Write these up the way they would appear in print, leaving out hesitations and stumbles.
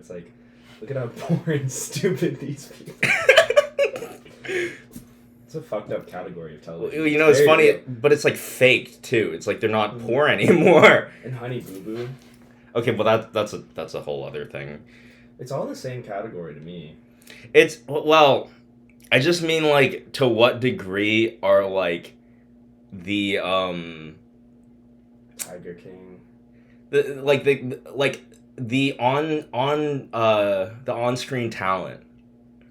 it's like, look at how poor and stupid these people. It's a fucked up category of television. You know, it's funny, but it's like faked too. It's like they're not poor anymore. And Honey Boo Boo. Okay, well that's a whole other thing. It's all the same category to me. It's, well, I just mean, like, to what degree are, like, the Tiger King. The on-screen talent,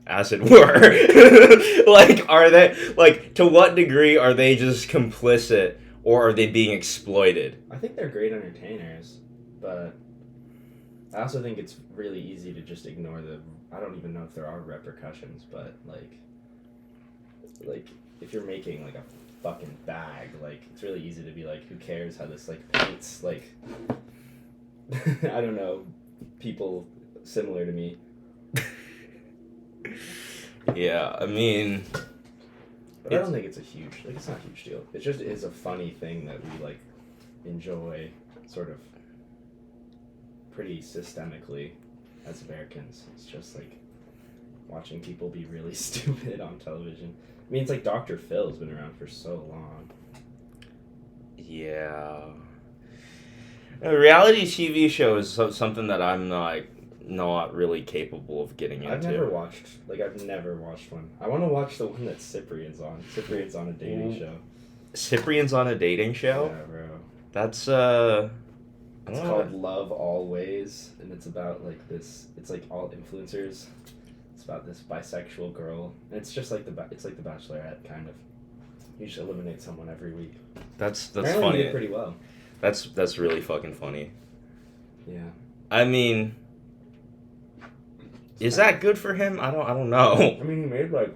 as it were. Like, are they, like, to what degree are they just complicit, or are they being exploited? I think they're great entertainers, but I also think it's really easy to just ignore I don't even know if there are repercussions, but, like, if you're making, like, a fucking bag, like, it's really easy to be like, who cares how this, like, paints, like, I don't know, people similar to me. Yeah, I mean... But I don't think it's it's not a huge deal. It just is a funny thing that we, like, enjoy, sort of, pretty systemically as Americans. It's just, like, watching people be really stupid on television. I mean, it's like Dr. Phil's been around for so long. Yeah. A reality TV show is something that I'm not really capable of getting into. I've never watched one. I want to watch the one that Cyprian's on. Cyprian's on a dating show. Cyprian's on a dating show? Yeah, bro. That's, It's called Love Always, and it's about, like, this... It's, like, all influencers. It's about this bisexual girl. And it's just like it's like The Bachelorette, kind of. You just eliminate someone every week. That's Apparently funny. He did pretty well. That's really fucking funny. Yeah. I mean... Is that good for him? I don't know. I mean, he made, like,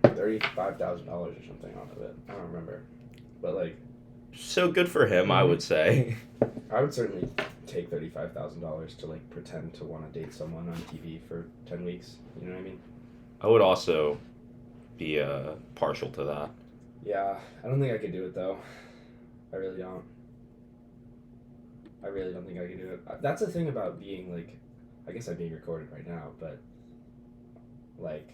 $35,000 or something off of it. I don't remember. But, like... So good for him, I would say. I would certainly take $35,000 to, like, pretend to want to date someone on TV for 10 weeks. You know what I mean? I would also be partial to that. Yeah. I don't think I could do it, though. I really don't. I really don't think I could do it. That's the thing about being, like... I guess I'm being recorded right now, but, like,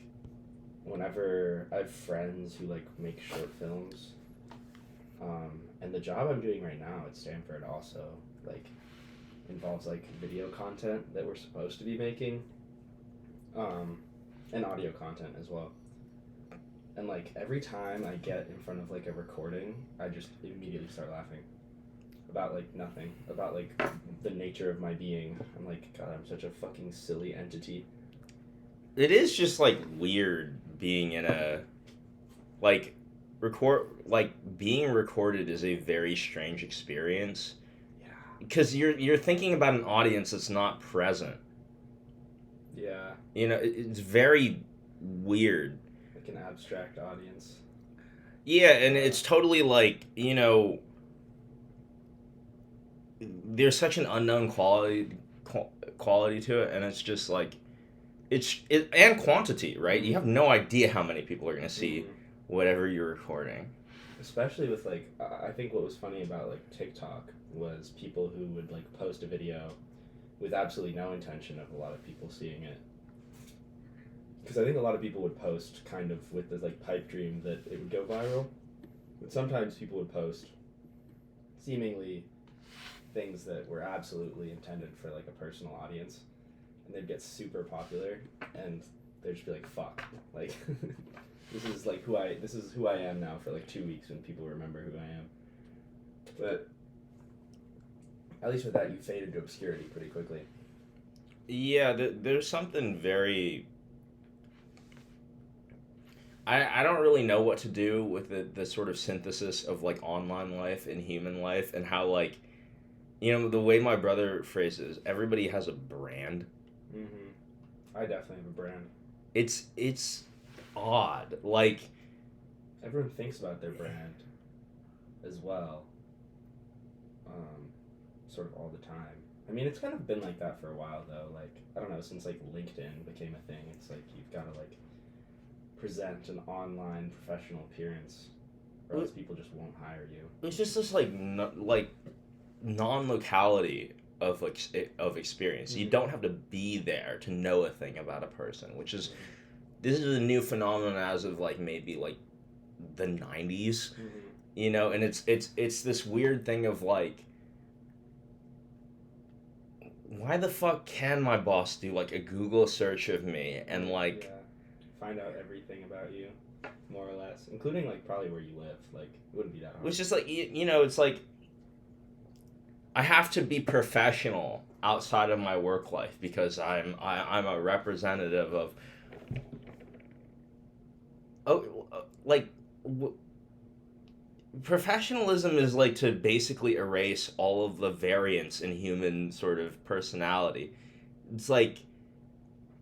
whenever I have friends who, like, make short films, and the job I'm doing right now at Stanford also, like, involves, like, video content that we're supposed to be making, and audio content as well. And, like, every time I get in front of, like, a recording, I just immediately start laughing. About, like, nothing. About, like, the nature of my being. I'm like, God, I'm such a fucking silly entity. It is just, like, weird being in a, like, being recorded is a very strange experience. Yeah. Because you're thinking about an audience that's not present. Yeah. You know, it's very weird. Like an abstract audience. Yeah, and it's totally like, you know... There's such an unknown quality to it, and it's just like and quantity, right? You have no idea how many people are going to see whatever you're recording. Especially with, like, I think what was funny about, like, TikTok was people who would, like, post a video with absolutely no intention of a lot of people seeing it. Because I think a lot of people would post kind of with the, like, pipe dream that it would go viral. But sometimes people would post seemingly things that were absolutely intended for, like, a personal audience, and they'd get super popular, and they'd just be like, fuck, like, this is who I am now for, like, 2 weeks when people remember who I am. But at least with that, you fade into obscurity pretty quickly. Yeah, there's something very... I don't really know what to do with the sort of synthesis of, like, online life and human life, and how, like, you know, the way my brother phrases, everybody has a brand. Mm-hmm. I definitely have a brand. It's odd. Like... Everyone thinks about their brand as well. Sort of all the time. I mean, it's kind of been like that for a while, though. Like, I don't know, since, like, LinkedIn became a thing, it's like you've got to, like, present an online professional appearance, or else people just won't hire you. It's just this, like, non-locality of experience. Mm-hmm. You don't have to be there to know a thing about a person, which is this is a new phenomenon as of like maybe like the 90s, Mm-hmm. you know, and it's this weird thing of like, why the fuck can my boss do like a Google search of me and like find out everything about you, more or less, including like probably where you live. Like it wouldn't be that hard. which is like you know, it's like I have to be professional outside of my work life because I'm a representative of like professionalism is like to basically erase all of the variance in human sort of personality. It's like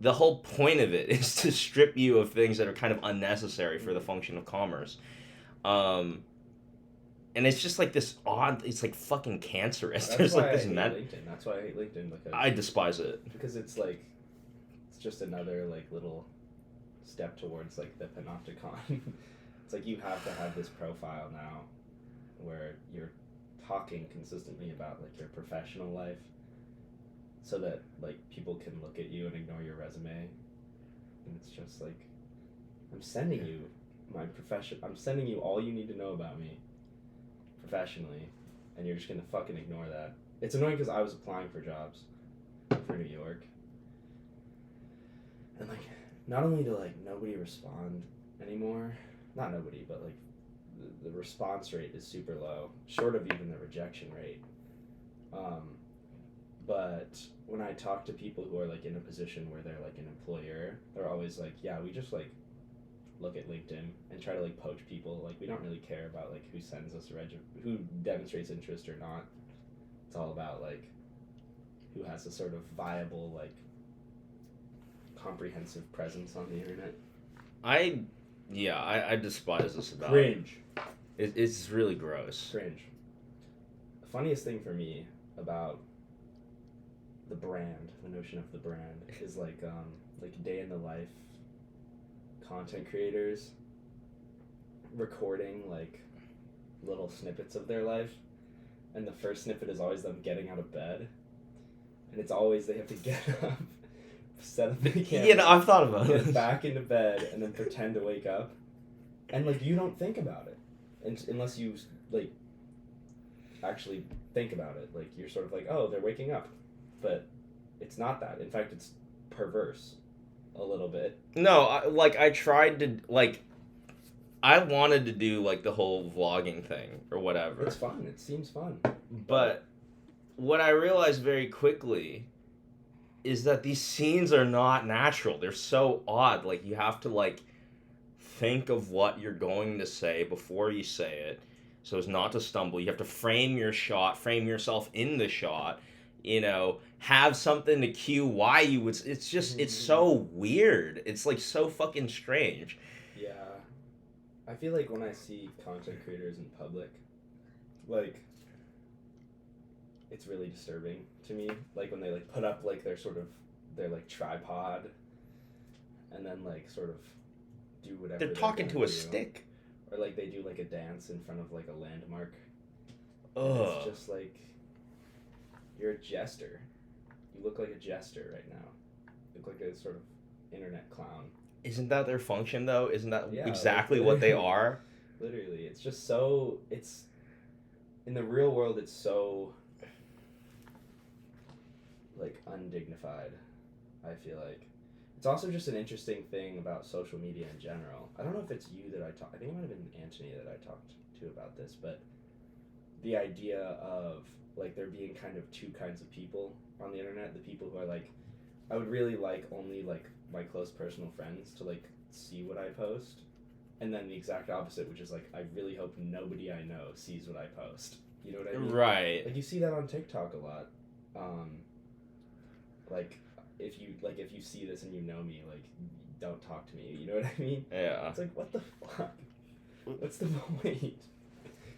the whole point of it is to strip you of things that are kind of unnecessary for the function of commerce. And it's just like this odd, it's like fucking cancerous. That's There's why like this I hate LinkedIn. That's why I hate LinkedIn, because I despise it. Because it's like, it's just another like little step towards like the panopticon. It's like you have to have this profile now where you're talking consistently about like your professional life so that like people can look at you and ignore your resume. And it's just like, I'm sending you my profession, I'm sending you all you need to know about me professionally, and you're just gonna fucking ignore that. It's annoying because I was applying for jobs for New York, and like not only do like nobody respond anymore, not nobody, but like the response rate is super low, short of even the rejection rate. But when I talk to people who are like in a position where they're like an employer, they're always like, yeah, we just like look at LinkedIn and try to like poach people. Like we don't really care about like who sends us who demonstrates interest or not. It's all about like who has a sort of viable like comprehensive presence on the internet. I despise this about Cringe. It's really gross. Cringe. The funniest thing for me about the brand, the notion of the brand, is like day in the life content creators recording like little snippets of their life, and the first snippet is always them getting out of bed, and it's always they have to get up, set up the camera, Yeah, no, I've thought about get it. back into bed, and then pretend to wake up, and like you don't think about it unless you like actually think about it. Like you're sort of like, oh, they're waking up, but it's not that. In fact, it's perverse a little bit. No, I tried to I wanted to do like the whole vlogging thing or whatever. It's fun. It seems fun. But what I realized very quickly is that these scenes are not natural. They're so odd. Like you have to like think of what you're going to say before you say it so as not to stumble. You have to frame your shot, frame yourself in the shot, you know, have something to cue why you would. It's just, it's so weird. It's like so fucking strange. Yeah. I feel like when I see content creators in public, like, it's really disturbing to me. Like when they like put up like their like tripod and then like sort of do whatever They're talking to a do. stick. Or like they do like a dance in front of like a landmark. Ugh. It's just like, you're a jester. You look like a jester right now. You look like a sort of internet clown. Isn't that their function though? Isn't that Yeah, exactly like, what they are? Literally, it's just so, it's, in the real world, it's so, like, undignified, I feel like. It's also just an interesting thing about social media in general. I don't know if it's you that I talked, I think it might have been Anthony that I talked to about this, but the idea of, like, there being kind of two kinds of people on the internet. The people who are like, I would really like only, like, my close personal friends to, like, see what I post. And then the exact opposite, which is, like, I really hope nobody I know sees what I post. You know what I mean? Right. Like, you see that on TikTok a lot. Like, if you see this and you know me, like, don't talk to me. You know what I mean? Yeah. It's like, what the fuck? What's the point?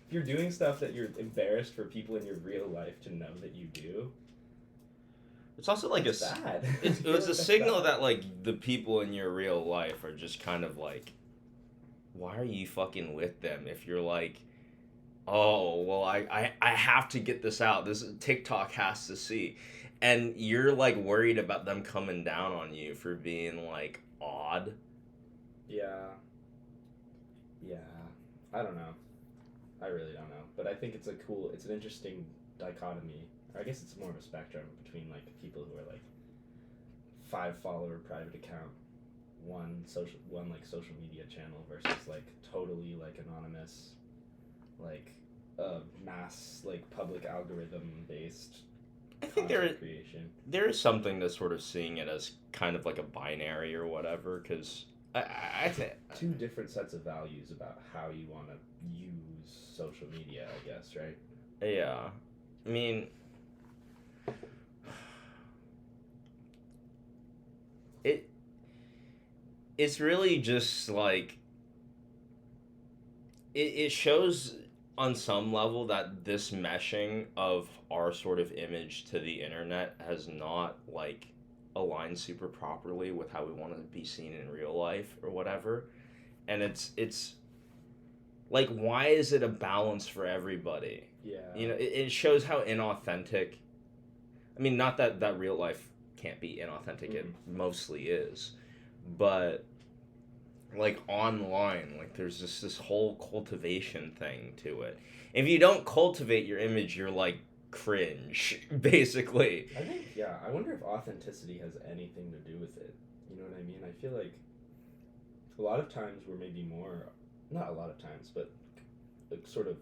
If you're doing stuff that you're embarrassed for people in your real life to know that you do, it's also like it's bad. It's a signal that like the people in your real life are just kind of like, why are you fucking with them if you're like Oh, well, I have to get this out. This TikTok has to see. And you're like worried about them coming down on you for being like odd. Yeah. Yeah. I don't know. I really don't know. But I think it's it's an interesting dichotomy. Or I guess it's more of a spectrum between like people who are like 5 follower private account, one like social media channel versus like totally like anonymous, like mass like public algorithm based I think content creation. there is something to sort of seeing it as kind of like a binary or whatever, because I think Two different sets of values about how you want to use social media, I guess, right? yeah, I mean it it's really just like it shows on some level that this meshing of our sort of image to the internet has not like aligned super properly with how we want to be seen in real life or whatever. And it's like, why is it a balance for everybody? Yeah. You know, it shows how inauthentic. I mean, not that real life can't be inauthentic, it mostly is, but like online, like there's just this whole cultivation thing to it. If you don't cultivate your image, you're like cringe, basically. I think, yeah, I wonder if authenticity has anything to do with it. You know what I mean? I feel like a lot of times we're maybe more, not a lot of times, but a sort of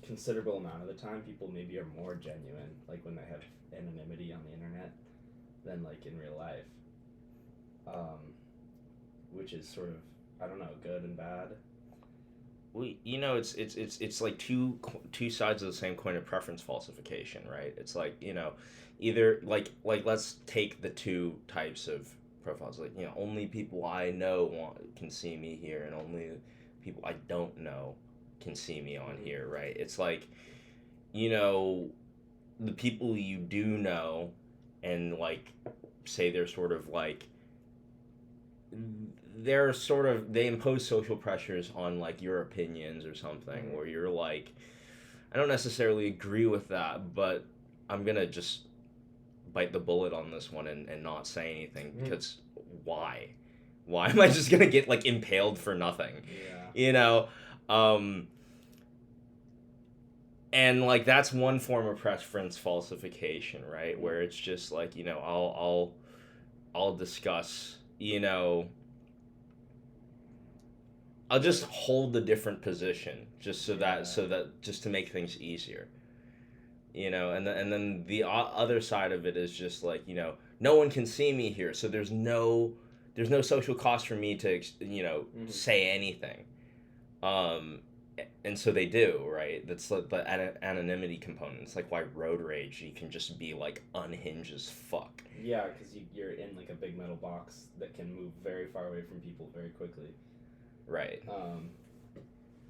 considerable amount of the time, people maybe are more genuine, like when they have anonymity on the internet, than like in real life. Which is sort of, I don't know, good and bad. You know, it's like two sides of the same coin of preference falsification, right? It's like, you know, either like let's take the two types of profiles, like, you know, only people I know can see me here, and only people I don't know can see me on here, right? It's like, you know, the people you do know, and like say they're sort of like they impose social pressures on like your opinions or something, where you're like, I don't necessarily agree with that, but I'm gonna just bite the bullet on this one and not say anything, because why am I just gonna get like impaled for nothing? Yeah. You know. And like that's one form of preference falsification, right? Where it's just like, you know, I'll discuss, you know, I'll just hold a different position just so that just to make things easier. You know, and then the other side of it is just like, you know, no one can see me here, so there's no social cost for me to, you know, say anything. And so they do, right? That's like the anonymity component. It's like why road rage, you can just be like unhinged as fuck. Yeah, because you're in like a big metal box that can move very far away from people very quickly. Right.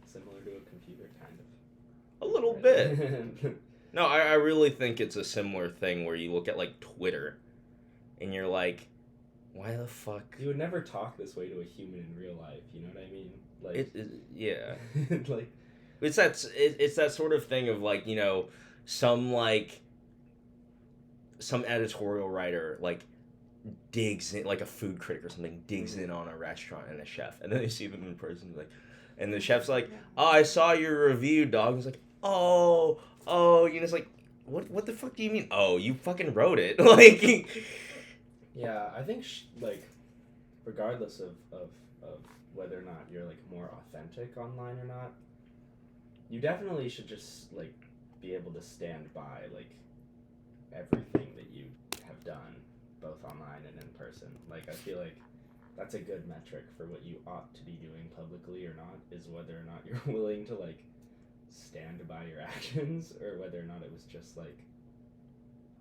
Similar to a computer, kind of. A little bit. No, I really think it's a similar thing where you look at like Twitter, and you're like, why the fuck? You would never talk this way to a human in real life. You know what I mean? Like yeah. like it's that sort of thing of like, you know, some editorial writer like digs in, like a food critic or something digs in on a restaurant and a chef, and then they see them in person, like, and the chef's like, oh, I saw your review, dog. He's like, oh, you know, it's like, what the fuck do you mean? Oh, you fucking wrote it. Like, yeah, I think like regardless of whether or not you're like more authentic online or not, you definitely should just like be able to stand by like everything that you have done, both online and in person. Like, I feel like that's a good metric for what you ought to be doing publicly or not, is whether or not you're willing to like stand by your actions, or whether or not it was just like,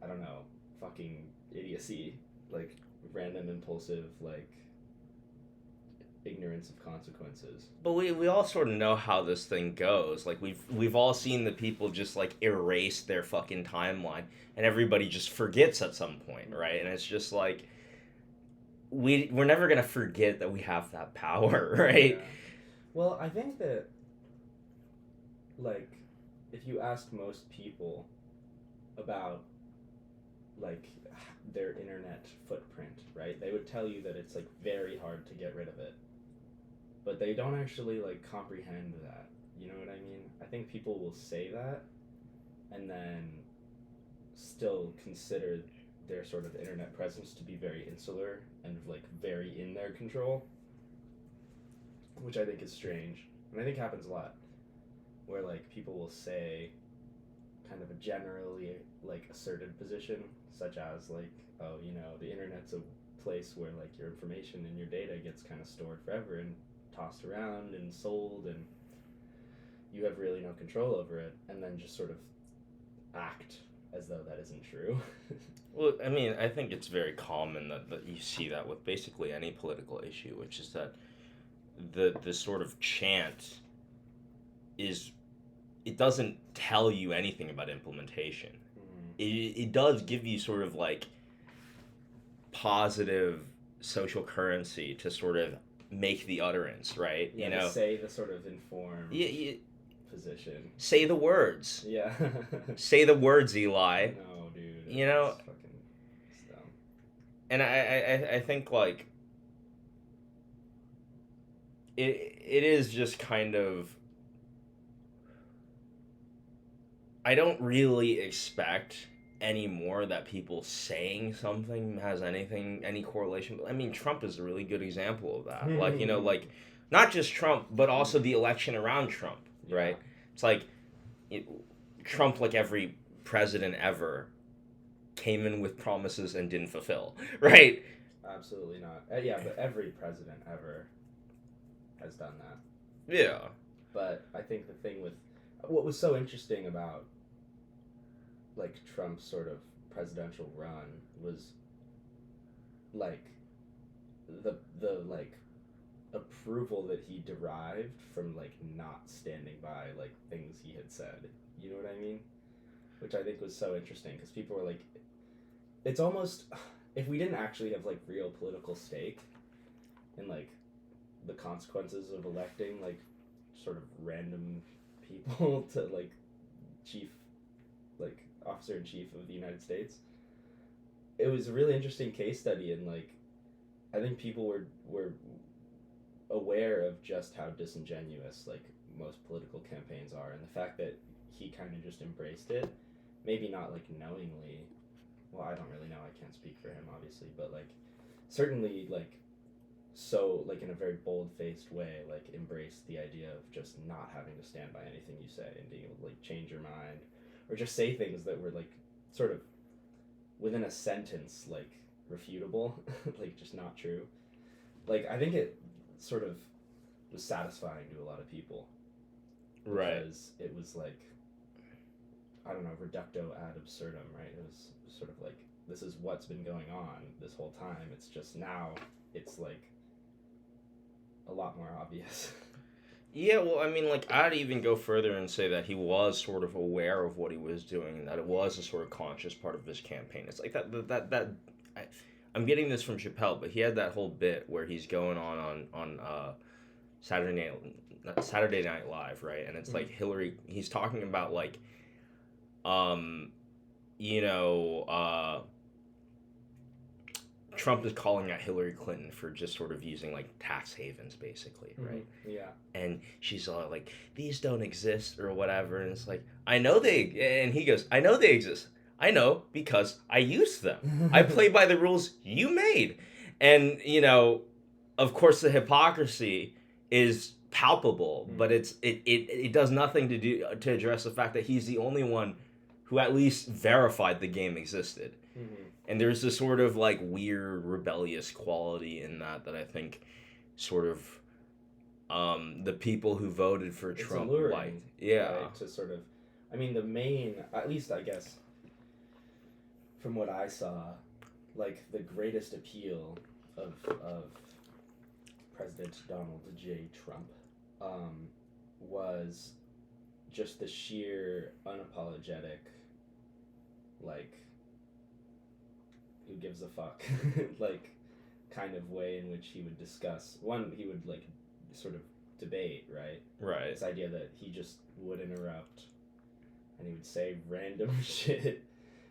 I don't know, fucking idiocy, like random impulsive like ignorance of consequences. But we all sort of know how this thing goes. Like, we've all seen the people just like erase their fucking timeline, and everybody just forgets at some point, right? And it's just like, we're never gonna forget that we have that power, right? Yeah. Well, I think that like, if you ask most people about, like, their internet footprint, right, they would tell you that it's, like, very hard to get rid of it. But they don't actually, like, comprehend that. You know what I mean? I think people will say that and then still consider their sort of internet presence to be very insular and, like, very in their control, which I think is strange. And I think happens a lot, where, like, people will say kind of a generally, like, assertive position, such as, like, oh, you know, the internet's a place where, like, your information and your data gets kind of stored forever and tossed around and sold, and you have really no control over it, and then just sort of act as though that isn't true. Well, I mean, I think it's very common that you see that with basically any political issue, which is that the sort of chant is, it doesn't tell you anything about implementation. It does give you sort of like positive social currency to sort of make the utterance, right? Yeah, you know, to say the sort of informed position. Say the words. Yeah. Say the words, Eli. No, dude. You know, fucking dumb. And I think like it is just kind of, I don't really expect anymore that people saying something has any correlation. I mean, Trump is a really good example of that. Like, you know, like not just Trump, but also the election around Trump, right? It's like Trump, like every president ever, came in with promises and didn't fulfill, right? Absolutely not. Yeah, but every president ever has done that. Yeah. But I think the thing with what was so interesting about, like, Trump's sort of presidential run was, like, the like approval that he derived from, like, not standing by, like, things he had said. You know what I mean? Which I think was so interesting, because people were like, it's almost, if we didn't actually have, like, real political stake in, like, the consequences of electing, like, sort of random people to, like, officer-in-chief of the United States, it was a really interesting case study, and, like, I think people were aware of just how disingenuous, like, most political campaigns are, and the fact that he kind of just embraced it, maybe not, like, knowingly. Well, I don't really know, I can't speak for him, obviously, but, like, certainly, like, so, like, in a very bold-faced way, like, embraced the idea of just not having to stand by anything you say and being able to, like, change your mind, or just say things that were, like, sort of within a sentence, like, refutable, like, just not true. Like, I think it sort of was satisfying to a lot of people. Right. Because it was, like, I don't know, reducto ad absurdum, right? It was sort of like, this is what's been going on this whole time. It's just now, it's, like, a lot more obvious. Yeah, well, I mean, like, I'd even go further and say that he was sort of aware of what he was doing, and that it was a sort of conscious part of his campaign. It's like I'm getting this from Chappelle, but he had that whole bit where he's going on Saturday Night Live, right? And it's like Hillary. He's talking about, like, you know, Trump is calling out Hillary Clinton for just sort of using, like, tax havens, basically, right? Yeah. And she's all like, these don't exist or whatever. And it's like, I know they, and he goes, I know they exist. I know because I used them. I play by the rules you made. And, you know, of course the hypocrisy is palpable, but it does nothing to address the fact that he's the only one who at least verified the game existed. And there's this sort of, like, weird rebellious quality in that I think sort of the people who voted for Trump liked. Yeah. Right, to sort of, I mean, the main, at least I guess, from what I saw, like, the greatest appeal of President Donald J. Trump was just the sheer unapologetic, like, who gives a fuck, like, kind of way in which he would discuss. One, he would, like, sort of debate, right? Right. This idea that he just would interrupt, and he would say random shit,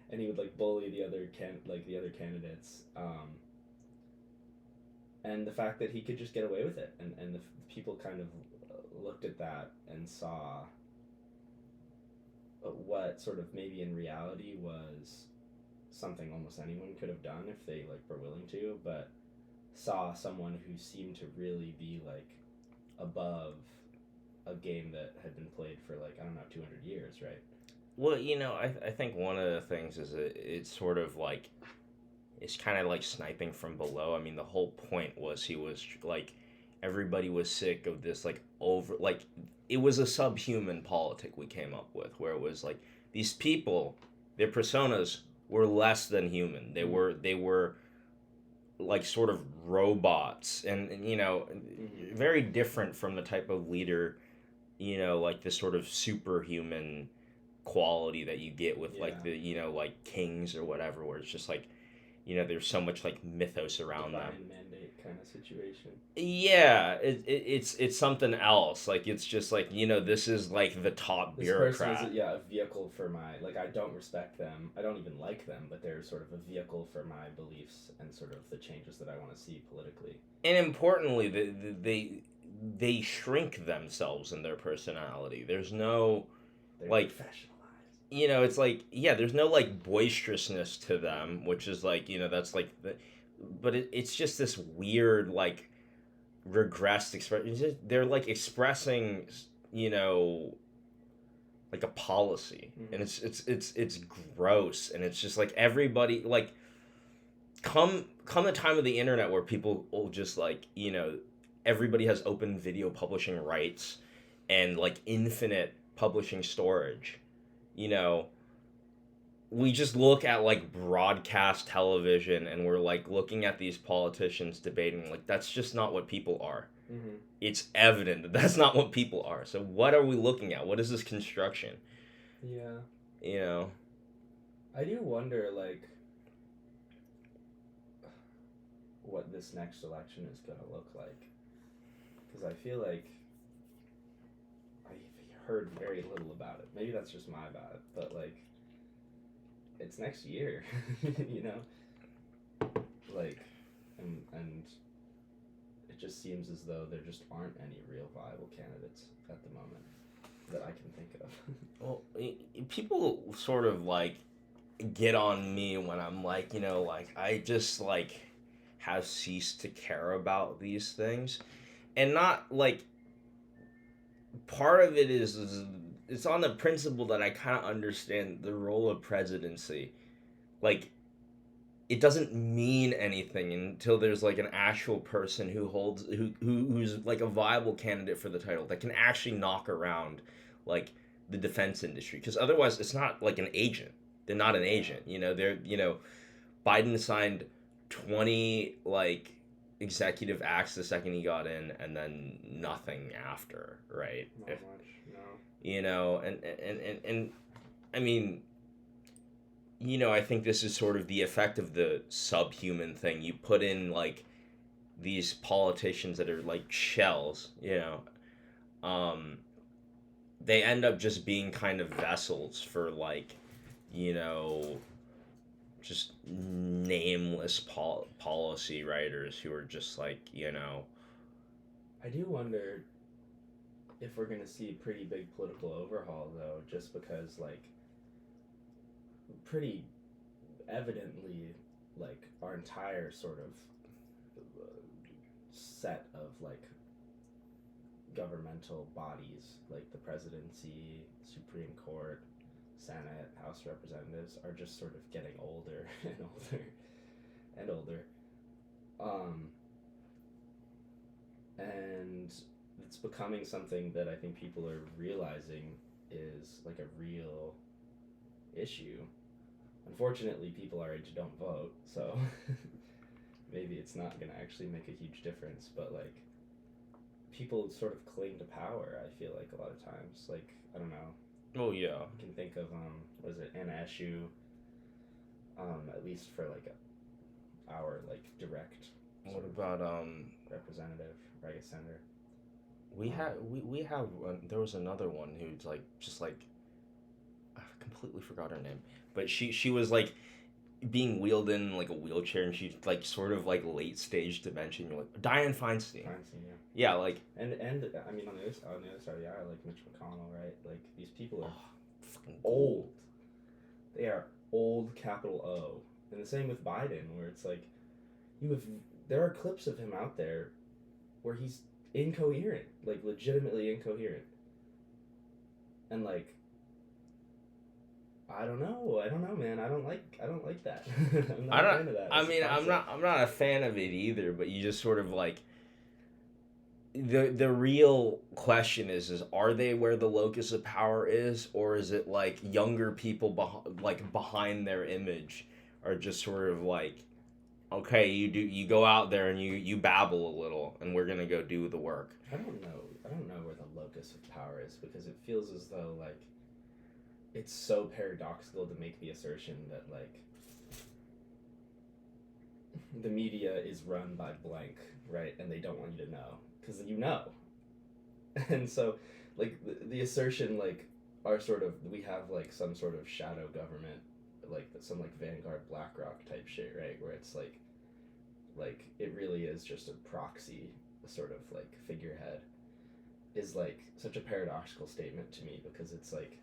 and he would like bully the other candidates, and the fact that he could just get away with it, and the people kind of looked at that and saw what sort of maybe in reality was something almost anyone could have done if they like were willing to, but saw someone who seemed to really be like above a game that had been played for like, I don't know, 200 years, right? Well, I think one of the things is it's sort of like, it's kind of like sniping from below. I mean, the whole point was he was like, everybody was sick of this like over like, it was a subhuman politic we came up with, where it was like these people, their personas were less than human. They were like sort of robots, and very different from the type of leader, like this sort of superhuman quality that you get with like the like kings or whatever, where it's just like there's so much like mythos around them. Divine mandate kind of situation. Yeah, it's something else. Like it's just like this is like the top This bureaucrat. person is a vehicle for my, like, I don't respect them. I don't even like them, but they're sort of a vehicle for my beliefs and sort of the changes that I want to see politically. And importantly, they shrink themselves in their personality. There's no They're like professionalized. It's like, yeah, there's no like boisterousness to them, which is like that's like but it's just this weird like regressed expression. They're like expressing like a policy, and it's gross, and it's just like everybody like come the time of the internet where people will just like everybody has open video publishing rights and like infinite publishing storage. We just look at like broadcast television, and we're like looking at these politicians debating, like that's just not what people are. It's evident that that's not what people are. So what are we looking at? What is this construction? Yeah. I do wonder like what this next election is going to look like, because I feel like I've heard very little about it. Maybe that's just my bad, but like it's next year. Like and it just seems as though there just aren't any real viable candidates at the moment that I can think of. Well, people sort of like get on me when I'm like, like I just like have ceased to care about these things, and not like part of it is it's on the principle that I kind of understand the role of presidency. Like, it doesn't mean anything until there's like an actual person who's like a viable candidate for the title that can actually knock around like the defense industry, because otherwise it's not like an agent. They're not an agent. They're Biden signed 20 like executive acts the second he got in, and then nothing after, right? Not much, no. And I mean, I think this is sort of the effect of the subhuman thing. You put in like these politicians that are like shells, they end up just being kind of vessels for like, just nameless policy writers who are just like, I do wonder if we're going to see a pretty big political overhaul, though, just because, like, pretty evidently, like, our entire sort of set of, like, governmental bodies, like the presidency, Supreme Court, Senate, House of Representatives, are just sort of getting older and older and older. And it's becoming something that I think people are realizing is like a real issue. Unfortunately, people our age don't vote, so maybe it's not going to actually make a huge difference, but like people sort of cling to power, I feel like, a lot of times. Like, I don't know. Oh yeah. I can think of was it Anna Eshoo, at least for like our like direct what about representative, or I guess senator. We have there was another one who's like just like I completely forgot her name, but she was like being wheeled in like a wheelchair, and she's like sort of like late stage dementia. You're like Dianne Feinstein. Feinstein, yeah. Yeah, like And I mean on the other side of the aisle, like Mitch McConnell, right? Like these people are fucking old. They are old, capital O. And the same with Biden, where it's like there are clips of him out there where he's incoherent, like legitimately incoherent. And like I don't know, man. I don't like that. I'm not a fan of that. I mean, I'm not a fan of it either. But you just sort of like the real question is are they where the locus of power is, or is it like younger people behind their image are just sort of like, okay, you go out there and you babble a little, and we're gonna go do the work. I don't know where the locus of power is, because it feels as though like it's so paradoxical to make the assertion that like the media is run by blank, right? And they don't want you to know, because you know. And so like the assertion like our sort of we have like some sort of shadow government, like some like Vanguard BlackRock type shit, right? Where it's like it really is just a proxy sort of like figurehead, is like such a paradoxical statement to me, because it's like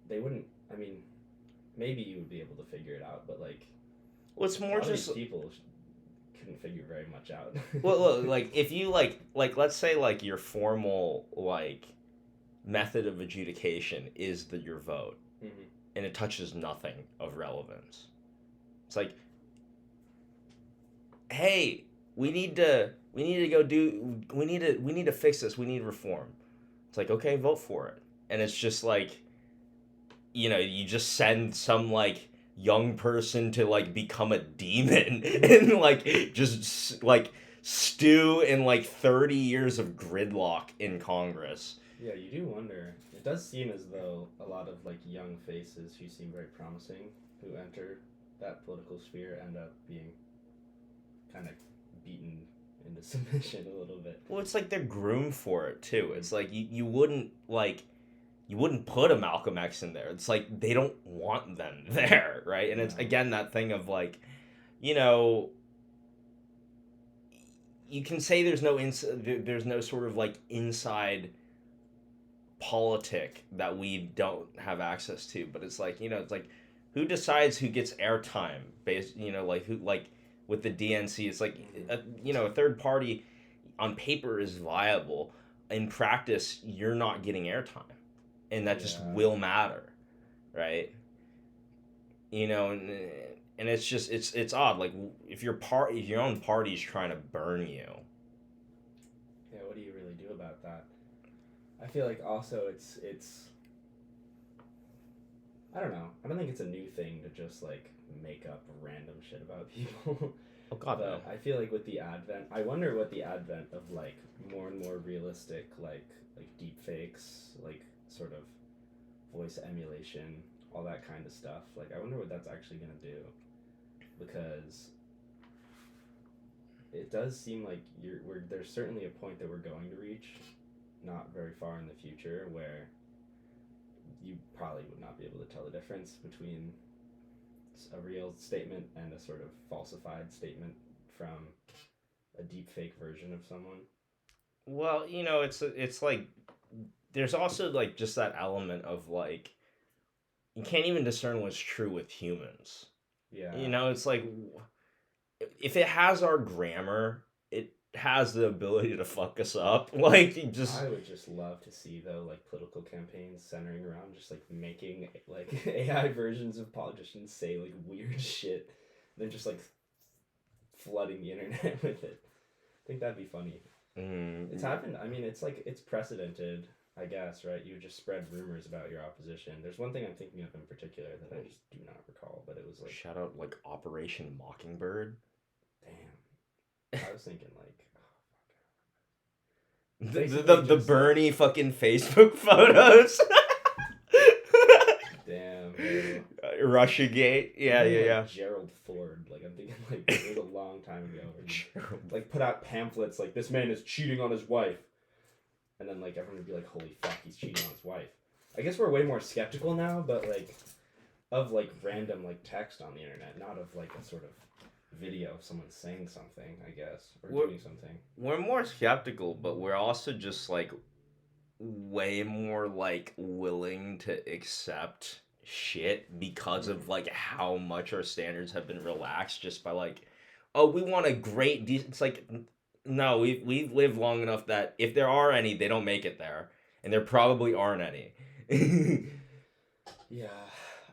they wouldn't, I mean, maybe you would be able to figure it out, but like well, it's more just people couldn't figure very much out. well, look, like if you like let's say like your formal like method of adjudication is your vote, mm-hmm. and it touches nothing of relevance. It's like, hey, we need to fix this. We need reform. It's like, okay, vote for it. And it's just like, you just send some like young person to like become a demon and like just like stew in like 30 years of gridlock in Congress. Yeah, you do wonder. It does seem as though a lot of like young faces who seem very promising, who enter that political sphere, end up being kind of beaten into submission a little bit. Well, it's like they're groomed for it too. It's like you wouldn't put a Malcolm X in there. It's like they don't want them there, right? And it's again that thing of like, you can say there's no sort of like inside politic that we don't have access to, but it's like, it's like who decides who gets airtime based, like who, like with the DNC, it's like a third party on paper is viable. In practice, you're not getting airtime. And that just will matter, right? And it's just it's odd. Like if your own party's trying to burn you. Yeah, what do you really do about that? I feel like also it's I don't know. I don't think it's a new thing to just like make up random shit about people. Oh God, but no. I feel like with the advent, I wonder what the advent of like more and more realistic like deep fakes, like sort of voice emulation, all that kind of stuff. Like I wonder what that's actually gonna do, because it does seem like there's certainly a point that we're going to reach, not very far in the future, where you probably would not be able to tell the difference between a real statement and a sort of falsified statement from a deep fake version of someone. Well, it's like there's also like just that element of like you can't even discern what's true with humans. Yeah. It's like if it has our grammar, it has the ability to fuck us up. Like I would just love to see though like political campaigns centering around just like making like AI versions of politicians say like weird shit. They're just like flooding the internet with it. I think that'd be funny. It's happened. I mean, it's like it's precedented, I guess, right? You just spread rumors about your opposition. There's one thing I'm thinking of in particular that I just do not recall, but it was like shout out like Operation Mockingbird. Damn. I was thinking like the Bernie fucking Facebook photos. Damn. Russiagate. Yeah. Like Gerald Ford. Like I'm thinking like there's a lot long time ago. Gerald. Like put out pamphlets like this man is cheating on his wife, and then like everyone would be like, holy fuck, he's cheating on his wife. I guess we're way more skeptical now, but like of like random like text on the internet, not of like a sort of video of someone saying something, I guess, or doing something. We're more skeptical, but we're also just like way more like willing to accept shit because of like how much our standards have been relaxed just by like, oh, we want a great it's like, no, we've lived long enough that if there are any, they don't make it there, and there probably aren't any. Yeah,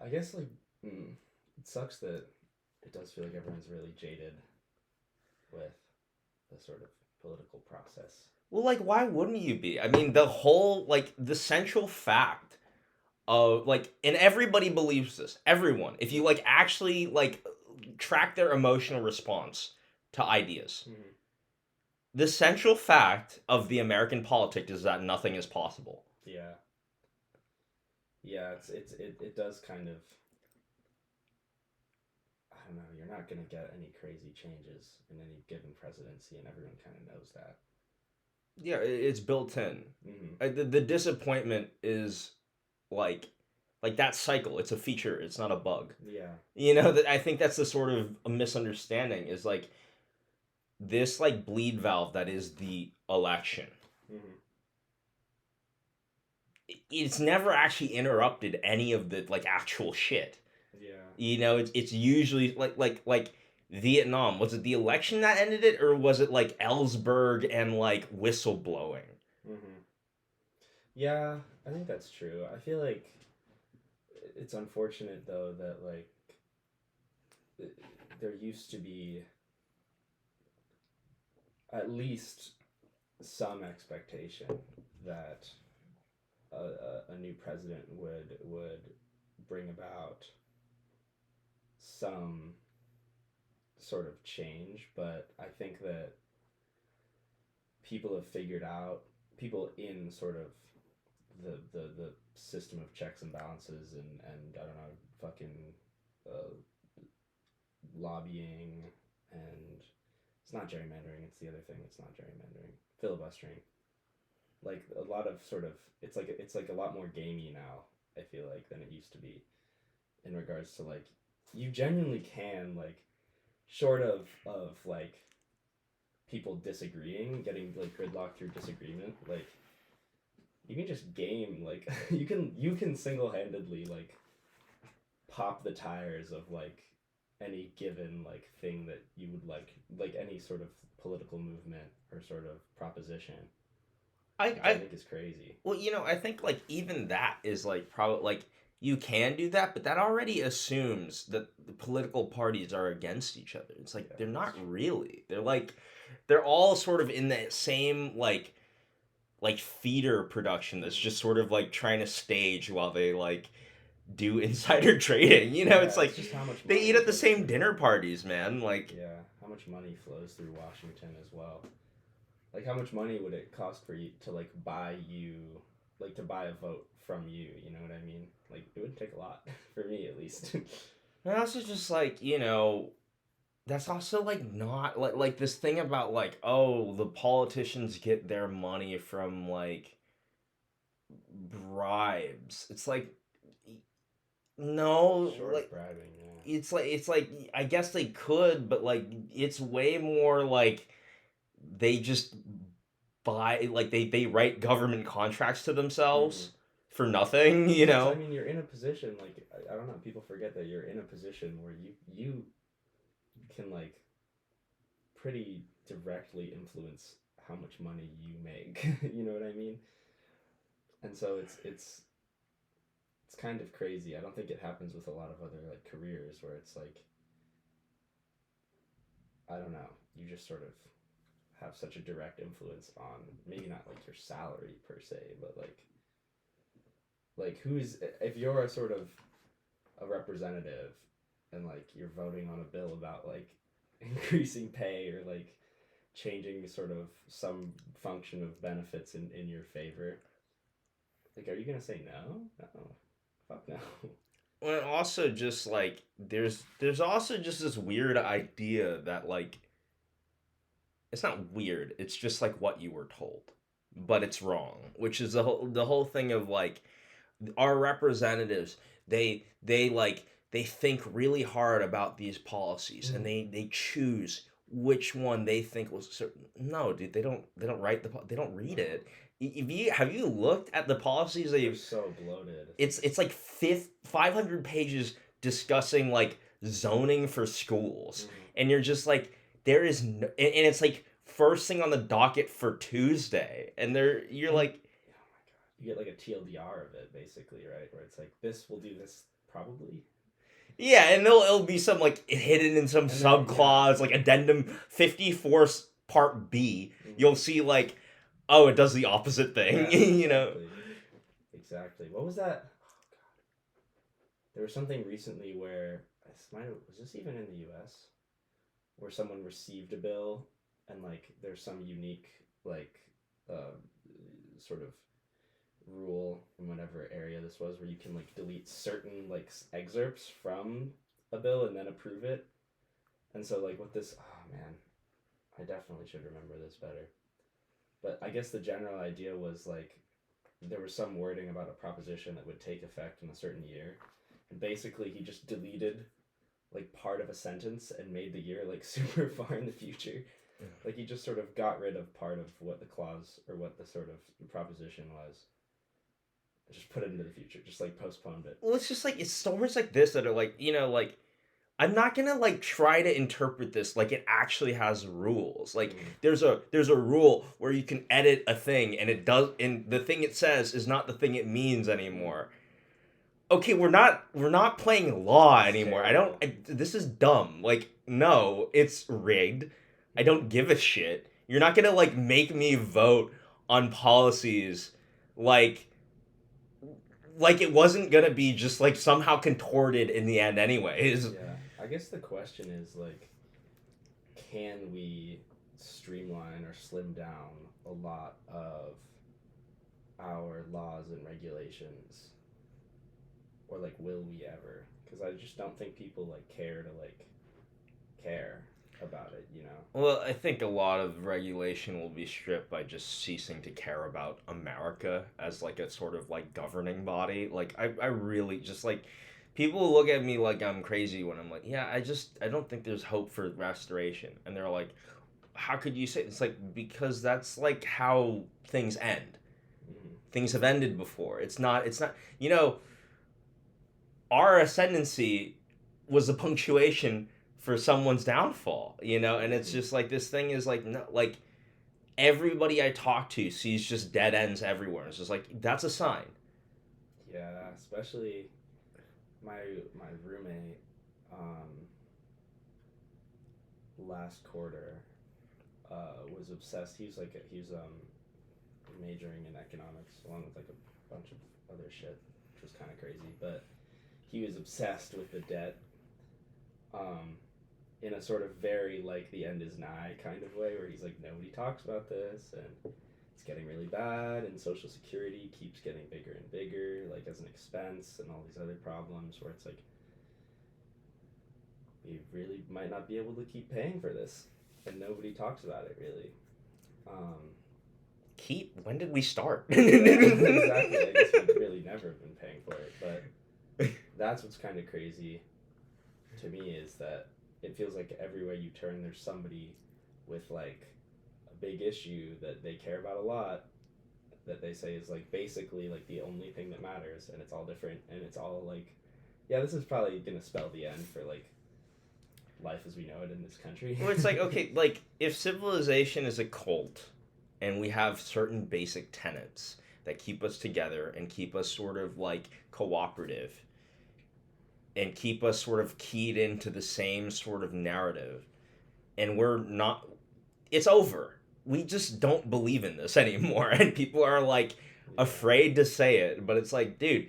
I guess like it sucks that it does feel like everyone's really jaded with the sort of political process. Well, like, why wouldn't you be? I mean, the whole like the central fact of like, and everybody believes this. Everyone, if you like actually like track their emotional response to ideas, Mm-hmm. the central fact of the American politic is that nothing is possible. Yeah. Yeah, it does kind of. I don't know. You're not gonna get any crazy changes in any given presidency, and everyone kind of knows that. Yeah, it's built in. Mm-hmm. The disappointment is like that cycle. It's a feature. It's not a bug. Yeah. You know that I think that's the sort of a misunderstanding is like this like bleed valve that is the election. Mm-hmm. It's never actually interrupted any of the like actual shit. Yeah. You know, it's usually like Vietnam. Was it the election that ended it, or was it like Ellsberg and like whistleblowing? Mm-hmm. Yeah, I think that's true. I feel like it's unfortunate though that like there used to be at least some expectation that a new president would bring about some sort of change, but I think that people have figured out people in sort of the system of checks and balances and I don't know fucking uh, lobbying and it's not gerrymandering, it's the other thing, it's not gerrymandering, filibustering, like a lot of sort of it's like a lot more gamey now, I feel like, than it used to be in regards to like you genuinely can like short of like people disagreeing, getting like gridlock through disagreement, like you can just game like you can single-handedly like pop the tires of like any given like thing that you would like any sort of political movement or sort of proposition, which I think is crazy. Well, you know, I think like even that is like probably like you can do that, but that already assumes that the political parties are against each other. It's like they're not really. They're all sort of in that same like feeder production that's just sort of like trying to stage while they like do insider trading. You know, it's like just how much they money eat at the goes same through. dinner parties, man. Like Yeah, how much money flows through Washington as well. Like how much money would it cost for you to like buy you like to buy a vote from you, you know what I mean? Like it would take a lot for me at least. and also just like, you know, that's also like not like this thing about like, oh, the politicians get their money from like bribes. It's like no, Short like of bribing, yeah. it's like I guess they could, but like it's way more like they just buy like they write government contracts to themselves for nothing, you So, I know. mean, you're in a position like I don't know. People forget that you're in a position where you can like pretty directly influence how much money you make. You know what I mean? And so it's kind of crazy. I don't think it happens with a lot of other like careers where it's like I don't know. You just sort of have such a direct influence on maybe not like your salary per se, but like who's if you're a sort of a representative and like you're voting on a bill about like increasing pay or like changing sort of some function of benefits in your favor, like are you gonna say no? No, fuck no. Well, also just like there's also just this weird idea that like it's not weird. It's just like what you were told, but it's wrong. Which is the whole thing of like our representatives. They think really hard about these policies and Mm. they choose which one they think was certain. No, dude, they don't write they don't read it. If you have you looked at the policies They're they so bloated. it's like 500 pages discussing like zoning for schools, Mm. and you're just like there is no, and it's like first thing on the docket for Tuesday, and you're And like oh my god, you get like a TLDR of it basically, right? Where it's like this will do this probably, yeah, and it'll be some like hidden in some and then yeah, subclause like addendum 54 part B. mm, You'll see like oh it does the opposite thing, yeah, you know. exactly, exactly. What was that? Oh god, there was something recently where was this even in the U.S. where someone received a bill and like there's some unique like uh, sort of rule in whatever area this was where you can like delete certain like excerpts from a bill and then approve it. And so like with this, oh man, I definitely should remember this better. But I guess the general idea was like there was some wording about a proposition that would take effect in a certain year. And basically he just deleted like part of a sentence and made the year like super far in the future. Like he just sort of got rid of part of what the clause or what the sort of proposition was. Just put it into the future. Just like postponed it. Well, it's just like it's stories like this that are like like I'm not gonna like try to interpret this like it actually has rules. Like Mm. there's a rule where you can edit a thing and it does and the thing it says is not the thing it means Mm. anymore. Okay, we're not playing law It's anymore. terrible. This is dumb. Like no, it's rigged. I don't give a shit. You're not gonna like make me vote on policies like it wasn't gonna be just like somehow contorted in the end anyways. Yeah. I guess the question is like, can we streamline or slim down a lot of our laws and regulations, or like, will we ever? Because I just don't think people like care to like care about it. You know. Well, I think a lot of regulation will be stripped by just ceasing to care about America as like a sort of like governing body. Like I really just like people look at me like I'm crazy when I'm like, yeah, I don't think there's hope for restoration. And they're like, how could you say it's like because that's like how things end. Mm. Things have ended before. It's not our ascendancy was the punctuation for someone's downfall, and it's Mm. just like this thing is like no, like everybody I talk to sees just dead ends everywhere. It's just like that's a sign. Yeah. Especially my my roommate. Um, Last quarter was obsessed. He was majoring in economics along with like a bunch of other shit, which was kind of crazy. But he was obsessed with the debt, um, in a sort of very like the end is nigh kind of way, where he's like nobody talks about this and it's getting really bad, and Social Security keeps getting bigger and bigger, like as an expense, and all these other problems where it's like we really might not be able to keep paying for this, and nobody talks about it really. Um, Keep when did we start? yeah, exactly. I guess we've really never been paying for it, but that's what's kind of crazy to me is that it feels like everywhere you turn, there's somebody with like a big issue that they care about a lot that they say is like basically like the only thing that matters, and it's all different, and it's all like, yeah, this is probably gonna spell the end for like life as we know it in this country. Well, it's like okay, like if civilization is a cult and we have certain basic tenets that keep us together and keep us sort of like cooperative and keep us sort of keyed into the same sort of narrative, and we're not, it's over. We just don't believe in this anymore, and people are like Yeah. afraid to say it, but it's like dude,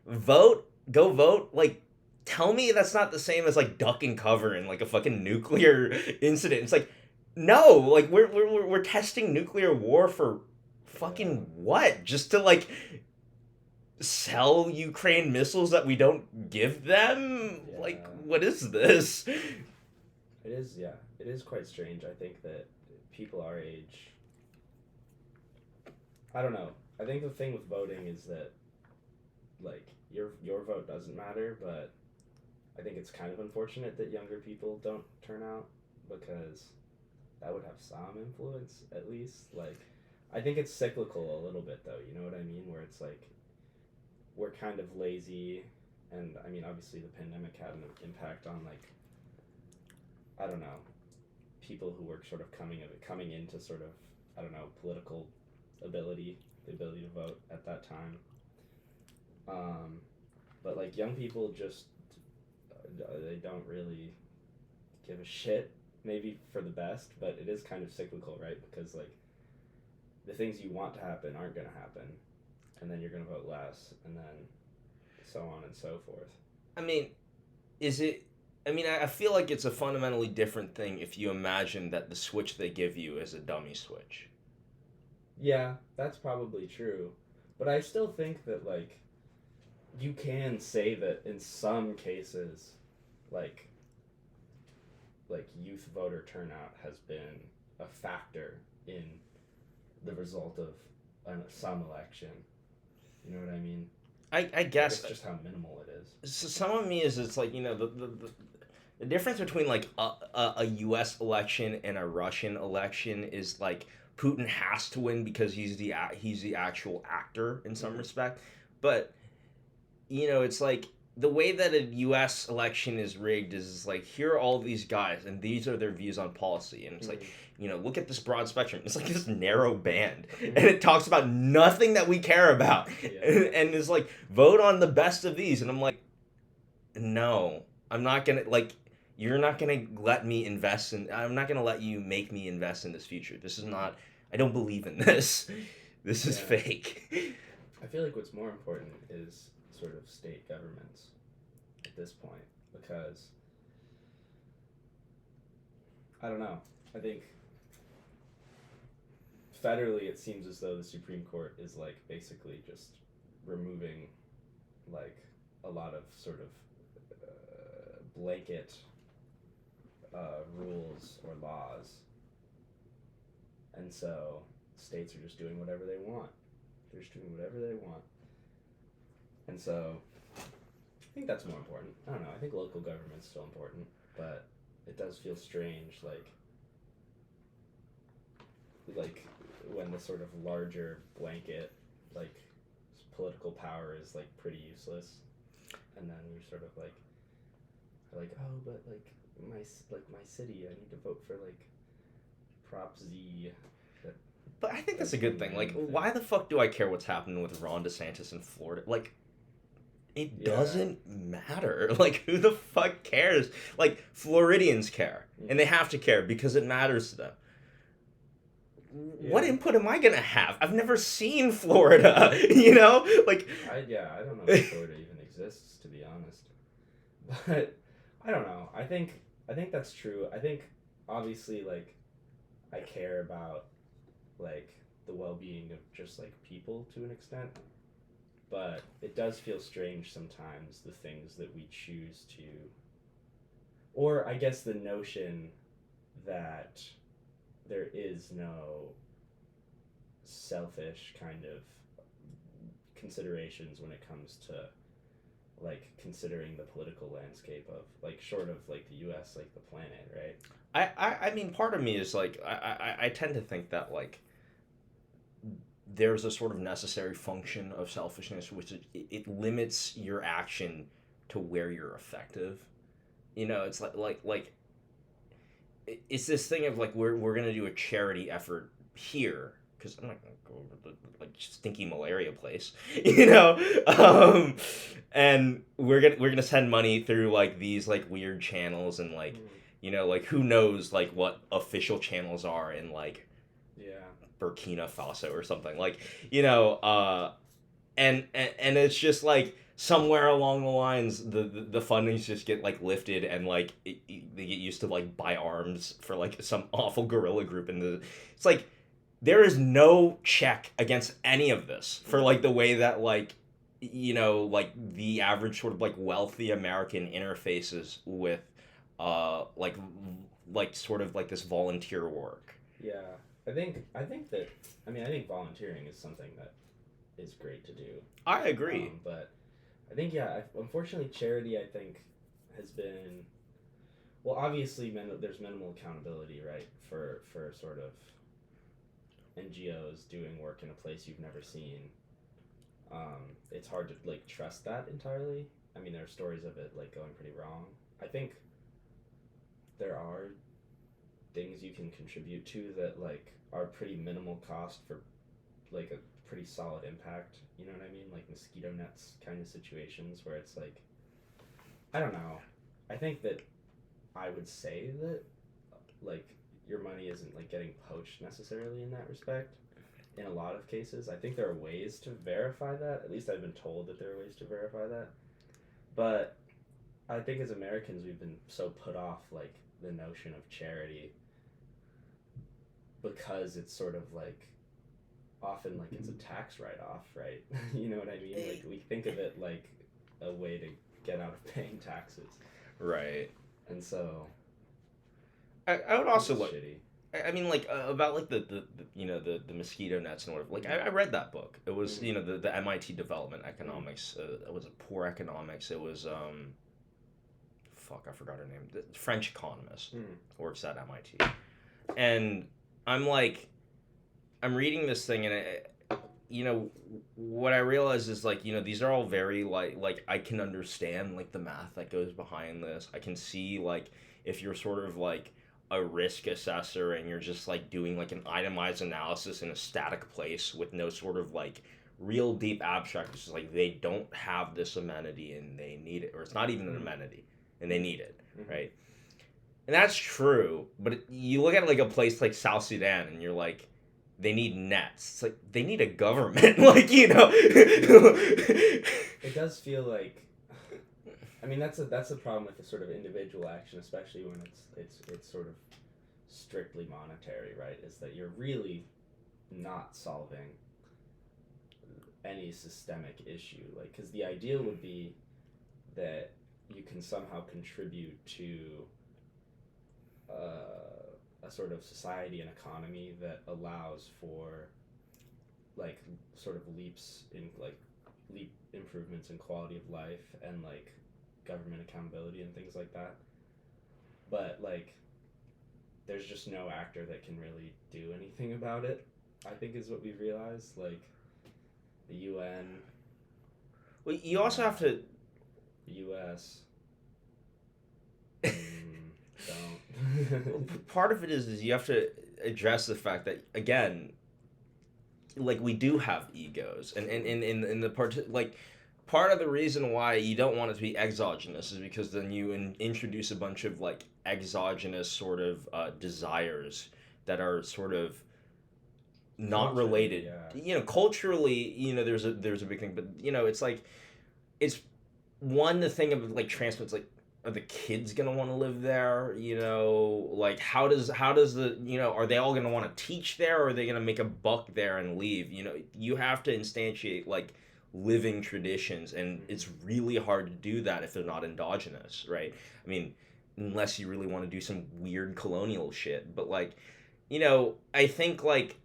vote, go vote. Like tell me that's not the same as like duck and cover in like a fucking nuclear incident. It's like no, like we're testing nuclear war for Yeah. fucking what? Just to like sell Ukraine missiles that we don't give them? Like, Yeah. what is this? It is, yeah. It is quite strange. I think that people our age, I don't know. I think the thing with voting is that like your vote doesn't matter, but I think it's kind of unfortunate that younger people don't turn out because that would have some influence at least. Like I think it's cyclical a little bit though, you know what I mean? Where it's like we're kind of lazy and I mean obviously the pandemic had an impact on like I don't know, people who were sort of coming into sort of I don't know, political ability, the ability to vote at that time. Um, but like young people just they don't really give a shit. Maybe for the best, but it is kind of cyclical, right? Because like the things you want to happen aren't going to happen, and then you're going to vote less, and then so on and so forth. I mean, is it? I mean, I feel like it's a fundamentally different thing if you imagine that the switch they give you is a dummy switch. Yeah, that's probably true, but I still think that like you can say that in some cases, like youth voter turnout has been a factor in the result of some election. You know what I mean? I guess It's just how minimal it is. so some of me is it's like the difference between like a U.S. election and a Russian election is like Putin has to win because he's the actual actor in some respect, but it's like the way that a U.S. election is rigged is like here are all these guys and these are their views on policy, and it's like look at this broad spectrum. It's like this narrow band, and it talks about nothing that we care about, and it's like vote on the best of these, and I'm like, no, I'm not gonna like. You're not gonna let me invest in. I'm not gonna let you make me invest in this future. This is not. I don't believe in this. This is fake. I feel like what's more important is sort of state governments at this point because I don't know. I think federally it seems as though the Supreme Court is like basically just removing like a lot of sort of blanket rules or laws, and so states are just doing whatever they want. They're just doing whatever they want. And so I think that's more important. I don't know. I think local government's still important, but it does feel strange, like when the sort of larger blanket, like political power is like pretty useless, and then you're sort of like oh, but like my city, I need to vote for like Prop Z. But I think that's a good thing. Like, why the fuck do I care what's happening with Ron DeSantis in Florida? Like, it doesn't matter. Like, who the fuck cares? Like, Floridians care. And they have to care because it matters to them. What input am I gonna have? I've never seen Florida, Like... I don't know if Florida even exists, to be honest. But, I don't know. I think that's true. I think, obviously, like, I care about like the well-being of just like people to an extent, but it does feel strange sometimes the things that we choose to, or I guess the notion that there is no selfish kind of considerations when it comes to like considering the political landscape of like short of like the US, like the planet, right? I mean part of me is like I tend to think that like there's a sort of necessary function of selfishness, which it limits your action to where you're effective. It's like it's this thing of like we're gonna do a charity effort here because I'm not gonna go over the like stinky malaria place, and we're gonna send money through like these like weird channels and like like who knows like what official channels are in like Burkina Faso or something like and it's just like somewhere along the lines the fundings just get like lifted and like they get used to like buy arms for like some awful guerrilla group and it's like there is no check against any of this for like the way that like like the average sort of like wealthy American interfaces with like sort of like this volunteer work. Yeah, I think that I think volunteering is something that is great to do. I agree. But I think unfortunately charity I think has been well obviously there's minimal accountability right for sort of NGOs doing work in a place you've never seen. It's hard to like trust that entirely. I mean there are stories of it like going pretty wrong. I think there are things you can contribute to that like are pretty minimal cost for like a pretty solid impact. You know what I mean? Like mosquito nets kind of situations where it's like I don't know. I think that I would say that like your money isn't like getting poached necessarily in that respect. In a lot of cases, I think there are ways to verify that. At least I've been told that there are ways to verify that. But I think as Americans, we've been so put off like the notion of charity because it's sort of like often like it's a tax write-off, right? You know what I mean? Like we think of it like a way to get out of paying taxes, Right. and so I would also it's look. shitty. I mean, like about like the mosquito nets and whatever. Like I read that book. It was the MIT Development Economics. It was a poor economics. It was fuck I forgot her name. The French economist works at MIT, and I'm like, I'm reading this thing and what I realize is like these are all very like I can understand like the math that goes behind this. I can see like if you're sort of like a risk assessor and you're just like doing like an itemized analysis in a static place with no sort of like real deep abstract. It's just like they don't have this amenity and they need it, or it's not even an amenity and they need it, right? And that's true, but you look at like a place like South Sudan and you're like, they need nets. It's like they need a government, like It does feel like, I mean that's the problem with the sort of individual action, especially when it's sort of strictly monetary, right? Is that you're really not solving any systemic issue, like because the ideal would be that you can somehow contribute to a sort of society and economy that allows for like sort of leaps in like leap improvements in quality of life and like government accountability and things like that. But like there's just no actor that can really do anything about it, I think is what we've realized. Like the UN. Well, you also have to. The US. Don't. Part of it is you have to address the fact that again, like we do have egos, and in the part like part of the reason why you don't want it to be exogenous is because then you introduce a bunch of like exogenous sort of desires that are sort of not related. Yeah. Culturally, there's a big thing, but it's like it's one the thing of like transplants like. Are the kids gonna want to live there? Like how does the are they all gonna want to teach there, or are they gonna make a buck there and leave? You have to instantiate like living traditions, and it's really hard to do that if they're not endogenous, right? I mean, unless you really want to do some weird colonial shit. But like, I think like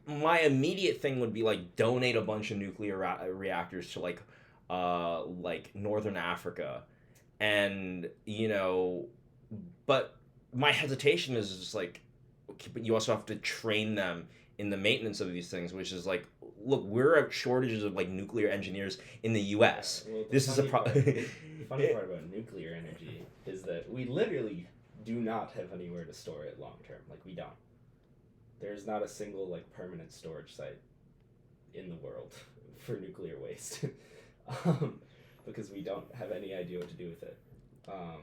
my immediate thing would be like donate a bunch of nuclear reactors to like Northern Africa. And but my hesitation is just like, okay, but you also have to train them in the maintenance of these things, which is like, look, we're at shortages of like nuclear engineers in the U.S. Well, this is a problem. The funny part about nuclear energy is that we literally do not have anywhere to store it long term. Like we don't. There's not a single like permanent storage site in the world for nuclear waste. Because we don't have any idea what to do with it. I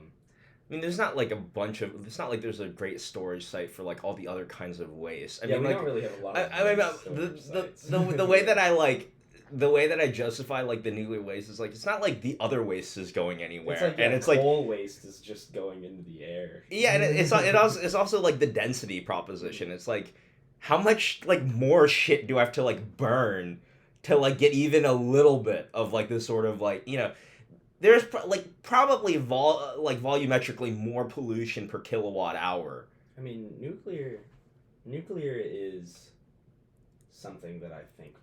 mean, there's not like a bunch of. It's not like there's a great storage site for like all the other kinds of waste. I mean, we like, don't really have a lot of. The way that I like. The way that I justify like the nuclear waste is like it's not like the other waste is going anywhere, it's like, and it's like coal waste is just going into the air. Yeah, and it's also like the density proposition. It's like how much like more shit do I have to like burn to like get even a little bit of like this sort of like there's probably volumetrically more pollution per kilowatt hour. I mean, nuclear is something that I think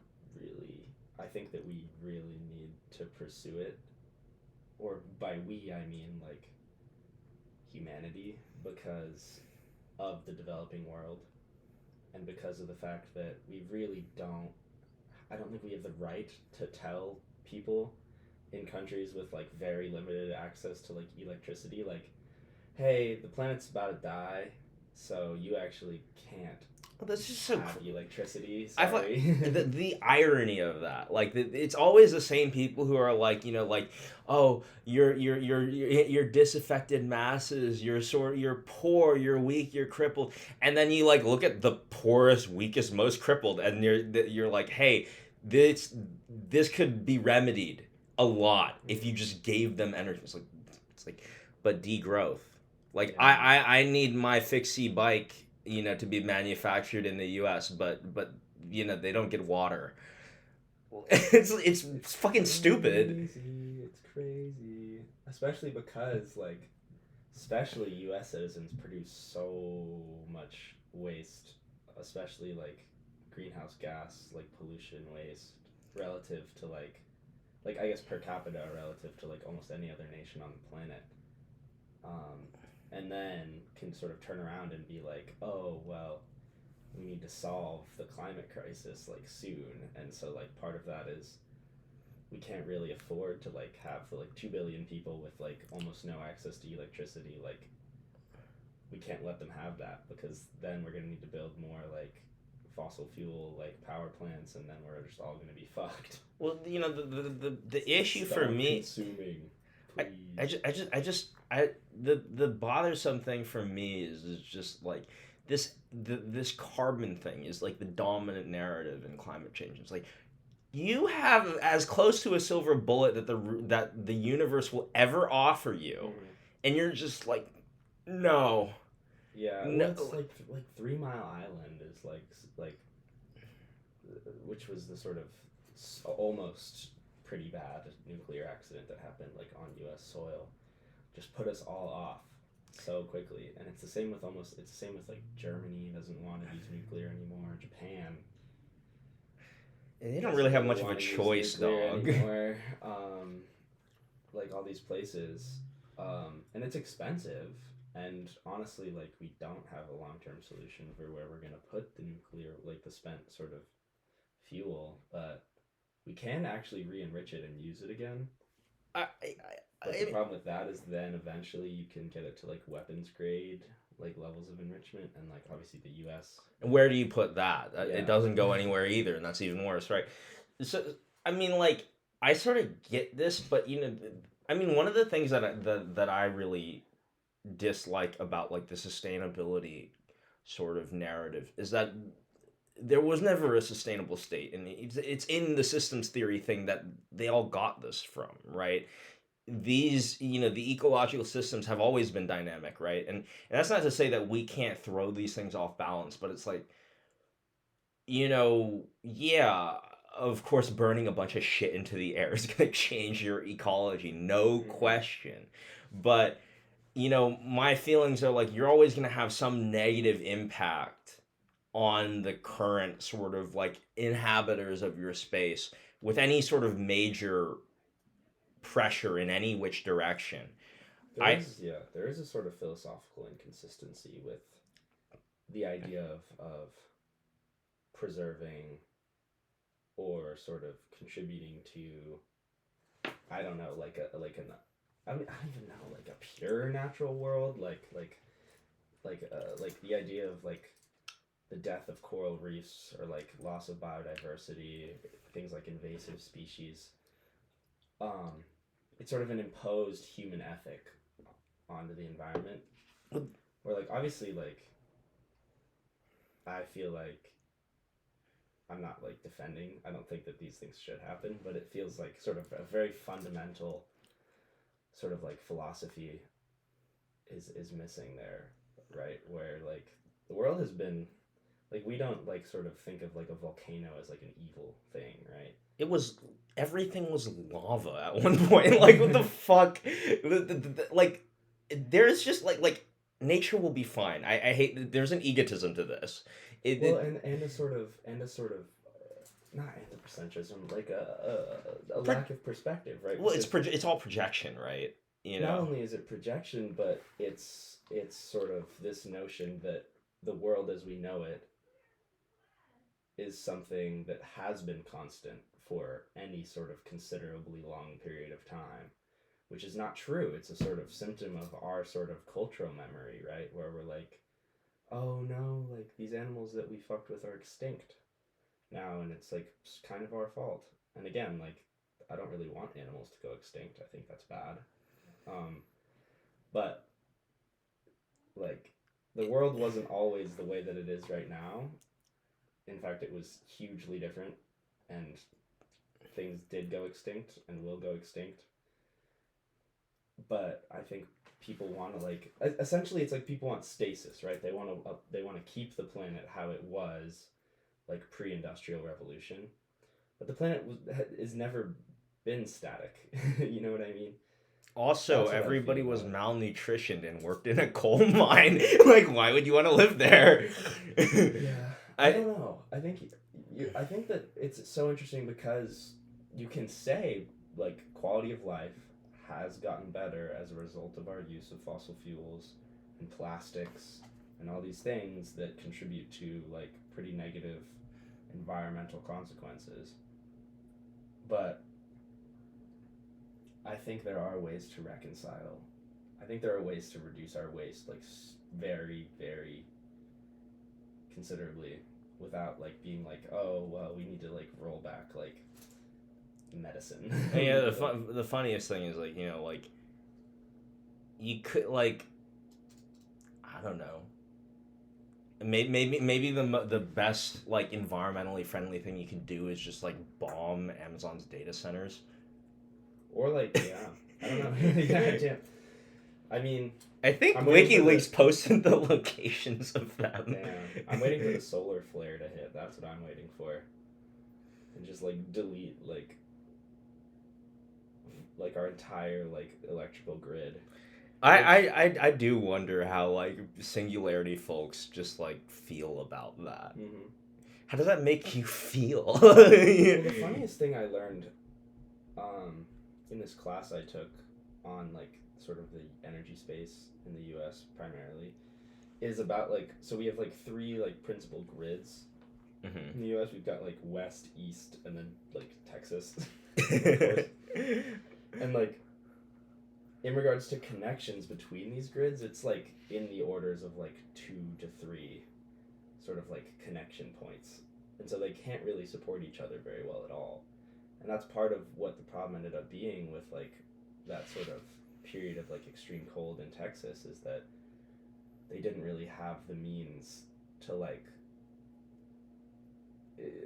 that we really need to pursue it. Or by we, I mean like humanity, because of the developing world and because of the fact that we really don't. I don't think we have the right to tell people in countries with like very limited access to like electricity, like, hey, the planet's about to die, so you actually can't Well, that's just so. have electricity. I thought Sorry. the irony of that, like it's always the same people who are like, like, oh, you're disaffected masses, you're poor, you're weak, you're crippled, and then you like look at the poorest, weakest, most crippled, and you're like, hey, this could be remedied a lot if you just gave them energy. It's like, but degrowth. Like Yeah. I need my fixie bike, to be manufactured in the U.S., but they don't get water. It's fucking stupid. It's crazy. Especially because, like, especially U.S. citizens produce so much waste, especially, like, greenhouse gas, like, pollution waste, relative to, like, I guess per capita relative to, like, almost any other nation on the planet. Um, and then can sort of turn around and be like, oh, well, we need to solve the climate crisis like soon, and so like part of that is we can't really afford to like have like 2 billion people with like almost no access to electricity. Like we can't let them have that, because then we're going to need to build more like fossil fuel like power plants, and then we're just all going to be fucked. Well, the issue for Stop me, consuming, I, please. the bothersome thing for me is just like this carbon thing is like the dominant narrative in climate change. It's like you have as close to a silver bullet that the universe will ever offer you, Mm-hmm. and you're just like, no, Yeah, well, it's no. like 3 Mile Island is like which was the sort of almost pretty bad nuclear accident that happened like on U.S. soil, just put us all off so quickly. And it's the same with like Germany doesn't want to use nuclear anymore. Japan They don't doesn't really have really much of a want to use choice, nuclear dog. anymore. Like all these places, and it's expensive. And honestly, like we don't have a long term solution for where we're gonna put the nuclear, like the spent sort of fuel, but we can actually re-enrich it and use it again. I, But the I, problem with that is then eventually you can get it to like weapons grade like levels of enrichment, and like obviously the U.S. where do you put that? It Yeah. doesn't go anywhere either, and that's even worse, right? So, I mean, like, I sort of get this, but I mean, one of the things that I really dislike about like the sustainability sort of narrative is that there was never a sustainable state, and it's in the systems theory thing that they all got this from, right? These the ecological systems have always been dynamic, right? And that's not to say that we can't throw these things off balance, but it's like, yeah, of course burning a bunch of shit into the air is going to change your ecology, no Mm-hmm. question. But my feelings are like you're always going to have some negative impact on the current sort of like inhabitants of your space with any sort of major pressure in any which direction. I There is a sort of philosophical inconsistency with the idea of preserving or sort of contributing to, I don't know, I don't even know, like a pure natural world, like the idea of like the death of coral reefs or like loss of biodiversity, things like invasive species. Um, it's sort of an imposed human ethic onto the environment, where like obviously like I feel like I'm not like defending. I don't think that these things should happen, but it feels like sort of a very fundamental sort of like philosophy is missing there, right? Where like the world has been Like, we don't, like, sort of think of, like, a volcano as, like, an evil thing, right? It was everything was lava at one point. Like what the fuck? Like there's just like nature will be fine. I hate there's an egotism to this. Well, and a sort of not anthropocentrism, like a lack of perspective, right? Well, Because it's all projection, right? You not know. only is it projection, but it's sort of this notion that the world as we know it is something that has been constant for any sort of considerably long period of time, which is not true. It's a sort of symptom of our sort of cultural memory, right? Where we're like, oh no, like these animals that we fucked with are extinct now, and it's like it's kind of our fault. And again, like I don't really want animals to go extinct. I think that's bad. But like the world wasn't always the way that it is right now. In fact, it was hugely different, and things did go extinct and will go extinct. But I think people want to like essentially it's like people want stasis, right? They want to keep the planet how it was, like pre-industrial revolution. But the planet is never been static. You know what I mean? Also, That's what I everybody feel was about malnutritioned and worked in a coal mine. Like, why would you want to live there? it. Yeah, I don't know. I think that it's so interesting because you can say like quality of life has gotten better as a result of our use of fossil fuels and plastics and all these things that contribute to like pretty negative environmental consequences. But I think there are ways to reconcile. I think there are ways to reduce our waste like very, very considerably without like being like, oh well, we need to like roll back like medicine. And yeah, the funniest thing is like like you could like I don't know. Maybe the best like environmentally friendly thing you can do is just like bomb Amazon's data centers. Or like yeah, I don't know. Yeah. I mean, I think I'm waiting for WikiLeaks posted the locations of them. damn, I'm waiting for the solar flare to hit. That's what I'm waiting for, and just like delete like our entire like electrical grid. I do wonder how like singularity folks just like feel about that. Mm-hmm. How does that make you feel? Well, the funniest thing I learned, in this class I took on like sort of the energy space in the U.S. primarily, is about like so we have like three like principal grids. Mm-hmm. In the U.S. we've got like West, East, and then like Texas, and like in regards to connections between these grids, it's like in the orders of like 2 to 3 sort of like connection points. And so they can't really support each other very well at all. And that's part of what the problem ended up being with like that sort of period of like extreme cold in Texas is that they didn't really have the means to like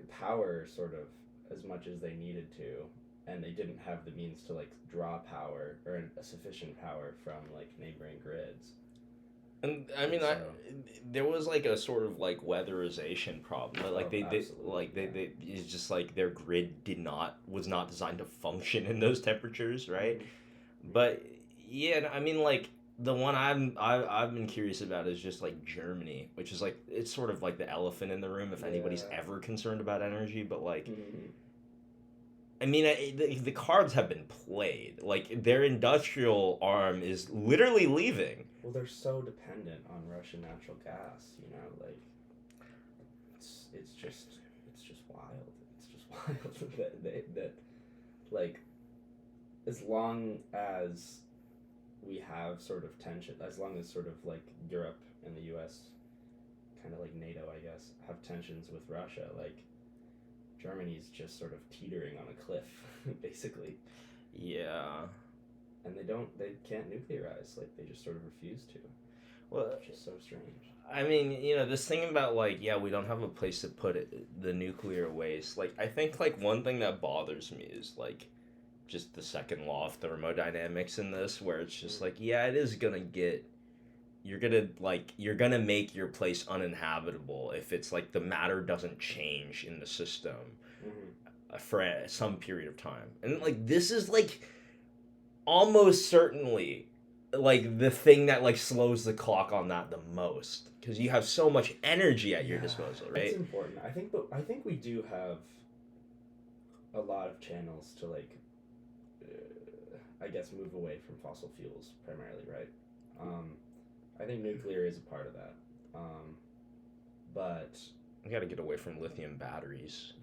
power sort of as much as they needed to, and they didn't have the means to like draw power or a sufficient power from like neighboring grids. And I mean, there was like a sort of like weatherization problem. Like they it's just like their grid was not designed to function in those temperatures, right? But yeah, I mean, like the one I've been curious about is just like Germany, which is like it's sort of like the elephant in the room if anybody's ever concerned about energy. But like, I mean, the cards have been played. Like their industrial arm is literally leaving. Well, they're so dependent on Russian natural gas, you know, like it's just wild. It's just wild that like as long as we have sort of tension, as long as sort of like Europe and the U.S. kind of like NATO, I guess, have tensions with Russia, like Germany's just sort of teetering on a cliff, basically. Yeah. And they can't nuclearize, like they just sort of refuse to. Well, which is so strange. I mean, this thing about like, yeah, we don't have a place to put the nuclear waste. Like, I think like one thing that bothers me is like just the second law of thermodynamics in this, where it's just like, yeah, it is gonna get you're gonna make your place uninhabitable if it's like the matter doesn't change in the system for some period of time. And like this is like almost certainly like the thing that like slows the clock on that the most, because you have so much energy at your disposal, right? It's important. I think we do have a lot of channels to like I guess move away from fossil fuels primarily, right? I think nuclear is a part of that. But we got to get away from lithium batteries.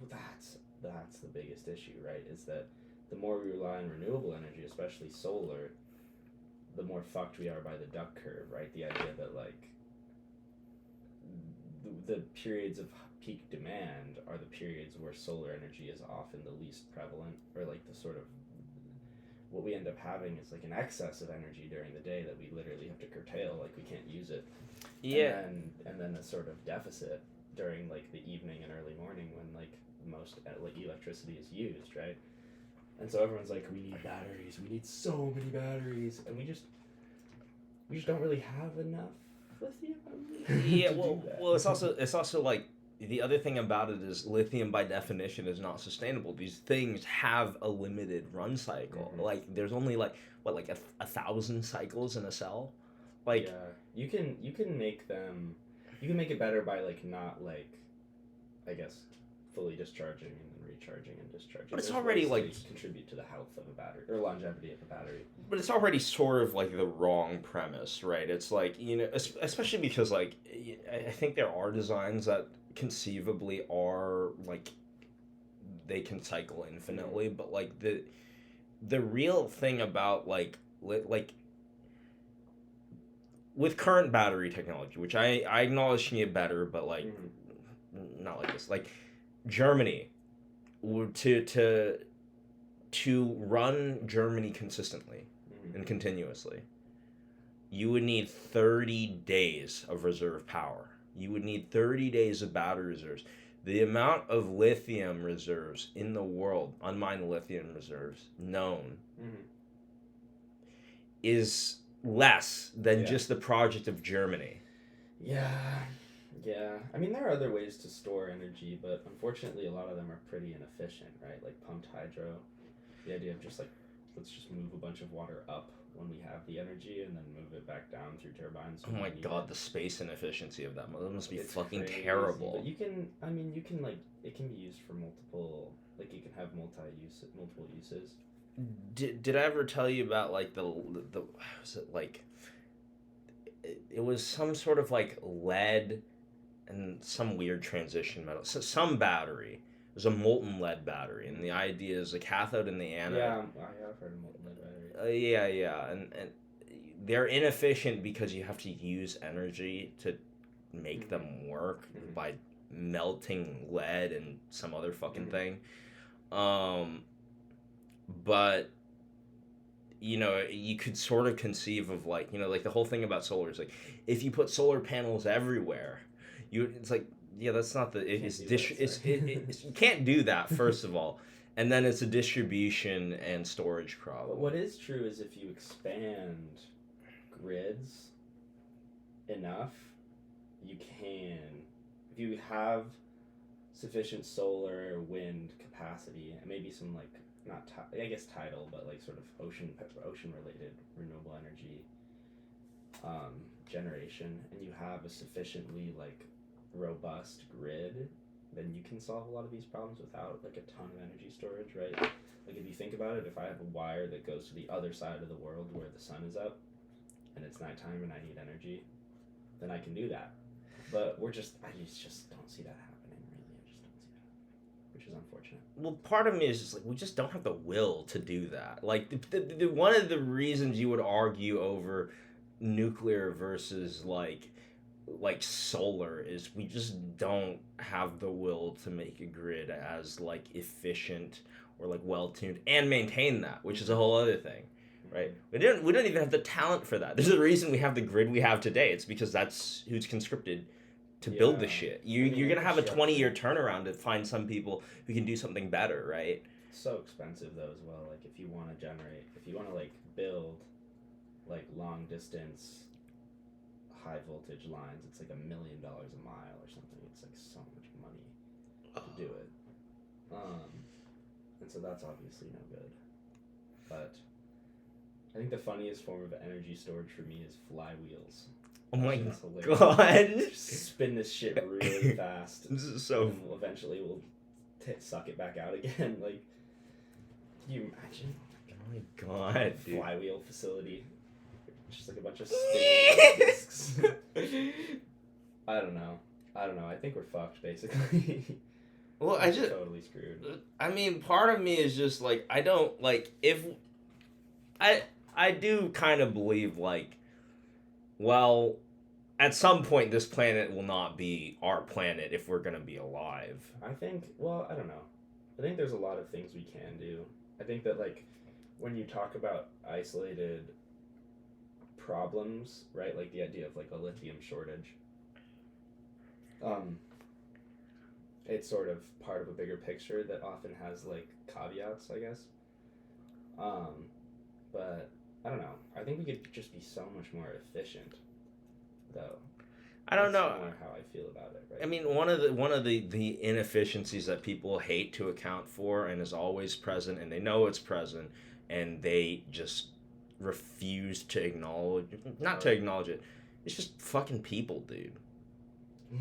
That's the biggest issue, right? Is that the more we rely on renewable energy, especially solar, the more fucked we are by the duck curve, right? The idea that like the periods of peak demand are the periods where solar energy is often the least prevalent, or like the sort of what we end up having is like an excess of energy during the day that we literally have to curtail, like we can't use it. Yeah. And then a sort of deficit during like the evening and early morning when like most like electricity is used, right? And so everyone's like, we need batteries, we need so many batteries, and we just don't really have enough lithium. Yeah, well, it's also like the other thing about it is lithium by definition is not sustainable. These things have a limited run cycle. Like there's only like what, like 1,000 cycles in a cell. Like yeah, you can make them, you can make it better by like not like, I guess, fully discharging and then recharging and discharging. But it's already like contribute to the health of a battery or longevity of a battery. But it's already sort of like the wrong premise, right? It's like, you know, especially because like I think there are designs that conceivably are like they can cycle infinitely, but like the real thing about like with current battery technology, which I acknowledge can get better, but like not like this. Like Germany, to run Germany consistently and continuously, you would need 30 days of reserve power. You would need 30 days of battery reserves. The amount of lithium reserves in the world, unmined lithium reserves, known, is less than just the project of Germany. Yeah. I mean, there are other ways to store energy, but unfortunately a lot of them are pretty inefficient, right? Like pumped hydro. The idea of just like, let's just move a bunch of water up when we have the energy and then move it back down through turbines. Oh my god, the space inefficiency of that must be fucking crazy, terrible. But you can like, it can be used for multiple, like you can have multiple uses. Did I ever tell you about like the was it like it was some sort of like lead and some weird transition metal, so some battery. It was a molten lead battery, and the idea is the cathode and the anode. Yeah, I've heard of molten lead battery. Yeah, and they're inefficient because you have to use energy to make them work by melting lead and some other fucking thing. But you know, you could sort of conceive of like, you know, like the whole thing about solar is like, if you put solar panels everywhere, it's like, yeah, that's not the you can't do that, first of all, and then it's a distribution and storage problem. But what is true is if you expand grids enough, you can, if you have sufficient solar, wind capacity, and maybe some like, not I guess tidal, but like sort of ocean related renewable energy generation, and you have a sufficiently like robust grid, then you can solve a lot of these problems without like a ton of energy storage, right? Like if you think about it, if I have a wire that goes to the other side of the world where the sun is up and it's nighttime and I need energy, then I can do that. But I just don't see that happening, really. I just don't see that happening, which is unfortunate. Well, part of me is just like, we just don't have the will to do that. Like the one of the reasons you would argue over nuclear versus like solar is we just don't have the will to make a grid as like efficient or like well tuned and maintain that, which is a whole other thing, right? We don't even have the talent for that. There's a reason we have the grid we have today. It's because that's who's conscripted to build the shit. You're gonna have a 20-year turnaround to find some people who can do something better, right? It's so expensive though as well. Like if you want to like build like long distance high voltage lines, it's like $1 million a mile or something. It's like so much money to do it. And so that's obviously no good. But I think the funniest form of energy storage for me is flywheels. Oh my Hilarious. god! Just spin this shit really fast. This is so. And eventually we'll suck it back out again. Like, can you imagine? Oh my god, dude. Flywheel facility. Just like a bunch of spinning discs. I don't know. I think we're fucked, basically. Well, I just totally screwed. I mean, part of me is just like I don't like if I do kind of believe like, well, at some point this planet will not be our planet if we're gonna be alive. I think. Well, I don't know. I think there's a lot of things we can do. I think that like when you talk about isolated problems, right? Like the idea of like a lithium shortage. It's sort of part of a bigger picture that often has like caveats, I guess. But I don't know. I think we could just be so much more efficient, though. I don't know. That's more how I feel about it, right? I mean, one of the inefficiencies that people hate to account for and is always present, and they know it's present, and they just refuse to acknowledge, not to acknowledge it. It's just fucking people, dude.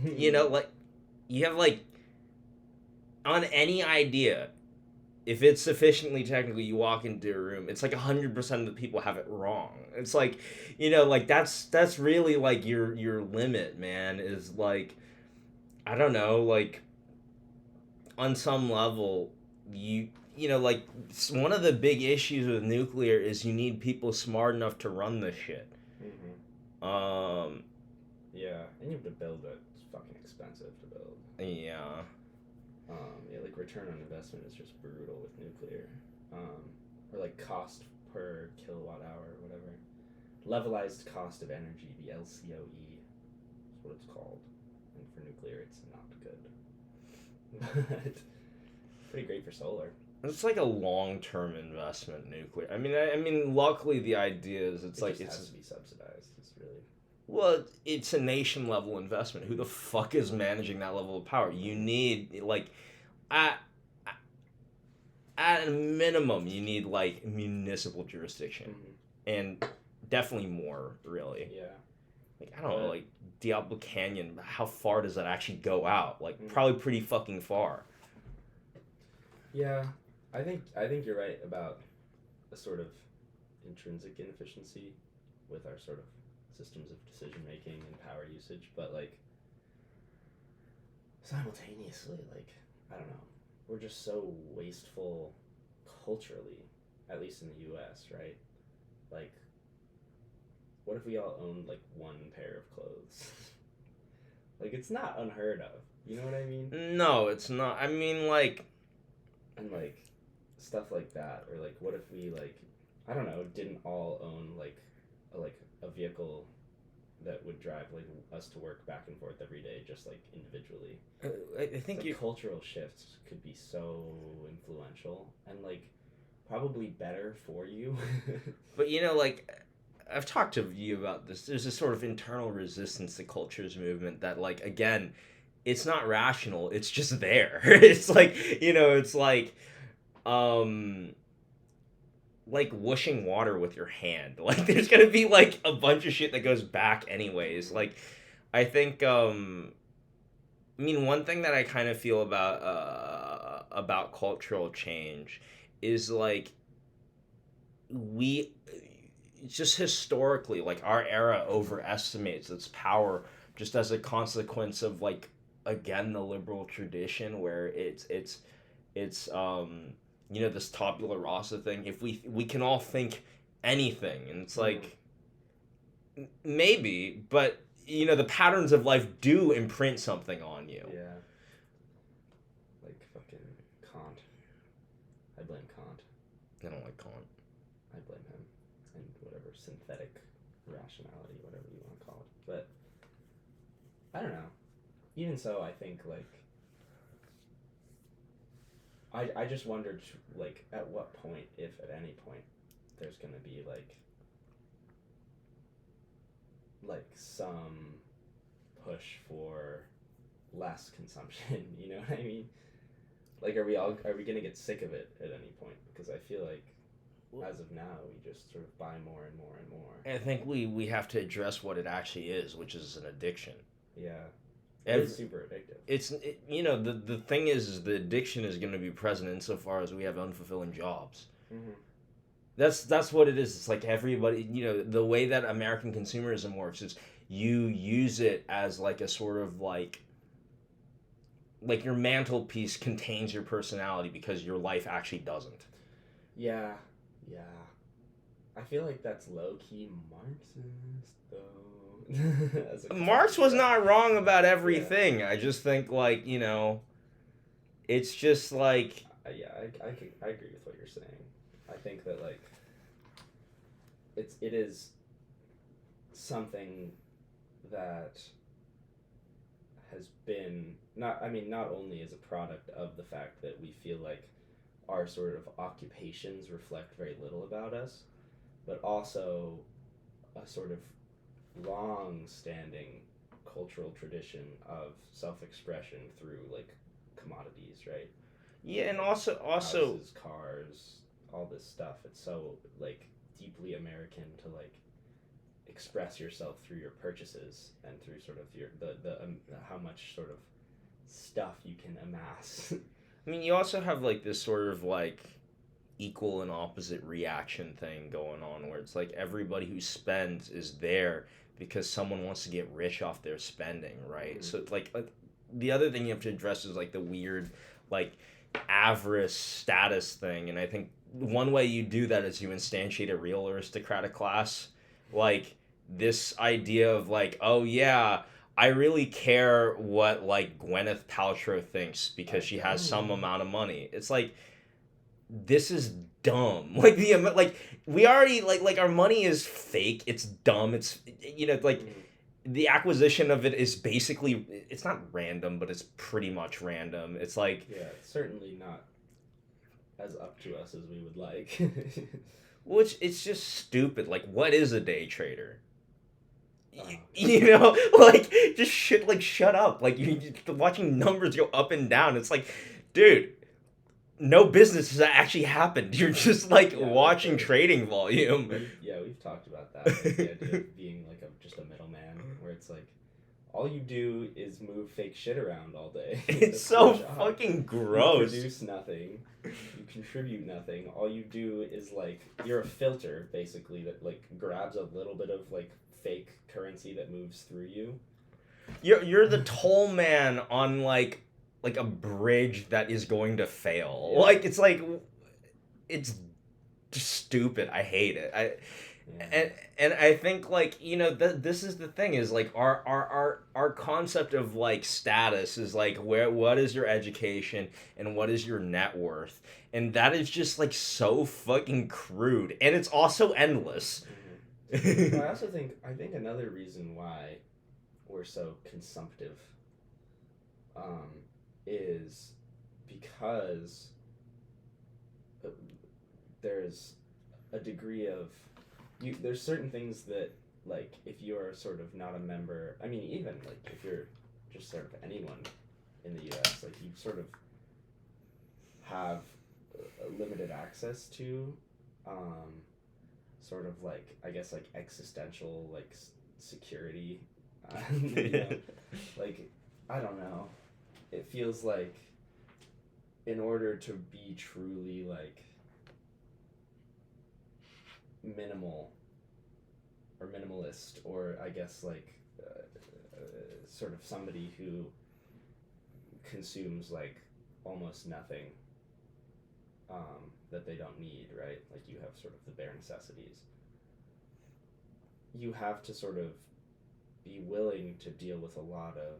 You know, like you have like on any idea, if it's sufficiently technical, you walk into a room, it's like 100% of the people have it wrong. It's like, you know, like that's really like your limit, man, is like, I don't know, like on some level, you know, like one of the big issues with nuclear is you need people smart enough to run the shit. Mm-hmm. Yeah, and you have to build it. It's fucking expensive to build. Yeah. Yeah, like return on investment is just brutal with nuclear. Or like cost per kilowatt hour or whatever. Levelized cost of energy, the LCOE is what it's called. And for nuclear, it's not good. But pretty great for solar. It's like a long-term investment, nuclear. I mean, luckily the idea is it's like just it's has to be subsidized. It's really. Well, it's a nation-level investment. Who the fuck is managing that level of power? You need like, at a minimum, you need like municipal jurisdiction, and definitely more, really. Yeah. Like I don't know, like Diablo Canyon. How far does that actually go out? Like probably pretty fucking far. Yeah, I think you're right about a sort of intrinsic inefficiency with our sort of systems of decision making and power usage, but like simultaneously, like I don't know, we're just so wasteful culturally, at least in the U.S., right? Like, what if we all owned like one pair of clothes? Like, it's not unheard of. You know what I mean? No, it's not. I mean, like, and like stuff like that, or like, what if we like, I don't know, didn't all own like a vehicle that would drive like us to work back and forth every day, just like individually. I think like, cultural shifts could be so influential and like probably better for you. But you know, like I've talked to you about this. There's this sort of internal resistance to culture's movement that, like, again, it's not rational. It's just there. It's like, you know, it's like whooshing water with your hand. Like, there's gonna be like a bunch of shit that goes back anyways. Like, I think I mean, one thing that I kind of feel about cultural change is like we just historically, like, our era overestimates its power just as a consequence of, like, again, the liberal tradition where it's you know, this tabula rasa thing. If we can all think anything, and it's like maybe, but you know, the patterns of life do imprint something on you. Yeah. Like fucking Kant. I blame Kant. I don't like Kant. I blame him. And whatever synthetic rationality, whatever you want to call it. But I don't know. Even so, I think like I just wondered like at what point, if at any point, there's gonna be like like some push for less consumption. You know what I mean? Like, are we gonna get sick of it at any point? Because I feel like as of now, we just sort of buy more and more and more. I think we have to address what it actually is, which is an addiction. Yeah, it's super addictive. The thing is the addiction is going to be present insofar as we have unfulfilling jobs. Mm-hmm. That's what it is. It's like everybody, the way that American consumerism works is you use it as like a sort of like your mantelpiece contains your personality because your life actually doesn't. Yeah, yeah. I feel like that's low key Marxist though. Marx was not wrong about everything. Yeah. I just think it's just like yeah, I agree with what you're saying. I think that like it is something that has been not only as a product of the fact that we feel like our sort of occupations reflect very little about us, but also a sort of long-standing cultural tradition of self-expression through like commodities, right? Yeah, and also houses, cars, all this stuff. It's so like deeply American to like express yourself through your purchases and through sort of your the how much sort of stuff you can amass. I mean, you also have like this sort of like equal and opposite reaction thing going on where it's like everybody who spends is there because someone wants to get rich off their spending, right? Mm-hmm. So like the other thing you have to address is like the weird like avarice status thing, and I think one way you do that is you instantiate a real aristocratic class, like this idea of like, oh yeah, I really care what like Gwyneth Paltrow thinks because she has some amount of money. It's like, this is dumb. Like we already like our money is fake. It's dumb. It's the acquisition of it is basically, it's not random, but it's pretty much random. It's like, yeah, it's certainly not as up to us as we would like. Which it's just stupid. Like, what is a day trader? Like just shut up. Like you're watching numbers go up and down. It's like, dude, no business has actually happened. You're just watching trading volume. We've talked about that. Like, the idea of being like just a middleman, where it's like all you do is move fake shit around all day. It's so fucking gross. You produce nothing. You contribute nothing. All you do is like you're a filter basically that like grabs a little bit of like fake currency that moves through you. You're the toll man on like a bridge that is going to fail. Yeah. Like it's just stupid. I hate it. And I think this is the thing is like our concept of like status is like what is your education and what is your net worth, and that is just like so fucking crude, and it's also endless. Mm-hmm. Well, I think another reason why we're so consumptive is because there's a degree of there's certain things that like if you're sort of not a member, I mean even like if you're just sort of anyone in the US, like you sort of have a limited access to sort of like I guess like existential like security. Like I don't know, it feels like in order to be truly like minimal or minimalist, or I guess like sort of somebody who consumes like almost nothing that they don't need, right? Like you have sort of the bare necessities. You have to sort of be willing to deal with a lot of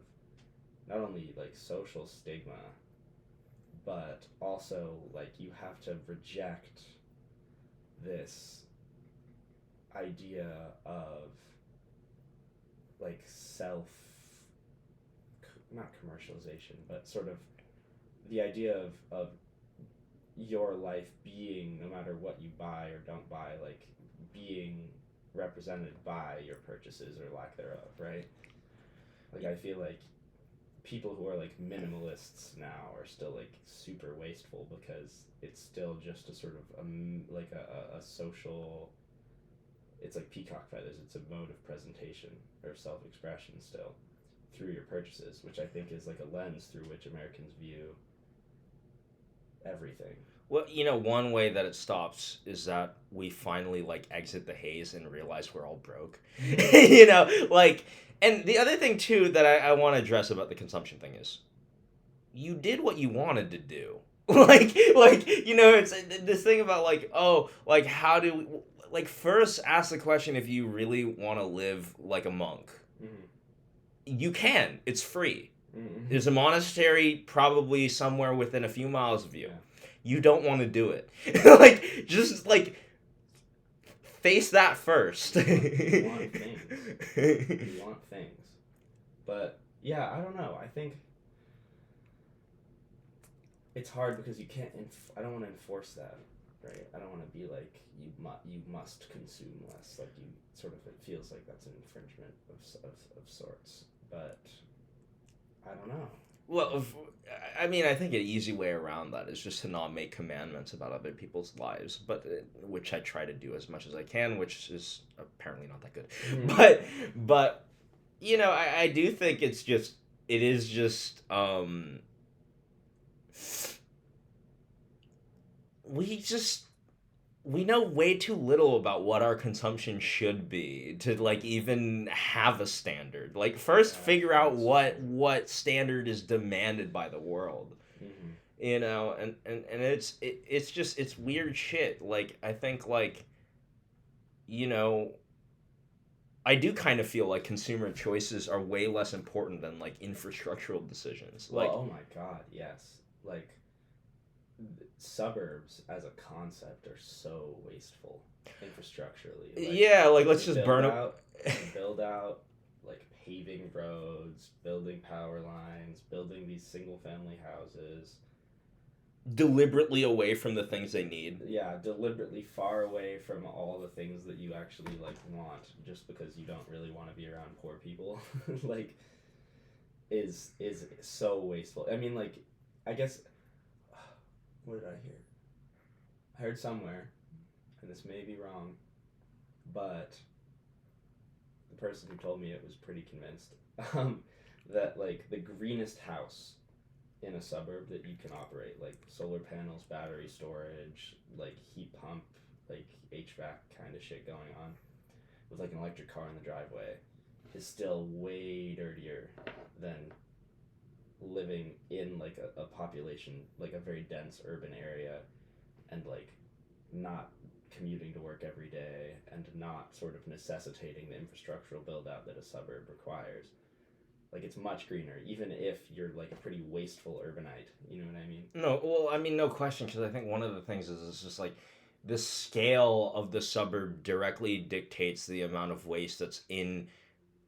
not only like social stigma, but also like you have to reject this idea of like not commercialization, but sort of the idea of your life being, no matter what you buy or don't buy, like being represented by your purchases or lack thereof, right? Like I feel like people who are like minimalists now are still like super wasteful because it's still just a sort of like a social, it's like peacock feathers, it's a mode of presentation or self-expression still through your purchases, which I think is like a lens through which Americans view everything. Well, you know, one way that it stops is that we finally like exit the haze and realize we're all broke. You know, like, and the other thing too that I want to address about the consumption thing is you did what you wanted to do. Like you know, it's this thing about like, oh, like how do we, like first ask the question if you really want to live like a monk. Mm-hmm. You can. It's free. Mm-hmm. There's a monastery probably somewhere within a few miles of you. Yeah. You don't want to do it. Like just like face that first. You want things. You want things. But yeah, I don't know. I think it's hard because you can't. I don't want to enforce that, right? I don't want to be like you must consume less. Like you sort of, it feels like that's an infringement of sorts. But I don't know. Well, I mean, I think an easy way around that is just to not make commandments about other people's lives, but which I try to do as much as I can, which is apparently not that good. But you know, I do think it is just we know way too little about what our consumption should be to like even have a standard. Like first figure out what standard is demanded by the world. Mm-hmm. You know, and it's just it's weird shit. Like I think like you know I do kind of feel like consumer choices are way less important than like infrastructural decisions. Well, Like oh my god, yes. Like suburbs as a concept are so wasteful infrastructurally. Like, yeah, like let's just burn out, build out like paving roads, building power lines, building these single family houses deliberately away from the things they need. Yeah, deliberately far away from all the things that you actually like want, just because you don't really want to be around poor people. Like is so wasteful. I mean, like, I guess, what did I hear? I heard somewhere, and this may be wrong, but the person who told me it was pretty convinced, that like the greenest house in a suburb that you can operate, like solar panels, battery storage, like heat pump, like HVAC kind of shit going on, with like an electric car in the driveway, is still way dirtier than living in like a population, like a very dense urban area, and like not commuting to work every day and not sort of necessitating the infrastructural build out that a suburb requires. Like it's much greener, even if you're like a pretty wasteful urbanite. You know what I mean? No, well, I mean, no question, because I think one of the things is it's just like the scale of the suburb directly dictates the amount of waste that's in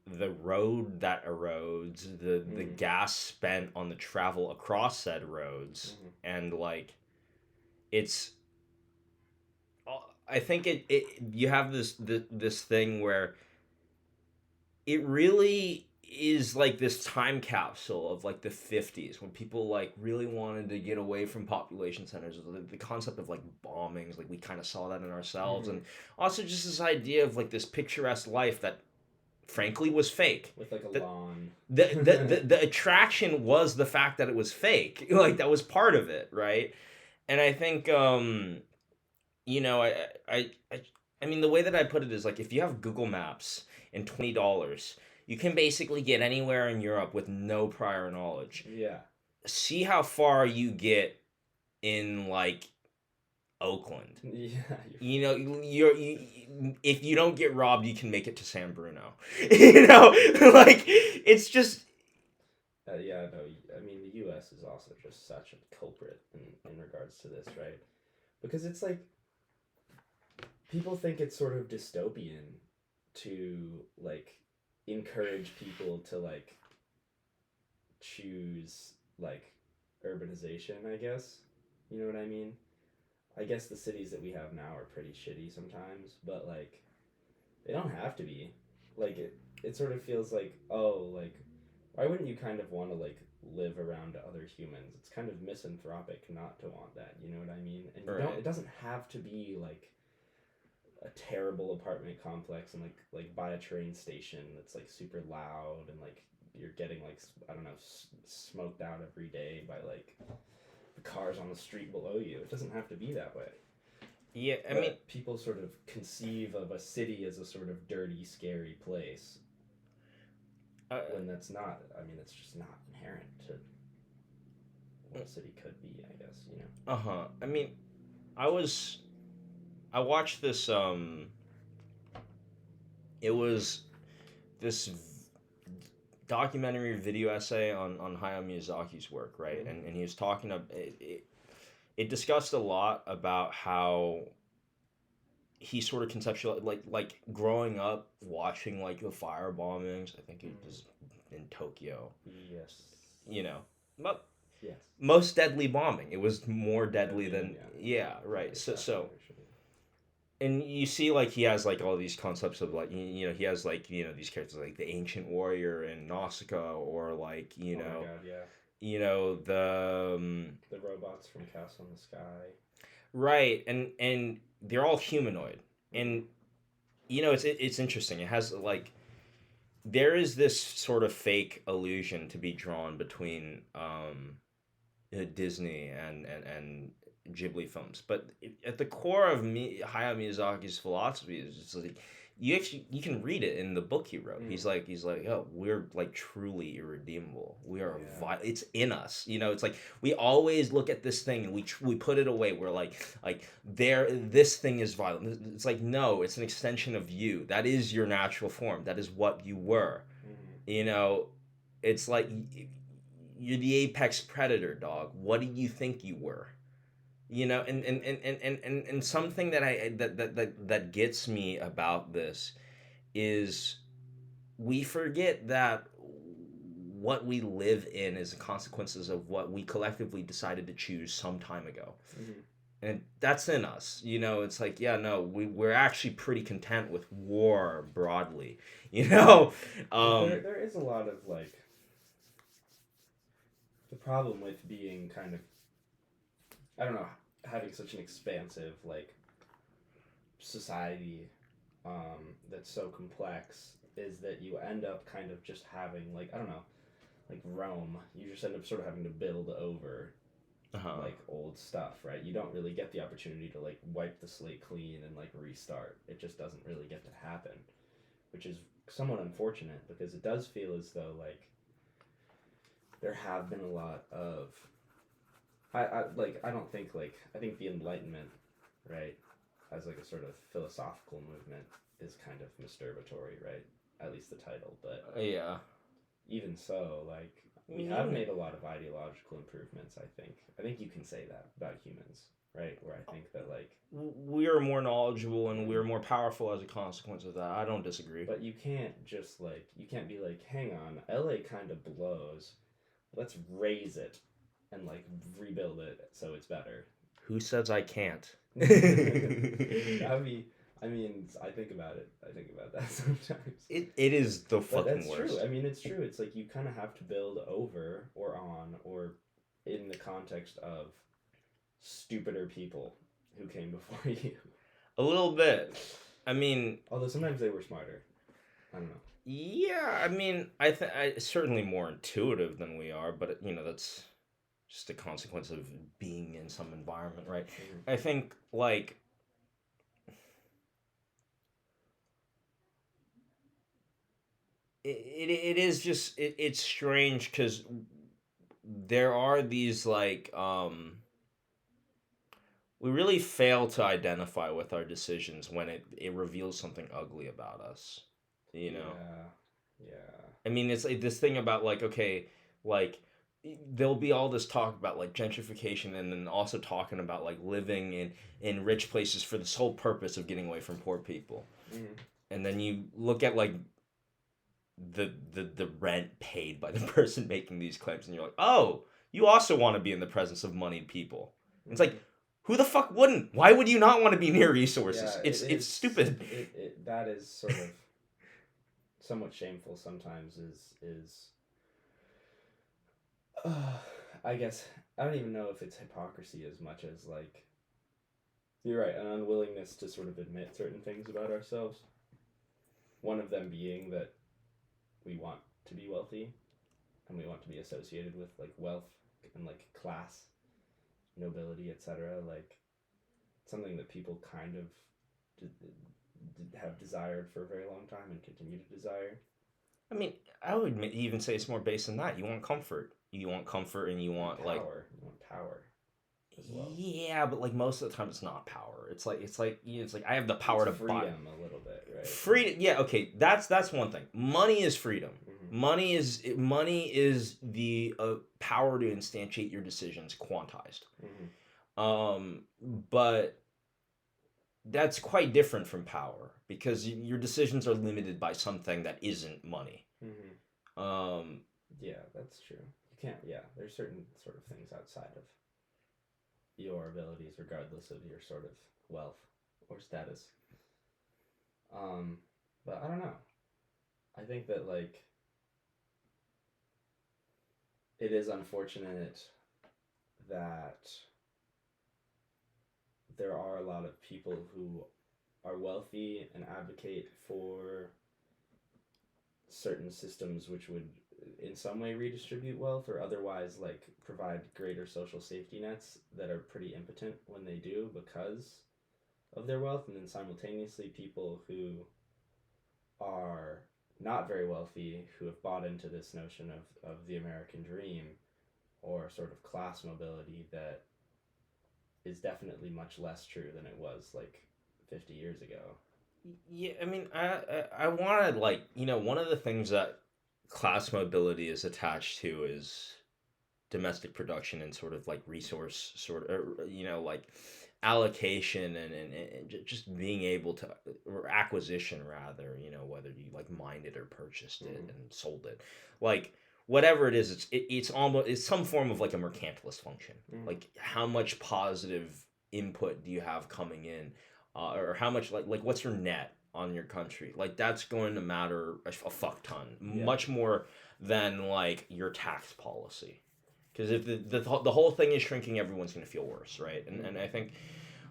the road that erodes, the gas spent on the travel across said roads, and like it's. I think it you have this thing where it really is like this time capsule of like the 50s when people like really wanted to get away from population centers, the concept of like bombings, like we kind of saw that in ourselves, and also just this idea of like this picturesque life that frankly was fake with like a lawn. The attraction was the fact that it was fake. Like that was part of it, right? And I think you know, I mean the way that I put it is like if you have Google Maps and $20, you can basically get anywhere in Europe with no prior knowledge. Yeah. See how far you get in like Oakland. Yeah. You know, if you don't get robbed, you can make it to San Bruno. You know, like it's just. Yeah, no. I mean, the U.S. is also just such a culprit in regards to this, right? Because it's like people think it's sort of dystopian to like encourage people to like choose like urbanization, I guess. You know what I mean? I guess the cities that we have now are pretty shitty sometimes, but like They don't have to be. Like it sort of feels like, oh, like why wouldn't you kind of want to like live around other humans? It's kind of misanthropic not to want that. You know what I mean? And you don't. Right. It doesn't have to be like a terrible apartment complex and like by a train station that's like super loud and like you're getting like I don't know smoked out every day by like the cars on the street below you. It doesn't have to be that way. Yeah, I mean, But people sort of conceive of a city as a sort of dirty, scary place when that's not. I mean, it's just not inherent to what a city could be. I guess you know. uh-huh. I mean, I was I watched this it was this documentary video essay on Hayao Miyazaki's work, right? Mm-hmm. And he was talking about it discussed a lot about how he sort of conceptualized like growing up watching like the fire bombings. I think it was in Tokyo. Yes. You know, but Yes. most deadly bombing. It was more deadly than Yeah. right. So Actually. and you see like he has like all these concepts of like you know he has like you know these characters like the ancient warrior in Nausicaa or like you Oh know my God, yeah. you know The robots from Castle in the Sky. right and they're all humanoid Mm-hmm. and you know it's interesting. It has like there is this sort of fake illusion to be drawn between Disney and Ghibli films, but at the core of Hayao Miyazaki's philosophy is just like you can read it in the book he wrote. He's like oh we're like truly irredeemable. We are it's in us. You know, it's like we always look at this thing and we put it away. We're like there this thing is violent. It's like no, it's an extension of you. That is your natural form. That is what you were. You know, it's like you're the apex predator, dog. What do you think you were? You know, and something that that gets me about this is we forget that what we live in is the consequences of what we collectively decided to choose some time ago. Mm-hmm. And that's in us. You know, it's like, yeah, no, we're actually pretty content with war broadly. You know? There is a lot of like the problem with being kind of I don't know having such an expansive like society that's so complex is that you end up kind of just having like I don't know like Rome you just end up sort of having to build over like old stuff, right? You don't really get the opportunity to like wipe the slate clean and like restart. It just doesn't really get to happen, which is somewhat unfortunate because it does feel as though like there have been a lot of I don't think like I think the Enlightenment, right, as like a sort of philosophical movement is kind of masturbatory, right? At least the title, but yeah. Even so, like we have made a lot of ideological improvements. I think you can say that about humans, right? Where I think that like we are more knowledgeable and we're more powerful as a consequence of that. I don't disagree. But you can't just like you can't be like, hang on, LA kind of blows. Let's raise it and like rebuild it so it's better. Who says I can't? I mean, I think about it. I think about that sometimes. It is the fucking that's worst. True. I mean, it's true. It's like you kind of have to build over or on or in the context of stupider people who came before you. A little bit. I mean, although sometimes they were smarter. I don't know. Yeah, I mean, I certainly more intuitive than we are, but you know that's just a consequence of being in some environment, right? Mm-hmm. I think like it is just it's strange because there are these like we really fail to identify with our decisions when it reveals something ugly about us, you know. Yeah. I mean, it's like this thing about like okay, like there'll be all this talk about like gentrification and then also talking about like living in rich places for the sole purpose of getting away from poor people. Mm-hmm. And then you look at like the rent paid by the person making these claims and you're like, oh, you also want to be in the presence of moneyed people. Mm-hmm. It's like, Who the fuck wouldn't? Why would you not want to be near resources? Yeah, It's stupid. that is sort of somewhat shameful sometimes. Uh, I guess I don't even know if it's hypocrisy as much as like you're right, an unwillingness to sort of admit certain things about ourselves. One of them being that we want to be wealthy and we want to be associated with like wealth and like class, nobility, etc. Like something that people kind of have desired for a very long time and continue to desire. I mean, I would even say it's more based on that. You want comfort. You want comfort, and you want like Power. You want power as well. yeah, but like most of the time, it's not power. It's like I have the power It's to buy freedom a little bit, right? freedom. Yeah, okay, that's one thing. Money is freedom. Mm-hmm. Money is the power to instantiate your decisions quantized. Mm-hmm. But that's quite different from power because your decisions are limited by something that isn't money. Mm-hmm. Yeah, that's true. You can't. Yeah, there's certain sort of things outside of your abilities, regardless of your sort of wealth or status. Um, but I don't know. I think that like it is unfortunate that there are a lot of people who are wealthy and advocate for certain systems which would in some way redistribute wealth or otherwise like provide greater social safety nets that are pretty impotent when they do because of their wealth, and then simultaneously people who are not very wealthy who have bought into this notion of the American dream or sort of class mobility that is definitely much less true than it was like 50 years ago. Yeah, I mean, I want to like one of the things that class mobility is attached to is domestic production and sort of like resource sort of like allocation and just being able to or acquisition rather whether you like mined it or purchased it and sold it like whatever it is it's almost it's some form of like a mercantilist function like how much positive input do you have coming in or how much like what's your net on your country like that's going to matter a fuck ton much more than like your tax policy because if the whole thing is shrinking everyone's going to feel worse right and I think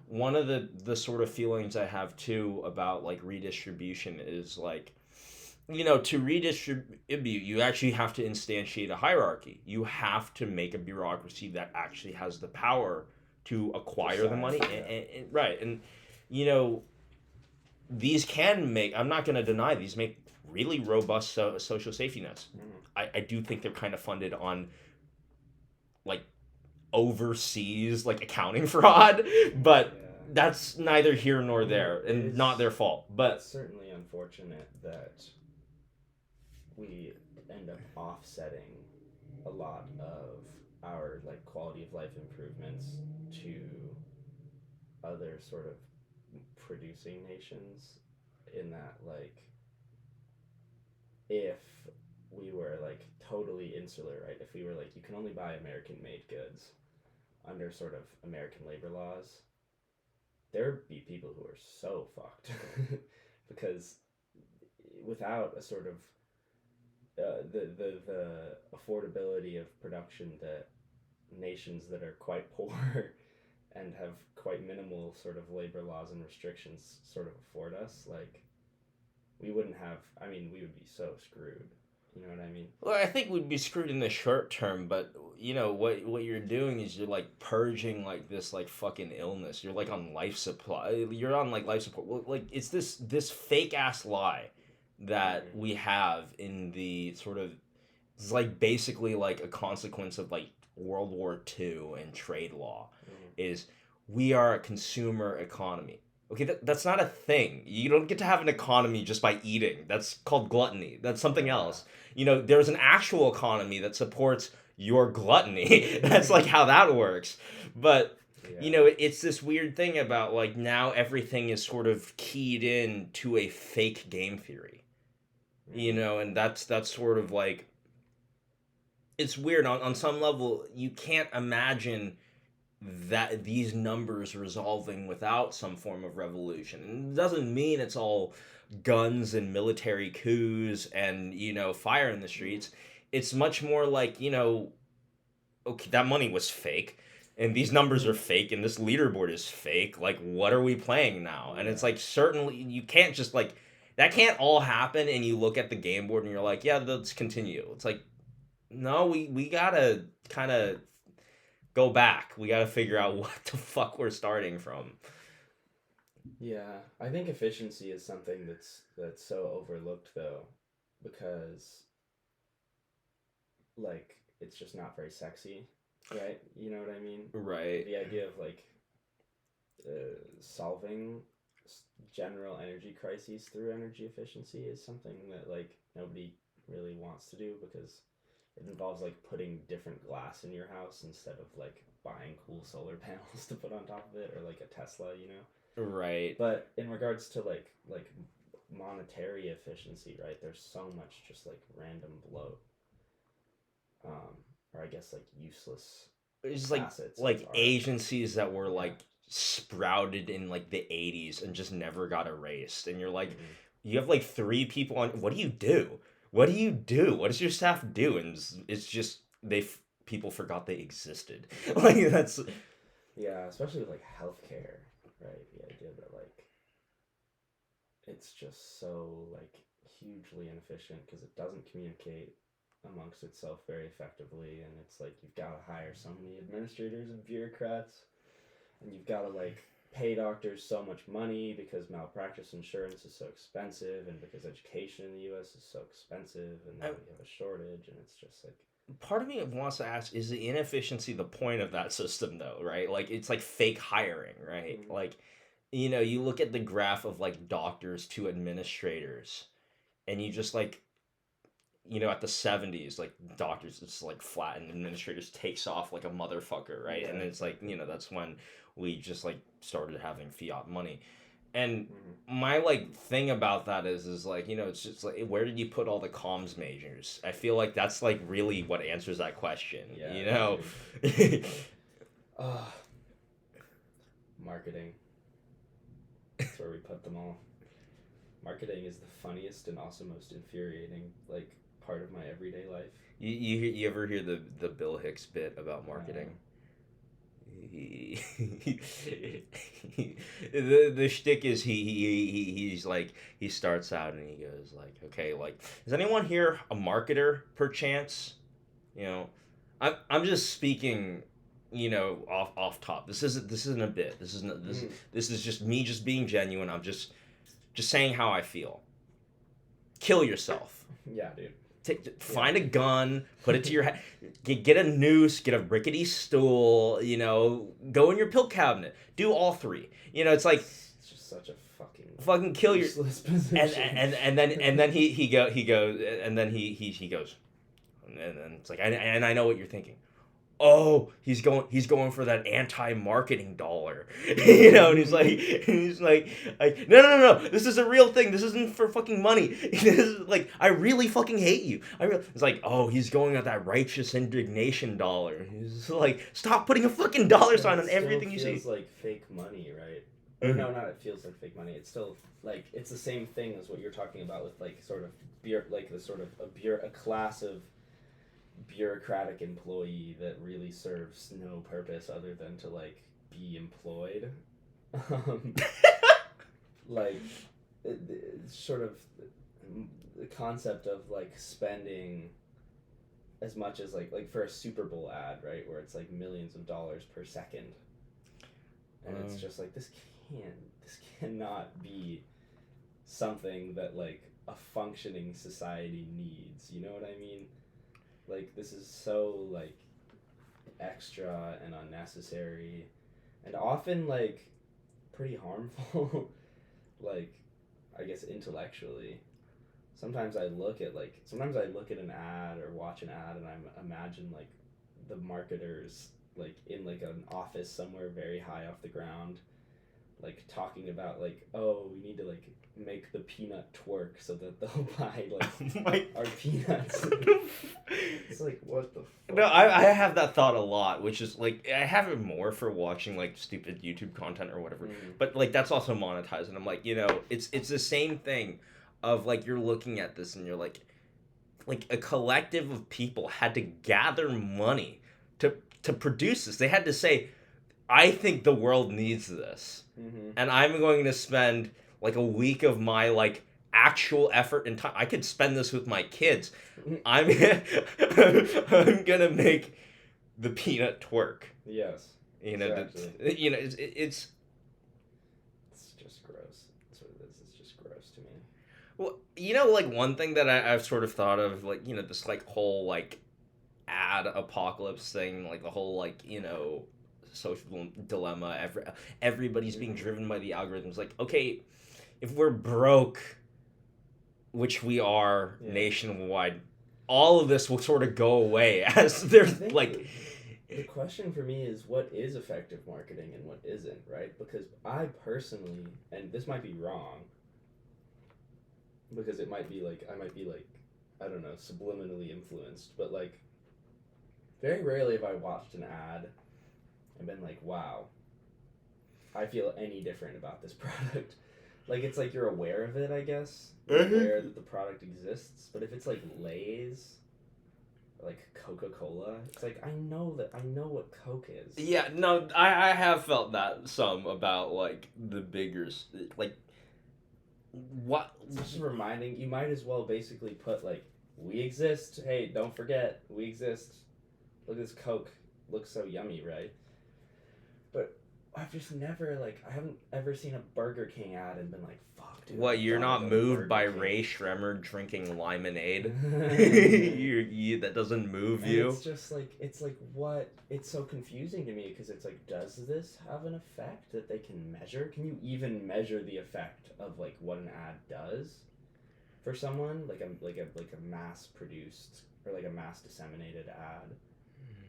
one of the sort of feelings I have too about like redistribution is like to redistribute you actually have to instantiate a hierarchy you have to make a bureaucracy that actually has the power to acquire the money and right and these can make I'm not going to deny these make really robust social safety nets I do think they're kind of funded on like overseas like accounting fraud but that's neither here nor there and not their fault but it's certainly unfortunate that we end up offsetting a lot of our like quality of life improvements to other sort of producing nations in that like if we were like totally insular, right? If we were like you can only buy American made goods under sort of American labor laws, there'd be people who are so fucked because without a sort of the affordability of production that nations that are quite poor and have quite minimal sort of labor laws and restrictions sort of afford us, like we wouldn't have. I mean, we would be so screwed. You know what I mean? well I think we'd be screwed in the short term but what you're doing is you're like purging like this like fucking illness you're like on life supply you're on like life support well, like it's this fake ass lie that we have in the sort of it's like basically like a consequence of like World War II and trade law is we are a consumer economy. Okay, that's not a thing. You don't get to have an economy just by eating. That's called gluttony. That's something else. There's an actual economy that supports your gluttony. That's like how that works. But it's this weird thing about like now everything is sort of keyed in to a fake game theory. And that's sort of like it's weird on some level you can't imagine that these numbers resolving without some form of revolution. And it doesn't mean it's all guns and military coups and, fire in the streets. It's much more like, okay, that money was fake. And these numbers are fake, and this leaderboard is fake. Like, what are we playing now? And it's Yeah. like, certainly, you can't just, like, that can't all happen, and you look at the game board and you're like, yeah, let's continue. It's like, no, we gotta kind of go back. We gotta figure out what the fuck we're starting from. Yeah, I think efficiency is something that's so overlooked though, because like it's just not very sexy, right? You know what I mean? Right. The idea of like solving general energy crises through energy efficiency is something that like nobody really wants to do because it involves like putting different glass in your house instead of like buying cool solar panels to put on top of it or like a Tesla, you know? Right. But in regards to like monetary efficiency, right? There's so much just like random bloat, or I guess like useless It's facets like of art. agencies that were Yeah. like sprouted in like the 80s and just never got erased. And you're like, Mhm. you have like three people on. What do you do? What do you do? What does your staff do? And it's just people forgot they existed. Like that's Yeah, especially with like healthcare, right? The idea that like it's just so like hugely inefficient because it doesn't communicate amongst itself very effectively, and it's like you've got to hire so many administrators and bureaucrats, and you've got to like pay doctors so much money because malpractice insurance is so expensive and because education in the US is so expensive, and now we have a shortage, and it's just like part of me wants to ask: is the inefficiency the point of that system, though? Right? Like it's like fake hiring, right? mm, Like, you look at the graph of like doctors to administrators, and you just like at the 70s, like doctors just like flat and administrators takes off like a motherfucker, right? yeah, And it's like, exactly. that's when we just like started having fiat money. And Mm-hmm. my like thing about that is like, it's just like, where did you put all the comms majors? I feel like that's like really what answers that question, Yeah, dude. Ah, marketing. That's where we put them all. Marketing is the funniest and also most infuriating like part of my everyday life. You ever hear the Bill Hicks bit about No. marketing? The shtick is he's like, he starts out and he goes like, okay, like, is anyone here a marketer perchance? You know, I'm just speaking, off top. This isn't a bit. Mm. This is just me just being genuine. I'm just saying how I feel. Kill yourself. Yeah, dude. Find a gun, put it to your head, get a noose, get a rickety stool, go in your pill cabinet. Do all three. It's like It's just such a fucking kill your useless position. and then he goes, and then it's like, and I know what you're thinking. Oh, he's going for that anti-marketing dollar. And he's like, no, this is a real thing. This isn't for fucking money. This is like, I really fucking hate you. It's like, oh, he's going at that righteous indignation dollar. He's like, stop putting a fucking dollar But sign it on still everything you feels see. like fake money, right? Or no, not it feels like fake money. It's still like it's the same thing as what you're talking about with like sort of like the sort of a class of bureaucratic employee that really serves no purpose other than to like be employed. Um, like it's sort of the concept of like spending as much as like for a Super Bowl ad, right, where it's like millions of dollars per second, and it's just like this cannot be something that like a functioning society needs. You know what I mean? Like this is so like extra and unnecessary, and often like pretty harmful. Like I guess intellectually. Sometimes I look at an ad or watch an ad and I imagine like the marketers like in like an office somewhere very high off the ground, like talking about like, oh, we need to like make the peanut twerk so that they'll buy like our peanuts. It's like, what the fuck? No, I have that thought a lot, which is like I have it more for watching like stupid YouTube content or whatever. But like that's also monetized, and I'm like, it's the same thing of like you're looking at this and you're like a collective of people had to gather money to produce this. They had to say, I think the world needs this, and I'm going to spend like a week of my like actual effort and time. I could spend this with my kids. I'm I'm gonna make the peanut twerk. Yes. Exactly. It's just gross. That's what it is. It's just gross to me. Well, like one thing that I've sort of thought of, like, this like whole like ad apocalypse thing, like the whole like, social dilemma. Everybody's being driven by the algorithms. Like, okay, if we're broke, which we are nationwide, all of this will sort of go away as there's like. The question for me is, what is effective marketing and what isn't, right? Because I personally, and this might be wrong, because it might be like, I might be like, I don't know, subliminally influenced, but like, very rarely have I watched an ad and been like, wow, I feel any different about this product. Like, it's like you're aware of it, I guess. You're aware that the product exists, but if it's like Lay's, like Coca-Cola, it's like I know what Coke is. Yeah, no, I have felt that some about like the bigger, like what. It's just reminding, you might as well basically put like, we exist. Hey, don't forget, we exist. Look at this Coke, looks so yummy, right? But I've just never like, I haven't ever seen a Burger King ad and been like, fuck, dude. What, you're not moved by Ray Shremmer drinking lemonade? you that doesn't move you? It's just like, it's like, what? It's so confusing to me because it's like, does this have an effect that they can measure? Can you even measure the effect of like what an ad does for someone? Like a mass produced or like a mass disseminated ad?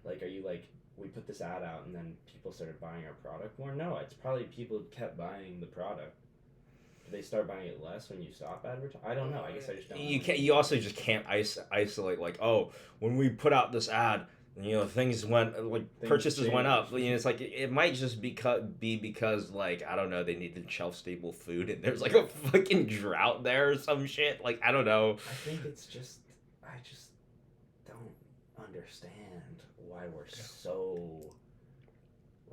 Like, are you like, we put this ad out and then people started buying our product more? No, it's probably people kept buying the product. Do they start buying it less when you stop advertising? I don't know. I guess I just don't. You also just can't isolate like, oh, when we put out this ad, things purchases went up. It's like it might just be because like, I don't know, they needed shelf stable food and there's like a fucking drought there or some shit. Like, I don't know. I think it's just, I just don't understand why we're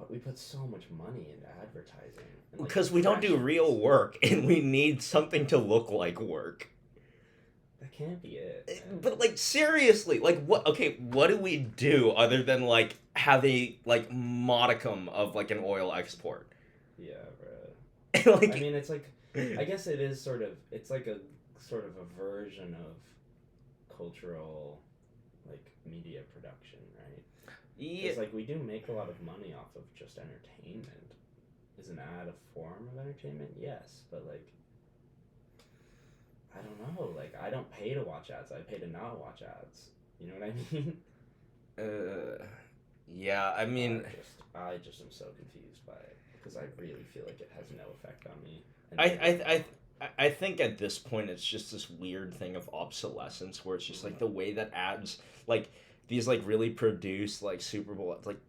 we put so much money into advertising. And, like, because we don't do real work and we need something to look like work. That can't be it. But like, seriously, like what do we do other than like have a like modicum of like an oil export? Yeah, bro. Like, I mean, it's like, I guess it is sort of, it's like a sort of a version of cultural like media production, right? Yeah. It's like we do make a lot of money off of just entertainment. Is an ad a form of entertainment? Yes, but like, I don't know. Like, I don't pay to watch ads. I pay to not watch ads. You know what I mean? Yeah. I mean, I just am so confused by it because I really feel like it has no effect on me. I think at this point it's just this weird thing of obsolescence where it's just like the way that ads, like these like really produced like Super Bowl ads, like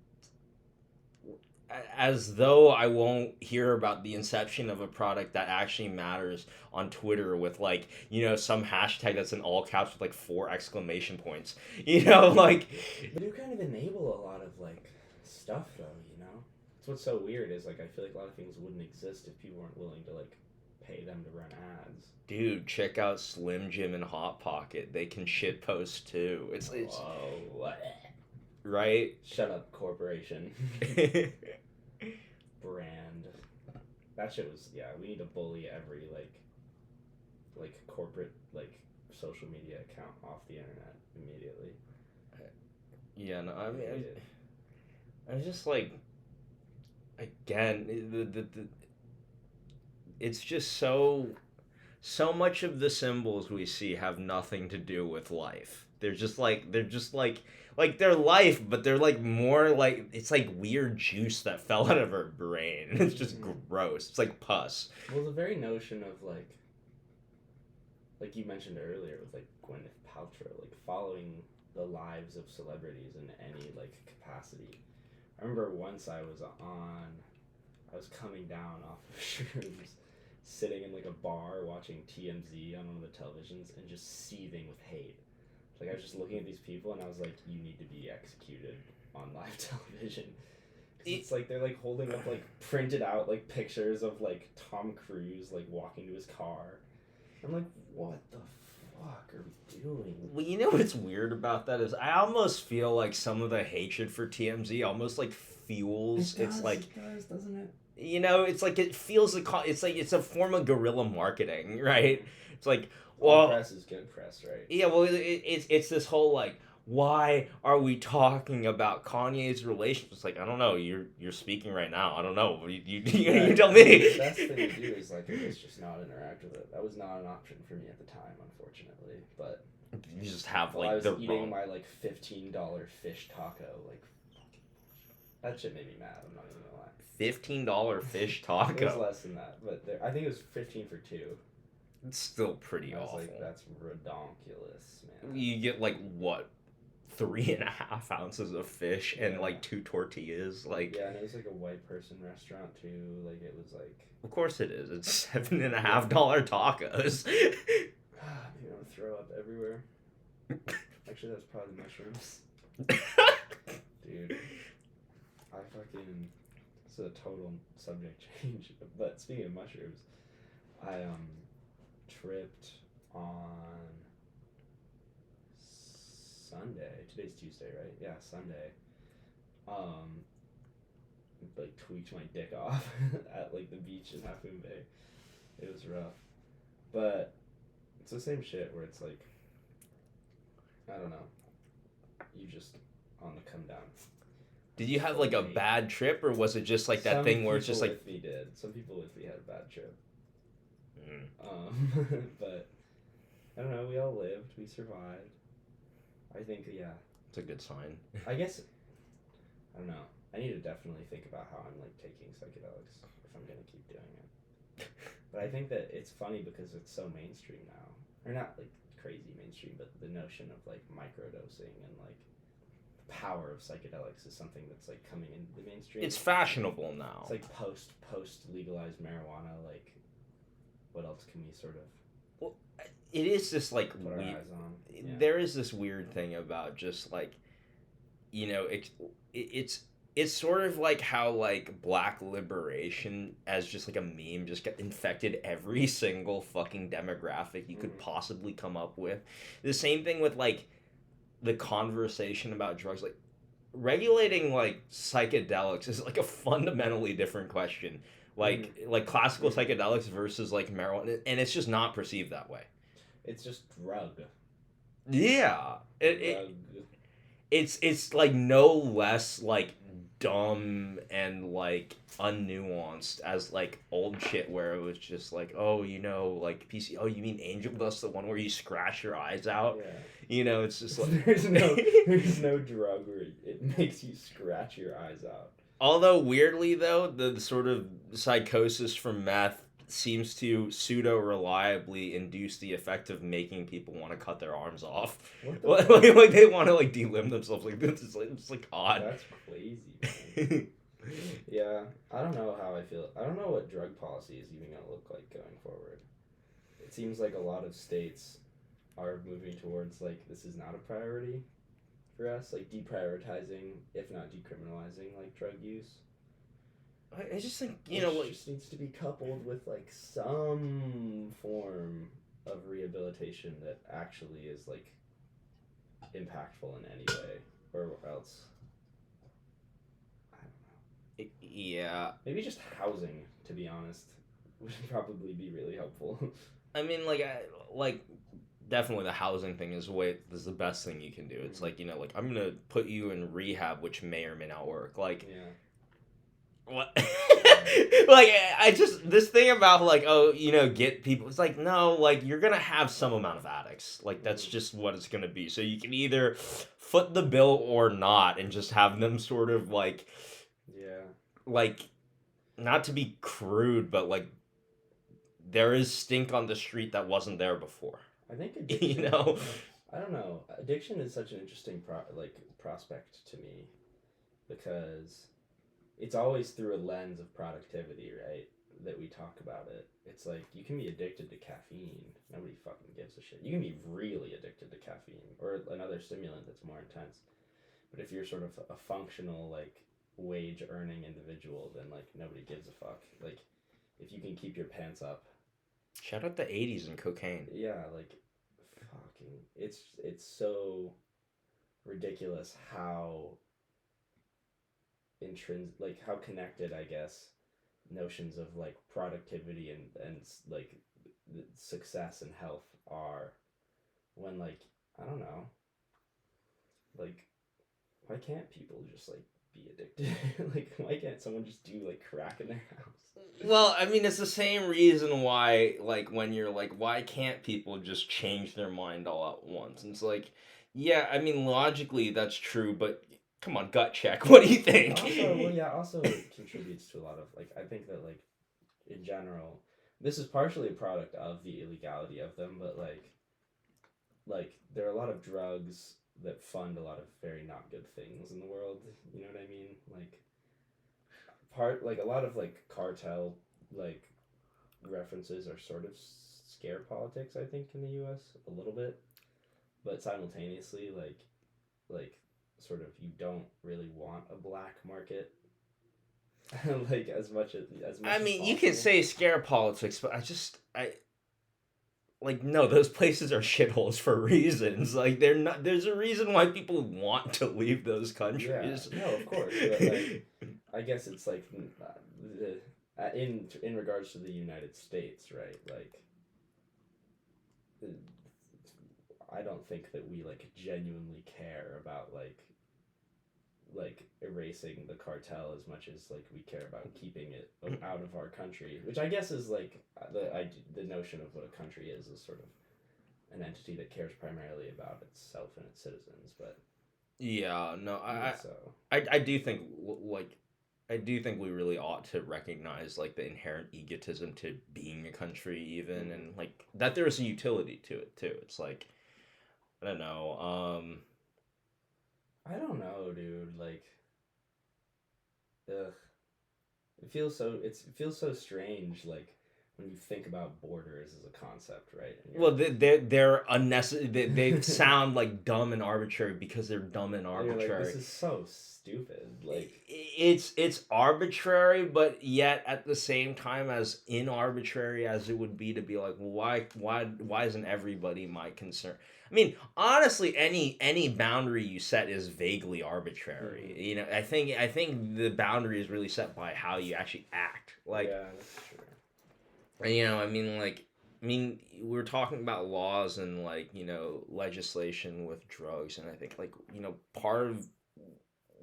as though I won't hear about the inception of a product that actually matters on Twitter with like, some hashtag that's in all caps with like 4 exclamation points. Like. But you kind of enable a lot of like stuff though, It's what's so weird is like I feel like a lot of things wouldn't exist if people weren't willing to like pay them to run ads. Dude, check out Slim Jim and Hot Pocket. They can shit post too. It's Whoa. Right? Shut up, corporation. Brand. That shit was, we need to bully every like corporate like social media account off the internet immediately. Yeah, no, I mean, I'm just like, again, the it's just so much of the symbols we see have nothing to do with life. They're just like like they're life, but they're like more like it's like weird juice that fell out of her brain. It's just gross. It's like pus. Well, the very notion of like you mentioned earlier with like Gwyneth Paltrow, like following the lives of celebrities in any like capacity. I remember once I was coming down off of shrooms, sitting in like a bar watching TMZ on one of the televisions and just seething with hate. Like I was just looking at these people and I was like, you need to be executed on live television. It's like they're like holding up like printed out like pictures of like Tom Cruise like walking to his car. I'm like, what the fuck are we doing? Well, you know what's weird about that is I almost feel like some of the hatred for TMZ almost like fuels. It does, doesn't it? You know, it's like it feels it's like it's a form of guerrilla marketing, right? It's like, well, press is good press, right? Yeah, well, it's this whole like, why are we talking about Kanye's relationship? It's like, I don't know. You're speaking right now. I don't know. You tell me. The best thing to do is like I guess just not interact with it. That was not an option for me at the time, unfortunately. But you just have while like I was the eating wrong... my like $15 fish taco, like that shit made me mad. I'm not even gonna lie. $15 fish It was taco. less than that, but I think it was 15 for two. It's still pretty I was awful. like, that's redonkulous, man. You get like what, 3.5 ounces of fish and like 2 tortillas, like. Yeah, and it was like a white person restaurant too. Like it was like. Of course it is. It's $7.50 tacos. Maybe I'm gonna throw up everywhere. Actually, that's probably mushrooms. Dude, I fucking. It's a total subject change. But speaking of mushrooms, I tripped on Sunday. Today's Tuesday, right? Yeah, Sunday. Like tweaked my dick off at like the beach in Half Moon Bay. It was rough, but it's the same shit where it's like, I don't know, you just on the come down. Did you have like a bad trip, or was it just like that thing where it's just like... Some people with me had a bad trip. Mm. But I don't know, we all lived, we survived. I think, yeah. It's a good sign. I guess, I don't know. I need to definitely think about how I'm like taking psychedelics if I'm gonna keep doing it. But I think that it's funny because it's so mainstream now. Or not like crazy mainstream, but the notion of like microdosing and like the power of psychedelics is something that's like coming into the mainstream. It's fashionable now. It's like post legalized marijuana, like what else can we sort of it is this like put our eyes on? Yeah. There is this weird thing about just like, you know, it's sort of like how like black liberation as just like a meme just got infected every single fucking demographic you could possibly come up with. The same thing with like the conversation about drugs, like regulating like psychedelics is like a fundamentally different question. Like classical psychedelics versus like marijuana, and it's just not perceived that way. It's just drug. Yeah. It's like no less like dumb and like unnuanced as like old shit where it was just like, oh, you know, like PC, oh, you mean Angel Dust, the one where you scratch your eyes out? Yeah. You know, it's just like there's no drug where it makes you scratch your eyes out. Although weirdly though, the sort of psychosis from meth seems to pseudo-reliably induce the effect of making people want to cut their arms off. What the like they want to like delimb themselves. Like this is like, it's like odd. That's crazy, man. Yeah, I don't know how I feel. I don't know what drug policy is even going to look like going forward. It seems like a lot of states are moving towards like this is not a priority for us, like deprioritizing, if not decriminalizing, like drug use. I just think, you know, like, just needs to be coupled with like some form of rehabilitation that actually is like impactful in any way, or else I don't know. Yeah. Maybe just housing, to be honest, would probably be really helpful. I mean, like definitely the housing thing is the best thing you can do. It's like, you know, like I'm gonna put you in rehab, which may or may not work. Like, yeah. What? Like, I just, this thing about like, oh, get people, it's like, no, like, you're gonna have some amount of addicts, like, that's just what it's gonna be. So you can either foot the bill or not, and just have them sort of Yeah. like, not to be crude, but like, there is stink on the street that wasn't there before. I think addiction. I don't know. Addiction is such an interesting prospect to me, because it's always through a lens of productivity, right? That we talk about it. It's like you can be addicted to caffeine. Nobody fucking gives a shit. You can be really addicted to caffeine or another stimulant that's more intense. But if you're sort of a functional, like, wage earning individual, then like nobody gives a fuck. Like, if you can keep your pants up. Shout out the 80s and cocaine. Yeah, like, fucking, it's so ridiculous how like how connected, I guess, notions of like productivity and like success and health are, when, like, I don't know, like, why can't people just like be addicted? Like, why can't someone just do like crack in their house? Well, I mean, it's the same reason why, like, when you're like, why can't people just change their mind all at once? And it's like, yeah, I mean, logically that's true, but come on, gut check. What do you think? Also it contributes to a lot of, like, I think that, like, in general, this is partially a product of the illegality of them, but like there are a lot of drugs that fund a lot of very not good things in the world. You know what I mean? Like, a lot of like cartel like references are sort of scare politics, I think, in the U.S. a little bit, but simultaneously, like sort of, you don't really want a black market. Like, as much I as mean, you possible. can say scare politics, but I like, no, those places are shitholes for reasons. Like, they're not. There's a reason why people want to leave those countries. Yeah, no, of course, but like, I guess it's like, in regards to the United States, right? Like, I don't think that we like genuinely care about like erasing the cartel as much as like we care about keeping it out of our country, which I guess is like the notion of what a country is sort of an entity that cares primarily about itself and its citizens. But Yeah, no, so I do think, like, I do think we really ought to recognize like the inherent egotism to being a country, even, and like that there's a utility to it too. It's like, I don't know, I don't know, dude. Like, ugh, it feels so strange. Like, when you think about borders as a concept, right? well, they're unnecessary. They sound like dumb and arbitrary because they're dumb and You're like, arbitrary. this is so stupid. Like, It's arbitrary, but yet at the same time as inarbitrary as it would be to be like, well, why isn't everybody my concern? I mean, honestly, any boundary you set is vaguely arbitrary. Mm-hmm. You know, I think the boundary is really set by how you actually act. Like, yeah, that's true. you know, I mean, we're talking about laws and like, legislation with drugs, and I think, like, part of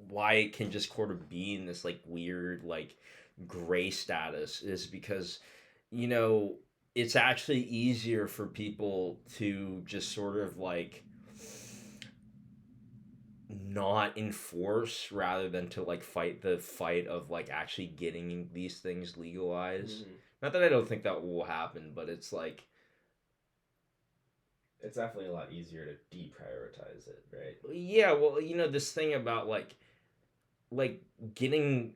why it can just sort of be in this like weird like gray status is because, it's actually easier for people to just sort of like not enforce rather than to like fight the fight of like actually getting these things legalized. Mm-hmm. Not that I don't think that will happen, but it's like, It's definitely a lot easier to deprioritize it, right? yeah, well, this thing about like getting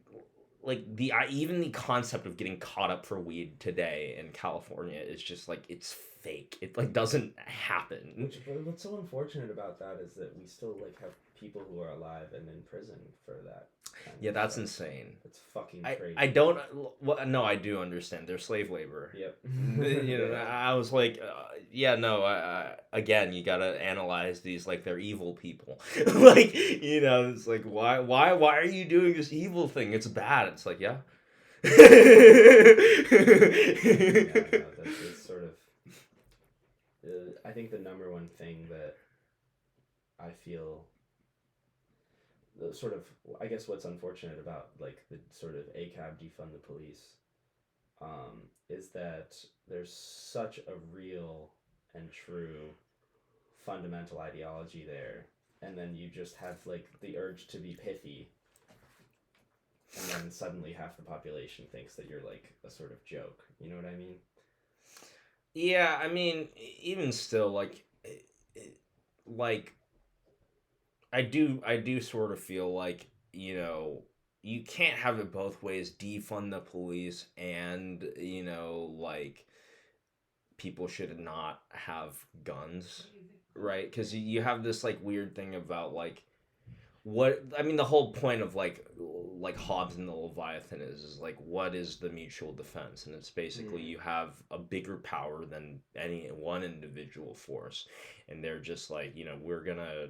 like even the concept of getting caught up for weed today in California is just like, it's fake. It like doesn't happen. What's so unfortunate about that is that we still like have people who are alive and in prison for that. Yeah, that's insane. It's fucking crazy. I don't. Well, no, I do understand. They're slave labor. Yep. I was like, yeah, no. Again, you gotta analyze these like they're evil people. Like, it's like, why are you doing this evil thing? It's bad. It's like, yeah. Yeah, no, that's sort of. I think the number one thing that I feel the sort of, I guess what's unfortunate about like the sort of ACAB defund the police, is that there's such a real and true fundamental ideology there, and then you just have like the urge to be pithy, and then suddenly half the population thinks that you're like a sort of joke. You know what I mean? Yeah, I mean, even still, like I do sort of feel like, you can't have it both ways. Defund the police, and like people should not have guns, right? Because you have this like weird thing about like what I mean. The whole point of like Hobbes and the Leviathan is like, what is the mutual defense? And it's basically you have a bigger power than any one individual force, and they're just like, we're gonna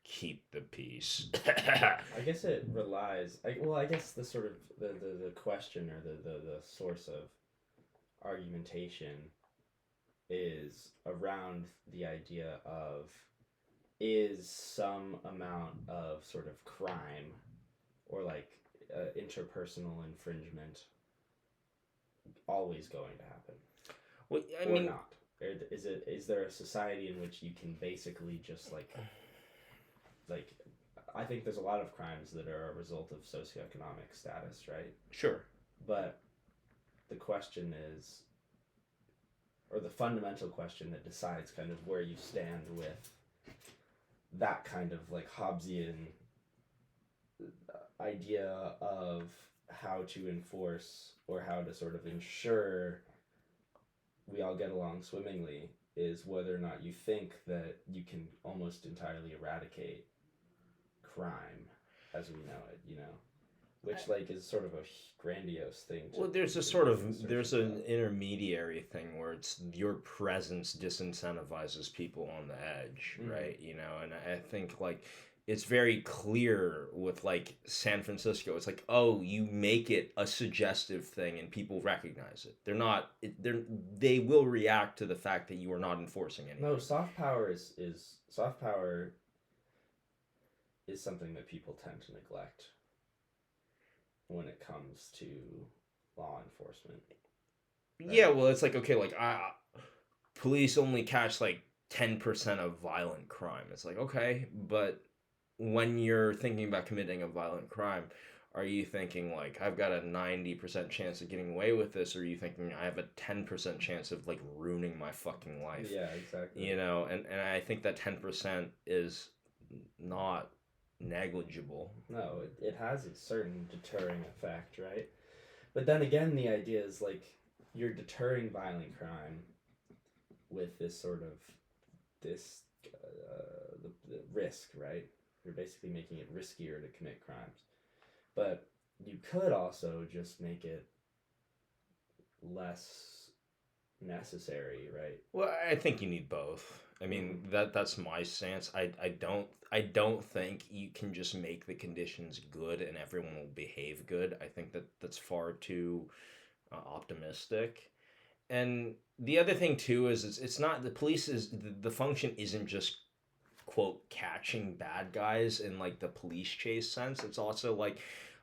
keep the peace. I guess it relies. I guess the sort of the question, or the source of argumentation is around the idea of, is some amount of sort of crime or like interpersonal infringement always going to happen, Well, I or mean, not? Or is there a society in which you can basically just like I think there's a lot of crimes that are a result of socioeconomic status, right? sure. But the question is, or the fundamental question that decides kind of where you stand with that kind of like Hobbesian idea of how to enforce, or how to sort of ensure we all get along swimmingly, is whether or not you think that you can almost entirely eradicate crime as we know it, which like is sort of a grandiose thing. Well, there's a sort of there's an intermediary thing where it's your presence disincentivizes people on the edge, right? And I think like it's very clear with like San Francisco. It's like, oh, you make it a suggestive thing and people recognize it. They will react to the fact that you are not enforcing anything. No, soft power is soft power is something that people tend to neglect when it comes to law enforcement. Right? Yeah, well, it's like, okay, like police only catch like 10% of violent crime. It's like, okay, but when you're thinking about committing a violent crime, are you thinking like, I've got a 90% chance of getting away with this, or are you thinking I have a 10% chance of like ruining my fucking life? Yeah, exactly. And I think that 10% is not negligible. No, it has a certain deterring effect, right? But then again, the idea is like, you're deterring violent crime with this sort of this the risk, right? You're basically making it riskier to commit crimes. But you could also just make it less necessary, right? Well, I think you need both. I mean, that's my stance. I don't think you can just make the conditions good and everyone will behave good. I think that's far too optimistic. And the other thing too is it's not the police is the function isn't just quote catching bad guys in like the police chase sense. It's also like,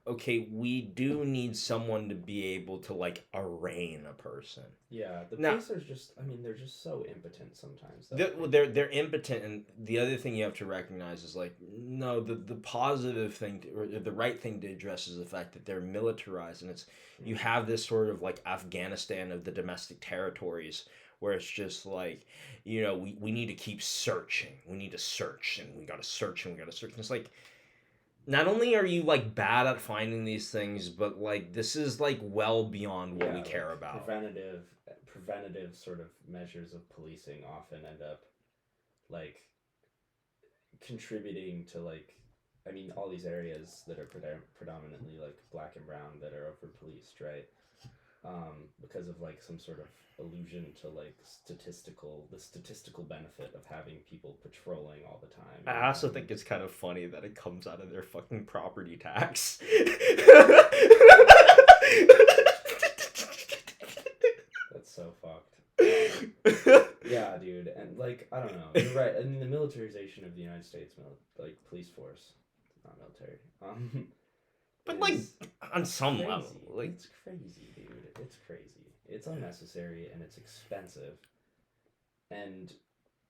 okay, we do need someone to be able to like arraign a person. Yeah, the police are just, I mean, they're just so impotent sometimes. They're impotent, and the other thing you have to recognize is like, no, the positive thing or the right thing to address is the fact that they're militarized, and it's you have this sort of like Afghanistan of the domestic territories where it's just like, we need to keep searching. We need to search, and we got to search, and we got to search. And it's like, not only are you like bad at finding these things, but like this is like well beyond what we care about. Preventative sort of measures of policing often end up like contributing to like, I mean, all these areas that are predominantly like black and brown that are over policed, right? Because of like some sort of allusion to like the statistical benefit of having people patrolling all the time. I also think it's kind of funny that it comes out of their fucking property tax. That's so fucked. Yeah, dude, and like, I don't know, you're right. I mean, the militarization of the United States like police force, not military. But like Is on some crazy. level, like It's crazy, dude. It's crazy. It's unnecessary and it's expensive, and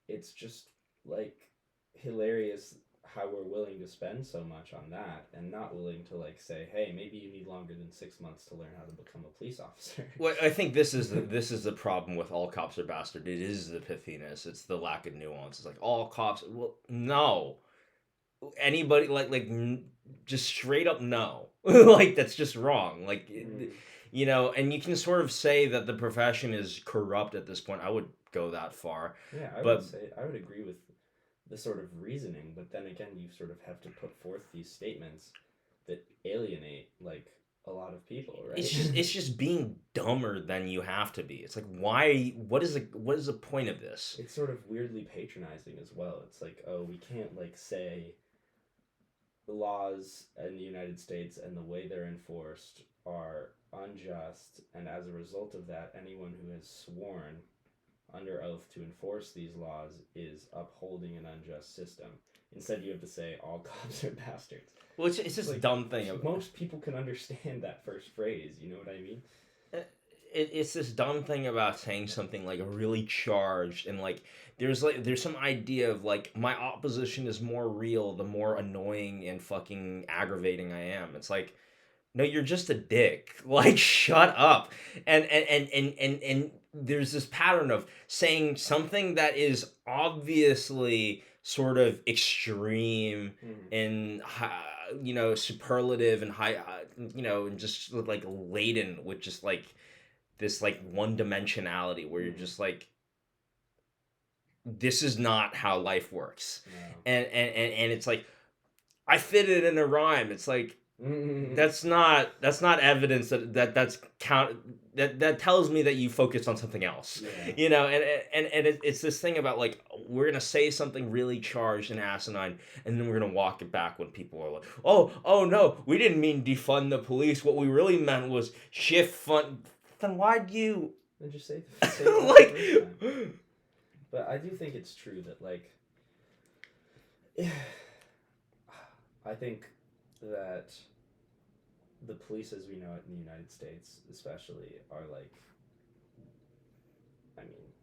it's just like hilarious how we're willing to spend so much on that and not willing to like say, hey, maybe you need longer than 6 months to learn how to become a police officer. well, I think this is the problem with all cops are bastard. It is the pithiness. It's the lack of nuance. It's like all cops. Well, no. Anybody just straight up no. Like that's just wrong. Like and you can sort of say that the profession is corrupt at this point. I would go that far. Yeah, But I would agree with the sort of reasoning, but then again, you sort of have to put forth these statements that alienate like a lot of people, right? it's just being dumber than you have to be. It's like why? What is the point of this? It's sort of weirdly patronizing as well. It's like, oh, we can't like say the laws in the United States and the way they're enforced are unjust, and as a result of that, anyone who has sworn under oath to enforce these laws is upholding an unjust system. Instead, you have to say all cops are bastards. Well, it's just a dumb thing. Most people can understand that first phrase. You know what I mean? It's this dumb thing about saying something like really charged and like there's some idea of like my opposition is more real the more annoying and fucking aggravating I am. It's like no, you're just a dick. Like shut up. And there's this pattern of saying something that is obviously sort of extreme and superlative and high and just like laden with just like this like one dimensionality where you're just like this is not how life works. No. And it's like I fit it in a rhyme. It's like that's not evidence that's count that tells me that you focused on something else. Yeah. And it's this thing about like we're gonna say something really charged and asinine and then we're gonna walk it back when people are like oh no, we didn't mean defund the police, what we really meant was shift fund. Then why'd you Then just say the like first time. But I do think it's true that like I think that the police as we know it in the United States especially are like, I mean,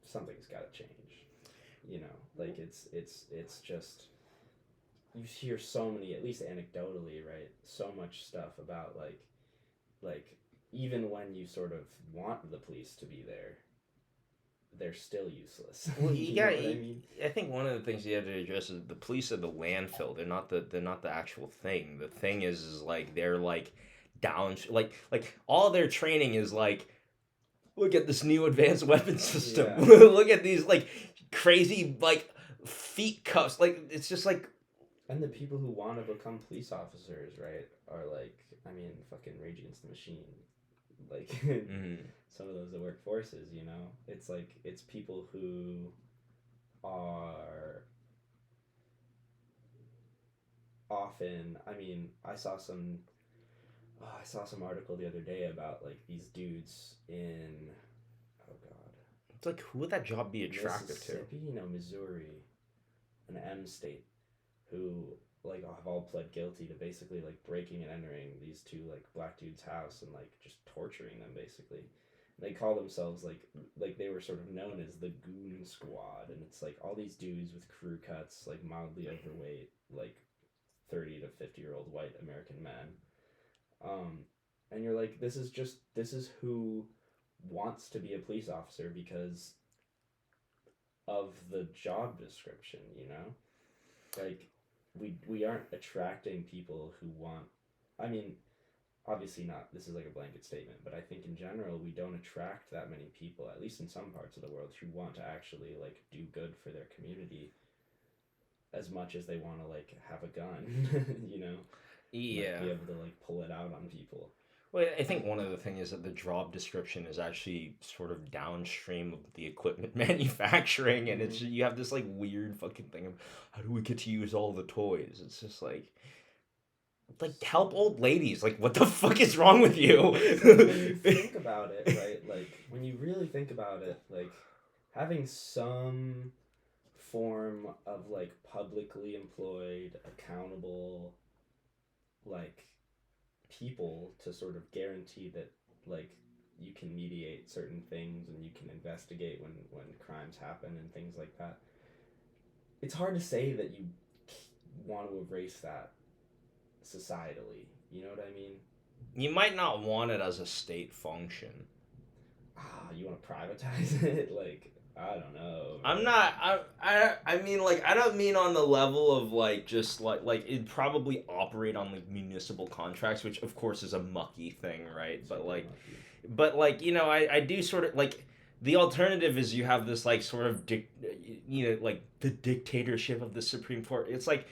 something's got to change, like it's just you hear so many, at least anecdotally, right, so much stuff about like even when you sort of want the police to be there, they're still useless. Well, Know what I mean? I think one of the things you have to address is the police are the landfill. They're not the actual thing. The thing is like they're like down like all their training is like look at this new advanced weapon system. Yeah. Look at these like crazy like feet cuffs. Like it's just like And the people who want to become police officers, right, are like, I mean, fucking Rage Against the Machine. Like, some of those that work forces, It's like, it's people who are often, I mean, I saw some article the other day about, like, these dudes in, oh god. It's like, who would that job be attractive to? Mississippi, Missouri, an M state, who like have all pled guilty to basically like breaking and entering these two like black dudes' house and like just torturing them basically. And they call themselves like they were sort of known as the Goon Squad, and it's like all these dudes with crew cuts, like mildly overweight, like 30 to 50-year-old white American men. And you're like, this is who wants to be a police officer because of the job description, like we aren't attracting people who want, I mean, obviously not, this is like a blanket statement, but I think in general we don't attract that many people, at least in some parts of the world, who want to actually like do good for their community as much as they want to like have a gun. Yeah, like, be able to like pull it out on people. Well, I think one of the things is that the job description is actually sort of downstream of the equipment manufacturing, and it's you have this like weird fucking thing of how do we get to use all the toys? It's just like help old ladies. Like, what the fuck is wrong with you? When you think about it, right? Like when you really think about it, like having some form of like publicly employed, accountable, like people to sort of guarantee that like you can mediate certain things and you can investigate when crimes happen and things like that. It's hard to say that you want to erase that societally. You know what I mean? You might not want it as a state function. You want to privatize it? Like, I don't know. I'm not. I mean, like, I don't mean on the level of like just like it'd probably operate on like municipal contracts, which of course is a mucky thing, right? But like you know, I do sort of like the alternative is you have this like sort of like the dictatorship of the Supreme Court. It's like,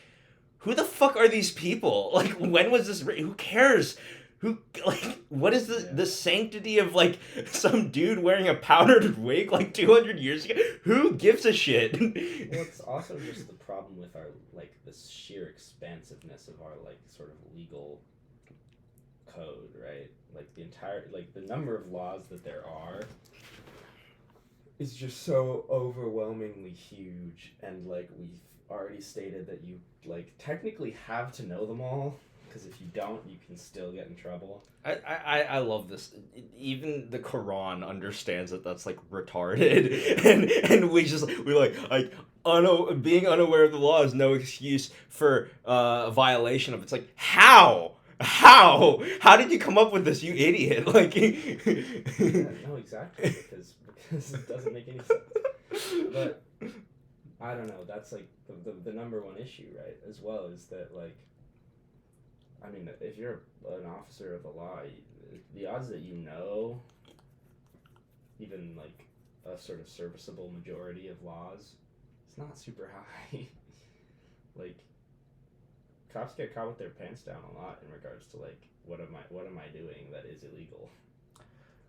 who the fuck are these people? Like, when was this? Who cares? Who like? What is the sanctity of like some dude wearing a powdered wig like 200 years ago? Who gives a shit? Well, it's also just the problem with our like the sheer expansiveness of our like sort of legal code, right? Like the entire like the number of laws that there are is just so overwhelmingly huge, and like we've already stated that you like technically have to know them all. Because if you don't, you can still get in trouble. I love this. Even the Quran understands that that's like retarded, and we're like being unaware of the law is no excuse for a violation of it. It's like how did you come up with this, you idiot? Like no, exactly because it doesn't make any sense. But I don't know. That's like the number one issue, right? As well is that like. I mean, if you're an officer of the law, the odds that you know even like a sort of serviceable majority of laws, it's not super high. Like, cops get caught with their pants down a lot in regards to like what am I doing that is illegal.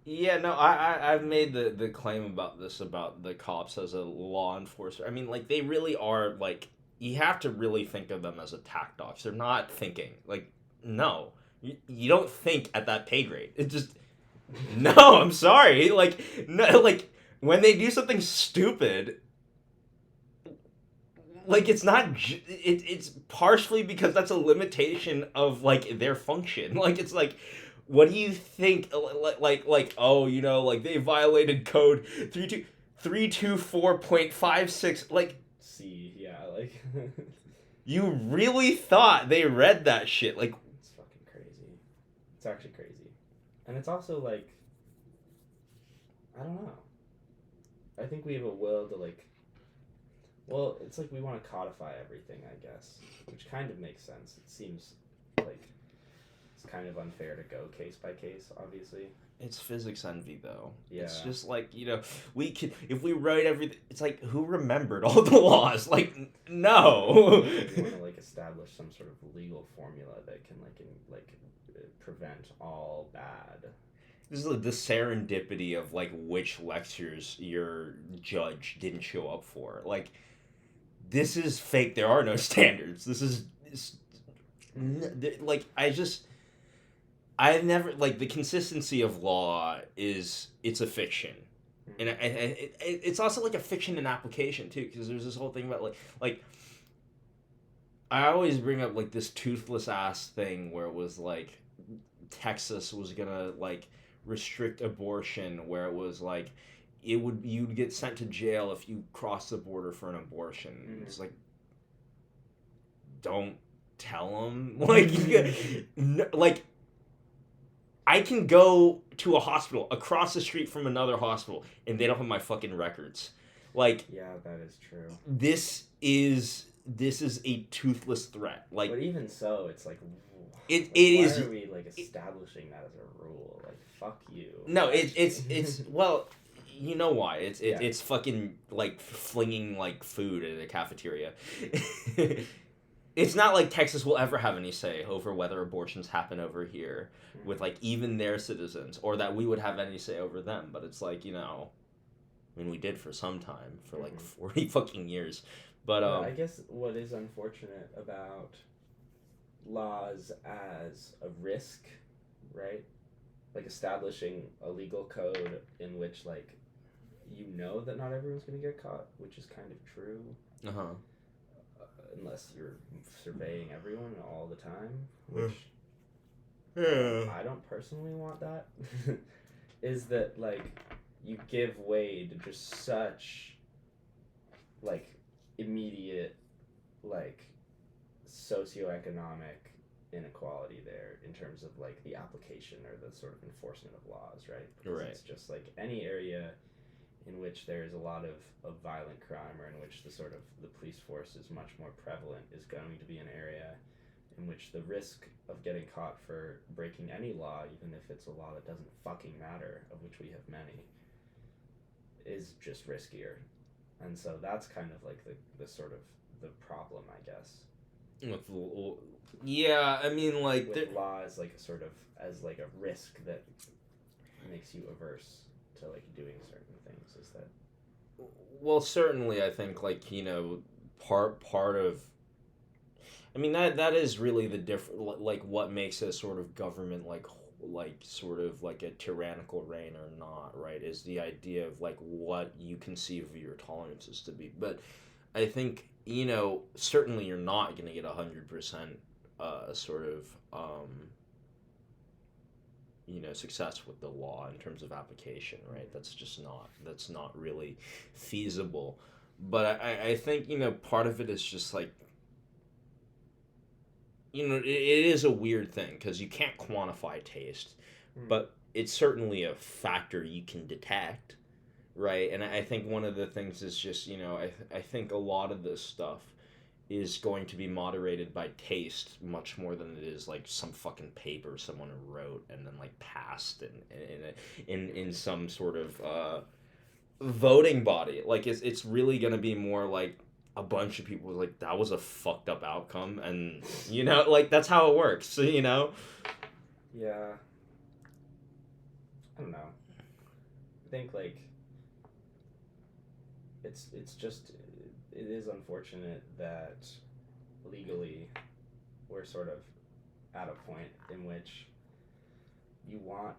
Yeah, no, I've made the claim about the cops as a law enforcer. I mean, like they really are like you have to really think of them as attack dogs. They're not thinking like. No, you don't think at that pay grade. It just no. I'm sorry. Like no, like when they do something stupid, like it's not. It's partially because that's a limitation of like their function. Like it's like, what do you think? Like oh, you know, like they violated code 324.56. Like C, yeah, like. You really thought they read that shit? Like. It's fucking crazy. It's actually crazy. And it's also like, I don't know. I think we have a will to like, well, it's like we want to codify everything, I guess, which kind of makes sense. It seems like it's kind of unfair to go case by case, obviously. It's physics envy, though. Yeah. It's just like, you know, we could, if we write everything, it's like, who remembered all the laws? Like, no. You want to, like, establish some sort of legal formula that can, prevent all bad. This is the serendipity of, like, which lectures your judge didn't show up for. Like, this is fake. There are no standards. This is, like, I've never like the consistency of law is it's a fiction, and it's also like a fiction in application too, because there's this whole thing about like I always bring up like this toothless ass thing where it was like Texas was gonna like restrict abortion, where it was like you'd get sent to jail if you cross the border for an abortion. Mm-hmm. It's like, don't tell them like. I can go to a hospital across the street from another hospital, and they don't have my fucking records. Like, yeah, that is true. This is a toothless threat. Like, but even so, it's like, why are we like establishing that as a rule? Like, fuck you. No, it's well, you know why? It's fucking like flinging like food at a cafeteria. It's not like Texas will ever have any say over whether abortions happen over here with like even their citizens, or that we would have any say over them. But it's like, you know, I mean, we did for some time, for like 40 fucking years. But I guess what is unfortunate about laws as a risk, right? Like establishing a legal code in which like you know that not everyone's going to get caught, which is kind of true. Uh-huh. Unless you're surveying everyone all the time, which Yeah. I don't personally want that. Is that like you give way to just such like immediate like socioeconomic inequality there in terms of like the application or the sort of enforcement of laws, right? Because Right. it's just like any area in which there is a lot of violent crime or in which the sort of the police force is much more prevalent is going to be an area in which the risk of getting caught for breaking any law, even if it's a law that doesn't fucking matter, of which we have many, is just riskier. And so that's kind of like the sort of the problem, I guess. Yeah, I mean, like, with law as like a sort of as like a risk that makes you averse to like doing certain things. Is that well, certainly, I think, like, part of, I mean, that is really the different, like, what makes a sort of government like sort of like a tyrannical reign or not, right, is the idea of like what you conceive of your tolerances to be. But I think, certainly you're not going to get 100% sort of success with the law in terms of application, right? That's not really feasible. But I think, part of it is just like, it is a weird thing because you can't quantify taste, but it's certainly a factor you can detect, right? And I think one of the things is just, I think a lot of this stuff is going to be moderated by taste much more than it is like some fucking paper someone wrote and then like passed in some sort of voting body. Like it's really gonna be more like a bunch of people like that was a fucked up outcome, and like that's how it works. So yeah. I don't know. I think like it's just it is unfortunate that legally we're sort of at a point in which you want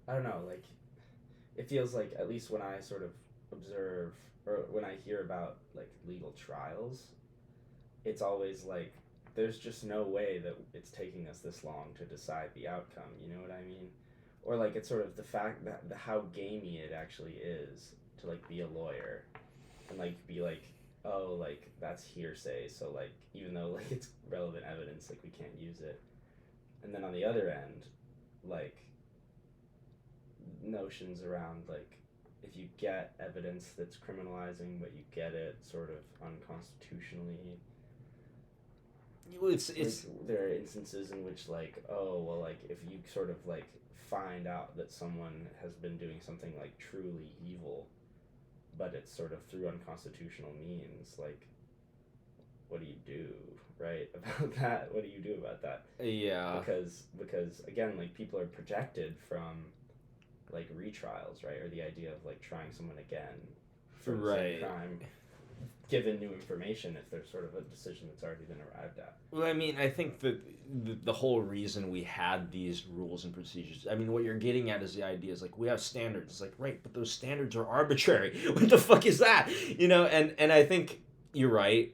I don't know, like it feels like at least when I sort of observe or when I hear about like legal trials, it's always like there's just no way that it's taking us this long to decide the outcome, you know what I mean? Or like it's sort of the fact that how gamey it actually is to like be a lawyer and like be like, oh, like that's hearsay, so like even though like it's relevant evidence, like we can't use it. And then on the other end, like notions around like if you get evidence that's criminalizing but you get it sort of unconstitutionally, it's like, there are instances in which like oh well like if you sort of like find out that someone has been doing something like truly evil but it's sort of through unconstitutional means, like what do you do, right, about that? What do you do about that? yeah. Because again, like people are projected from like retrials, right, or the idea of like trying someone again for the Right. same crime given new information if there's sort of a decision that's already been arrived at. Well, I mean, I think that the whole reason we had these rules and procedures, I mean, what you're getting at is the idea is like we have standards. It's like, right, but those standards are arbitrary. What the fuck is that? And I think you're right.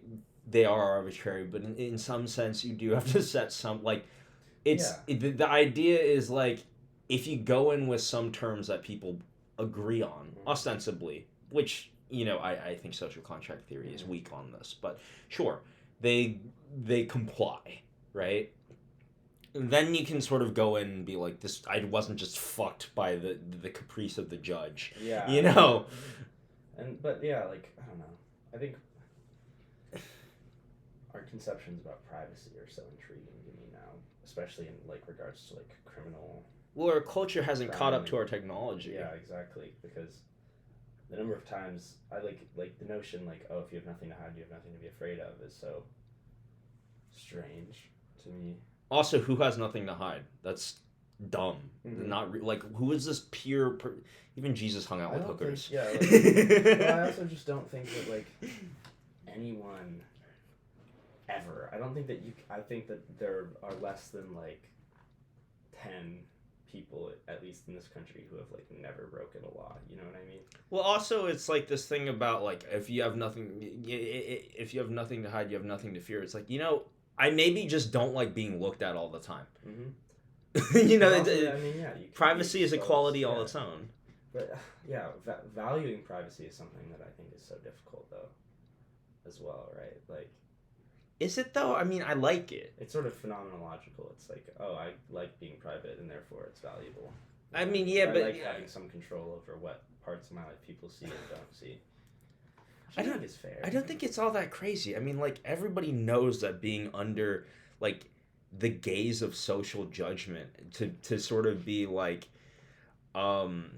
They are arbitrary, but in some sense, you do have to set some, like, the idea is like, if you go in with some terms that people agree on, ostensibly, which, I think social contract theory is weak on this, but sure, they comply, right? And then you can sort of go in and be like, this, I wasn't just fucked by the caprice of the judge. Yeah. But yeah, like I don't know. I think our conceptions about privacy are so intriguing to me now, especially in like regards to like criminal. Well, our culture hasn't crime. Caught up to our technology. Yeah, exactly. Because the number of times I like the notion like, oh, if you have nothing to hide, you have nothing to be afraid of is so strange to me. Also, who has nothing to hide? That's dumb. Not like who is this pure? Even Jesus hung out with hookers. Well, I also just don't think that like anyone ever. I don't think that you. I think that there are less than like 10 people, at least in this country, who have like never broken a law. You know what I mean? Well, also it's like this thing about like if you have nothing, if you have nothing to hide, you have nothing to fear. It's like I maybe just don't like being looked at all the time. Also, I mean, yeah, you can Privacy be is a exposed, quality all yeah. its own. But yeah, valuing privacy is something that I think is so difficult, though, as well, right? Like, Is it though? I mean, I like it. it's sort of phenomenological. It's like, oh, I like being private, and therefore it's valuable. I mean, yeah, I but like having some control over what parts of my life people see and don't see. Which I don't think is fair. I don't think it's all that crazy. I mean, like everybody knows that being under like the gaze of social judgment to sort of be like um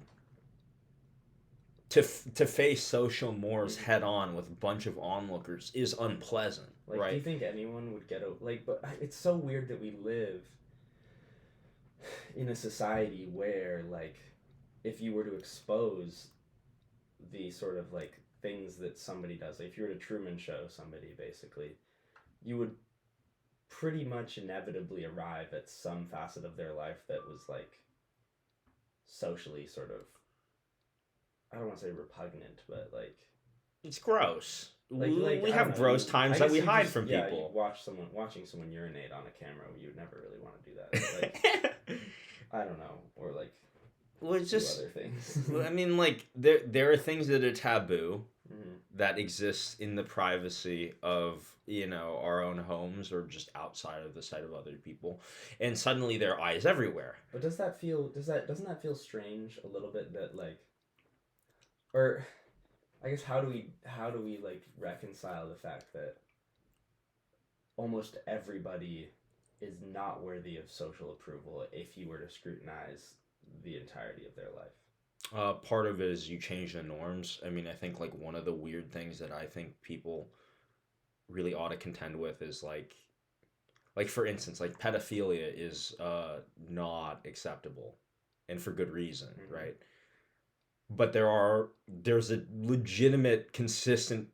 to face social mores head on with a bunch of onlookers is unpleasant, Like, right? do you think anyone would get over? Like, but it's so weird that we live in a society where, like, if you were to expose the sort of like things that somebody does, like if you were to Truman Show somebody, basically, you would pretty much inevitably arrive at some facet of their life that was like socially sort of, I don't want to say repugnant, but like It's gross. like We I have don't know, gross times that we hide just, from yeah, people. you watching someone urinate on a camera, you would never really want to do that. Like, I don't know, or like Well, it's do just other things. I mean, like there are things that are taboo Mhm. that exist in the privacy of our own homes or just outside of the sight of other people, and suddenly there are eyes everywhere. But doesn't that feel strange a little bit that like, or I guess how do we like reconcile the fact that almost everybody is not worthy of social approval if you were to scrutinize the entirety of their life? Part of it is you change the norms. I mean, I think like one of the weird things that I think people really ought to contend with is like for instance, like pedophilia is not acceptable, and for good reason, right? But there's a legitimate, consistent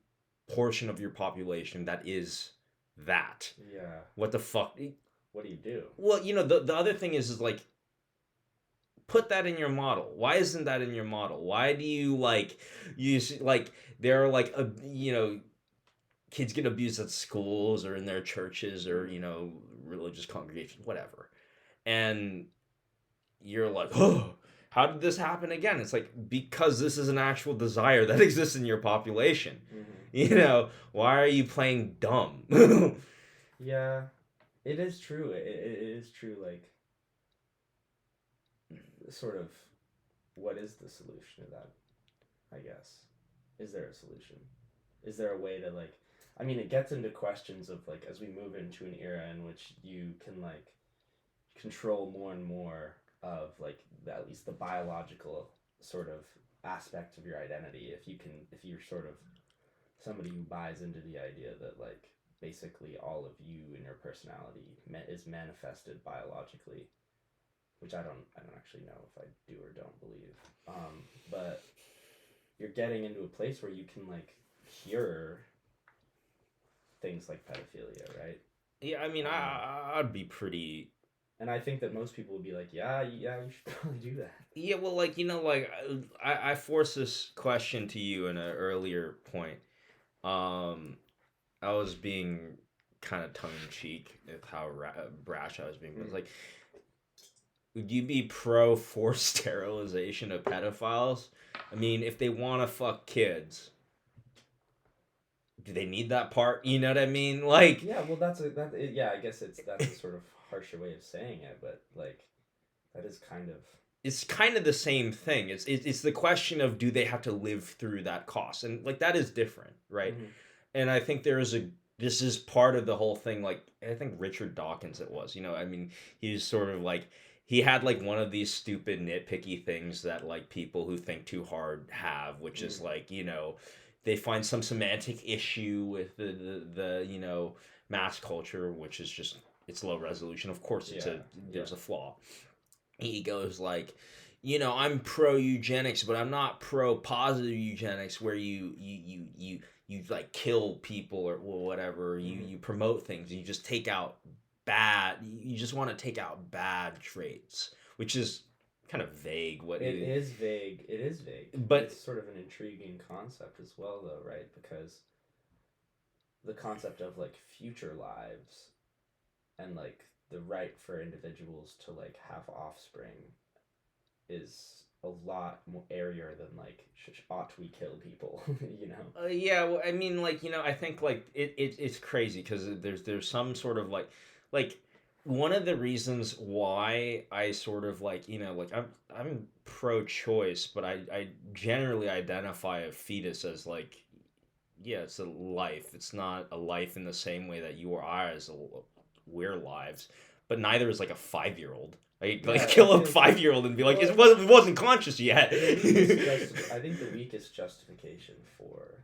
portion of your population that is that. Yeah. What the fuck? What do you do? Well, the other thing is like put that in your model. Why isn't that in your model? Why do you like use like there are like kids get abused at schools or in their churches or religious congregations, whatever, and you're like, oh, how did this happen again? It's like because this is an actual desire that exists in your population. Why are you playing dumb? Yeah, it is true. It is true. Like, sort of, what is the solution to that? I guess, is there a solution? Is there a way to like? I mean, it gets into questions of like as we move into an era in which you can like control more and more of like at least the biological sort of aspect of your identity. If you're sort of somebody who buys into the idea that like basically all of you and your personality is manifested biologically, which I don't actually know if I do or don't believe. But you're getting into a place where you can like cure things like pedophilia, right? Yeah, I mean, I'd be pretty. And I think that most people would be like, yeah, you should probably do that. Yeah, well, like I forced this question to you in an earlier point. I was being kind of tongue in cheek with how brash I was being. But it's like, would you be pro forced sterilization of pedophiles? I mean, if they want to fuck kids, do they need that part? You know what I mean? Like, yeah, well, I guess that's a sort of harsher way of saying it, but like, that is kind of. It's kind of the same thing. It's the question of do they have to live through that cost, and like that is different, right? Mm-hmm. And I think this is part of the whole thing. Like I think Richard Dawkins it was. I mean, he's sort of like he had like one of these stupid nitpicky things that like people who think too hard have, which is like they find some semantic issue with the mass culture, which is just it's low resolution. Of course, there's a flaw. He goes like, I'm pro eugenics, but I'm not pro positive eugenics, where you like kill people or whatever. You promote things. You just take out bad. You just want to take out bad traits, which is kind of vague. What It is vague. It is vague. But it's sort of an intriguing concept as well, though, right? Because the concept of like future lives and like the right for individuals to like have offspring is a lot more airier than like ought we kill people, you know? yeah, well, I mean, like, I think like it's crazy because there's some sort of like one of the reasons why I sort of like like I'm pro-choice, but I generally identify a fetus as like, yeah, it's a life. It's not a life in the same way that you or I we're lives, but neither is like a 5-year-old. Like kill a 5-year-old and be like, it wasn't conscious yet. I think the weakest justification for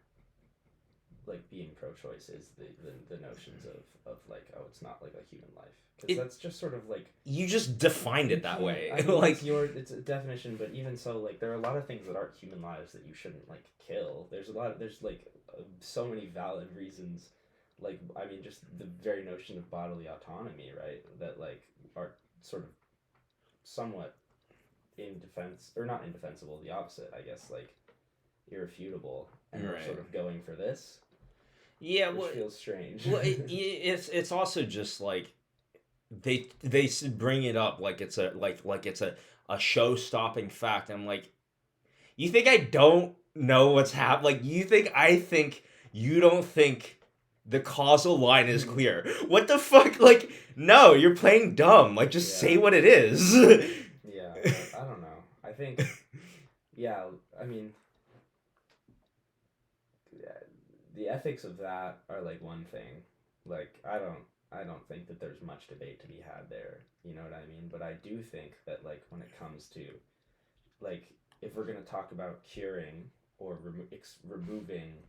like being pro-choice is the notions of like, oh, it's not like a human life, because that's just sort of like, you just defined it that way. I mean, like it's a definition, but even so, like there are a lot of things that aren't human lives that you shouldn't like kill. There's like so many valid reasons, like I mean just the very notion of bodily autonomy, right, that like are sort of somewhat not indefensible, the opposite, I guess, like irrefutable, and we're sort of going for this. Yeah, which feels strange. Well, it's also just like they bring it up like it's a it's a show-stopping fact. I'm like, you think I don't know what's happening? Like, I think you don't think the causal line is clear. What the fuck? Like, no, you're playing dumb. Like, just say what it is. Yeah, I don't know. I think, yeah, I mean, the ethics of that are like one thing. Like, I don't think that there's much debate to be had there. You know what I mean? But I do think that like when it comes to like if we're gonna talk about curing or removing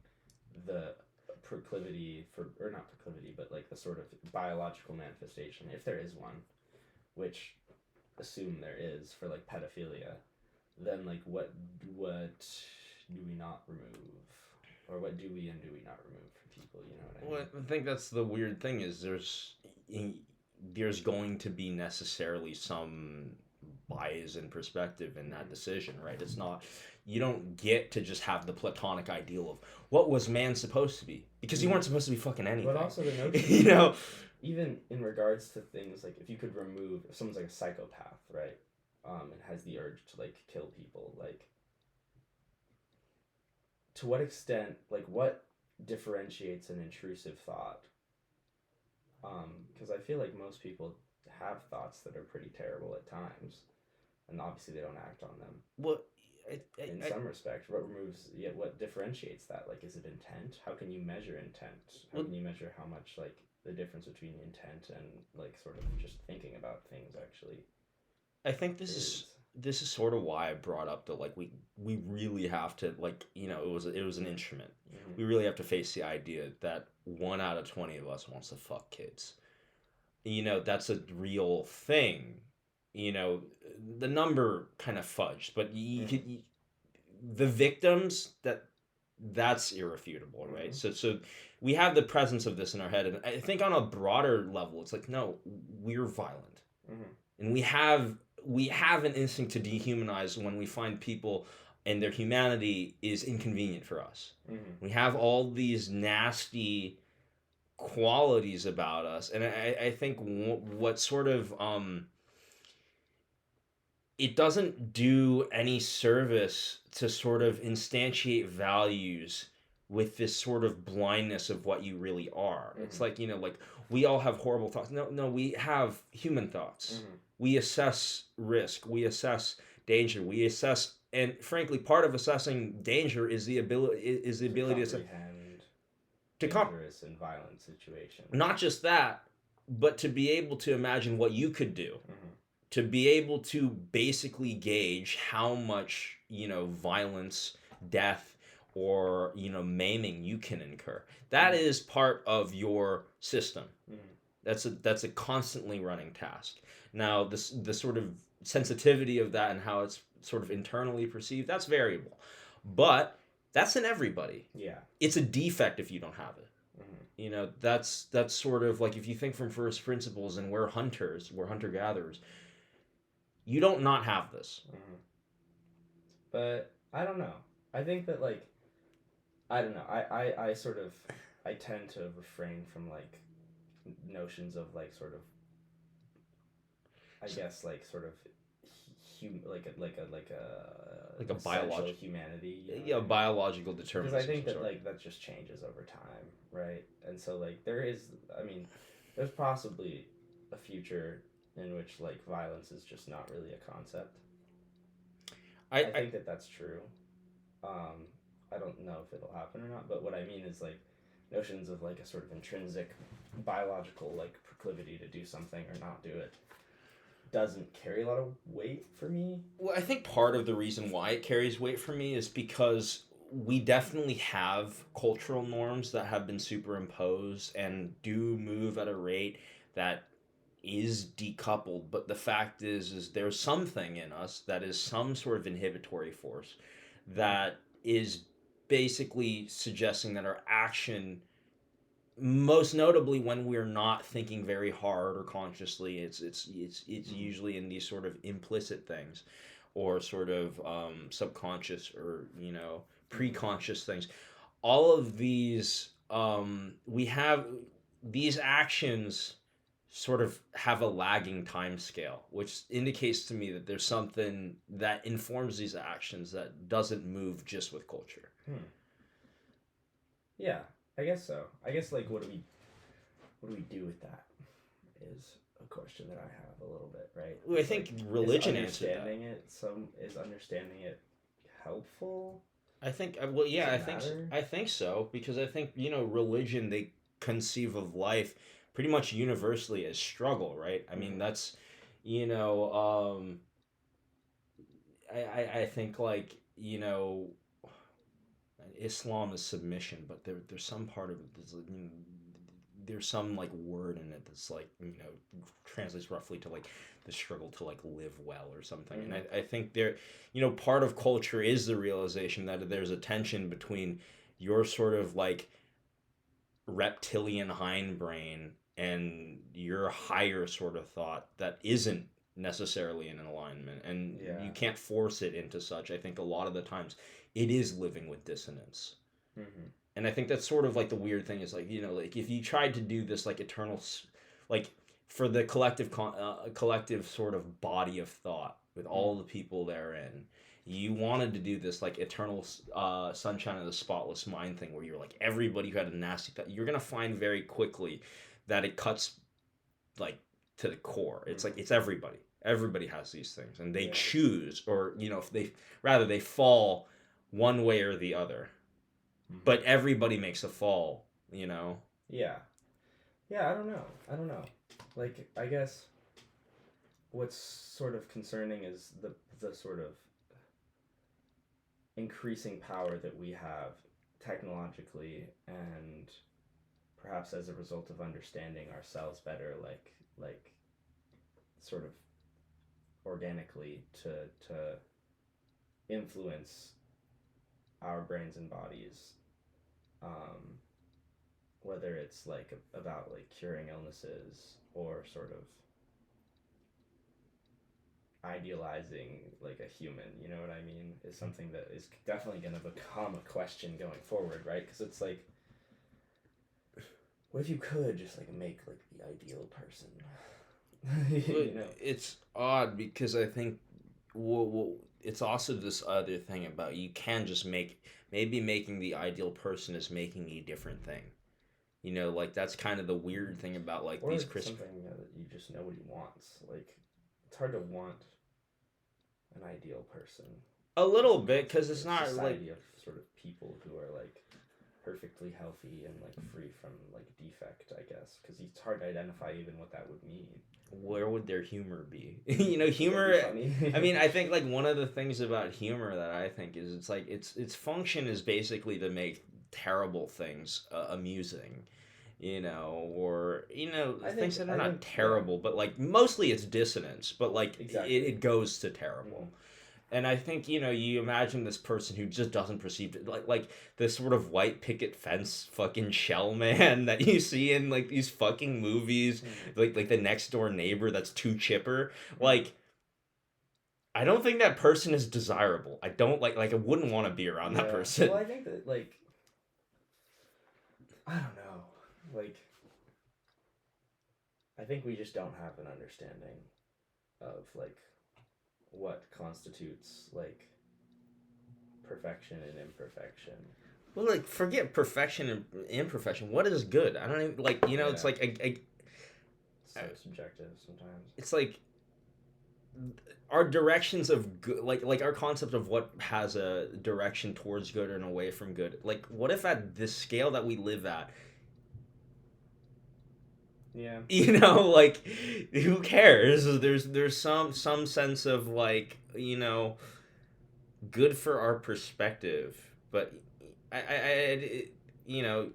the proclivity for, or not proclivity, but like the sort of biological manifestation, if there is one, which assume there is for like pedophilia, then like what do we not remove, or what do we and do we not remove from people? You know what I mean? Well, I think that's the weird thing is there's going to be necessarily some bias in perspective in that decision, right? It's not, you don't get to just have the platonic ideal of what was man supposed to be, because you weren't supposed to be fucking anything. But also the notion, you know, even in regards to things like if you could remove, if someone's like a psychopath, right, and has the urge to like kill people, like to what extent, like what differentiates an intrusive thought? Because I feel like most people have thoughts that are pretty terrible at times, and obviously they don't act on them. Well, in some respect, what differentiates that? Like, is it intent? How can you measure intent? How can you measure how much like the difference between intent and like sort of just thinking about things actually? I think this is sort of why I brought up that like we really have to, like, it was an instrument. Mm-hmm. We really have to face the idea that 1 out of 20 of us wants to fuck kids. That's a real thing. The number kind of fudged, but the victims, that's irrefutable, right? Mm-hmm. So we have the presence of this in our head, and I think on a broader level, it's like, no, we're violent, and we have an instinct to dehumanize when we find people and their humanity is inconvenient for us. We have all these nasty qualities about us, and I think what sort of it doesn't do any service to sort of instantiate values with this sort of blindness of what you really are. It's like, like we all have horrible thoughts. No, we have human thoughts. We assess risk, we assess danger, we assess, and frankly, part of assessing danger is the ability to dangerous and violent situations. Not just that, but to be able to imagine what you could do. To be able to basically gauge how much, violence, death, or, maiming you can incur. That is part of your system. That's a constantly running task. Now, the sort of sensitivity of that and how it's sort of internally perceived, that's variable. But that's in everybody. Yeah. It's a defect if you don't have it. That's sort of like, if you think from first principles, and we're hunters, we're hunter-gatherers, You don't not have this. Mm-hmm. But I don't know. I think that like I don't know. I sort of I tend to refrain from like notions of like sort of I guess like sort of Like a essential biological, humanity. You know yeah, what I mean? biological Because determinism. I think Of some that sort. like that just changes over time, right? And so like there is, I mean, there's possibly a future in which like violence is just not really a concept. I I think that that's true. Um, I don't know if it'll happen or not, but what I mean is like notions of like a sort of intrinsic biological like proclivity to do something or not do it doesn't carry a lot of weight for me. Well, I think part of the reason why it carries weight for me is because we definitely have cultural norms that have been superimposed and do move at a rate that is decoupled. But the fact is there's something in us that is some sort of inhibitory force that is basically suggesting that our action, most notably when we're not thinking very hard or consciously, it's Mm-hmm. usually in these sort of implicit things or sort of subconscious or pre-conscious things. All of these we have these actions sort of have a lagging time scale, which indicates to me that there's something that informs these actions that doesn't move just with culture. Hmm. Yeah, I guess so. I guess like what do we do with that is a question that I have a little bit, right? I It's think like religion answered that. is understanding it helpful? I think well, Does yeah, it matter? I think so because I think religion they conceive of life pretty much universally as struggle, right? I mean Mm-hmm. that's you know I think like Islam is submission, but there's some part of it that's like, there's some like word in it that's like translates roughly to like the struggle to like live well or something. And Mm-hmm. I think there, part of culture is the realization that there's a tension between your sort of like reptilian hindbrain and your higher sort of thought that isn't necessarily in an alignment, and Yeah. you can't force it into such. I think a lot of the times it is living with dissonance. Mm-hmm. And I think that's sort of like the weird thing is like like if you tried to do this like like for the collective sort of body of thought with all the people therein, you wanted to do this like eternal sunshine of the spotless mind thing where you're like everybody who had a nasty thought, you're gonna find very quickly that it cuts like to the core. It's like Mm-hmm. it's everybody has these things and they Yeah. choose, or if they fall one way or the other, Mm-hmm. but everybody makes a fall. Yeah. Yeah, I don't know. I don't know. Like I guess what's sort of concerning is the sort of increasing power that we have technologically and perhaps as a result of understanding ourselves better like sort of organically to influence our brains and bodies, um, whether it's like about like curing illnesses or sort of idealizing like a human, you know what I mean, is something that is definitely going to become a question going forward, right? Because it's like, what if you could just like make like the ideal person? you know? It's odd because I think it's also this other thing about you can just maybe making the ideal person is making a different thing. Like that's kind of the weird thing about like Or these something that you just know what he wants. Like, it's hard to want an ideal person. a little As bit opposed to because it's a not like society of sort of people who are like perfectly healthy and like free from like defect, I guess, because it's hard to identify even what that would mean. where would their humor be? Would that Humor. be funny? I mean, I think like one of the things about humor that I think is it's like its function is basically to make terrible things amusing, or things that are not terrible, but like mostly it's dissonance, but like Exactly. it goes to terrible. Mm-hmm. And I think you imagine this person who just doesn't perceive it like this sort of white picket fence fucking shell man that you see in like these fucking movies, Mm-hmm. like the next door neighbor that's too chipper. Mm-hmm. Like I don't think that person is desirable. I don't like I wouldn't want to be around that person. Well, I think that like I don't know. Like I think we just don't have an understanding of like what constitutes like perfection and imperfection. Well, like forget perfection and imperfection. What is good? I don't even like it's Yeah. like So subjective sometimes. it's like our directions of good, like our concept of what has a direction towards good and away from good. Like, what if at this scale that we live at, Yeah. like, who cares? There's some sense of like good for our perspective, but I you know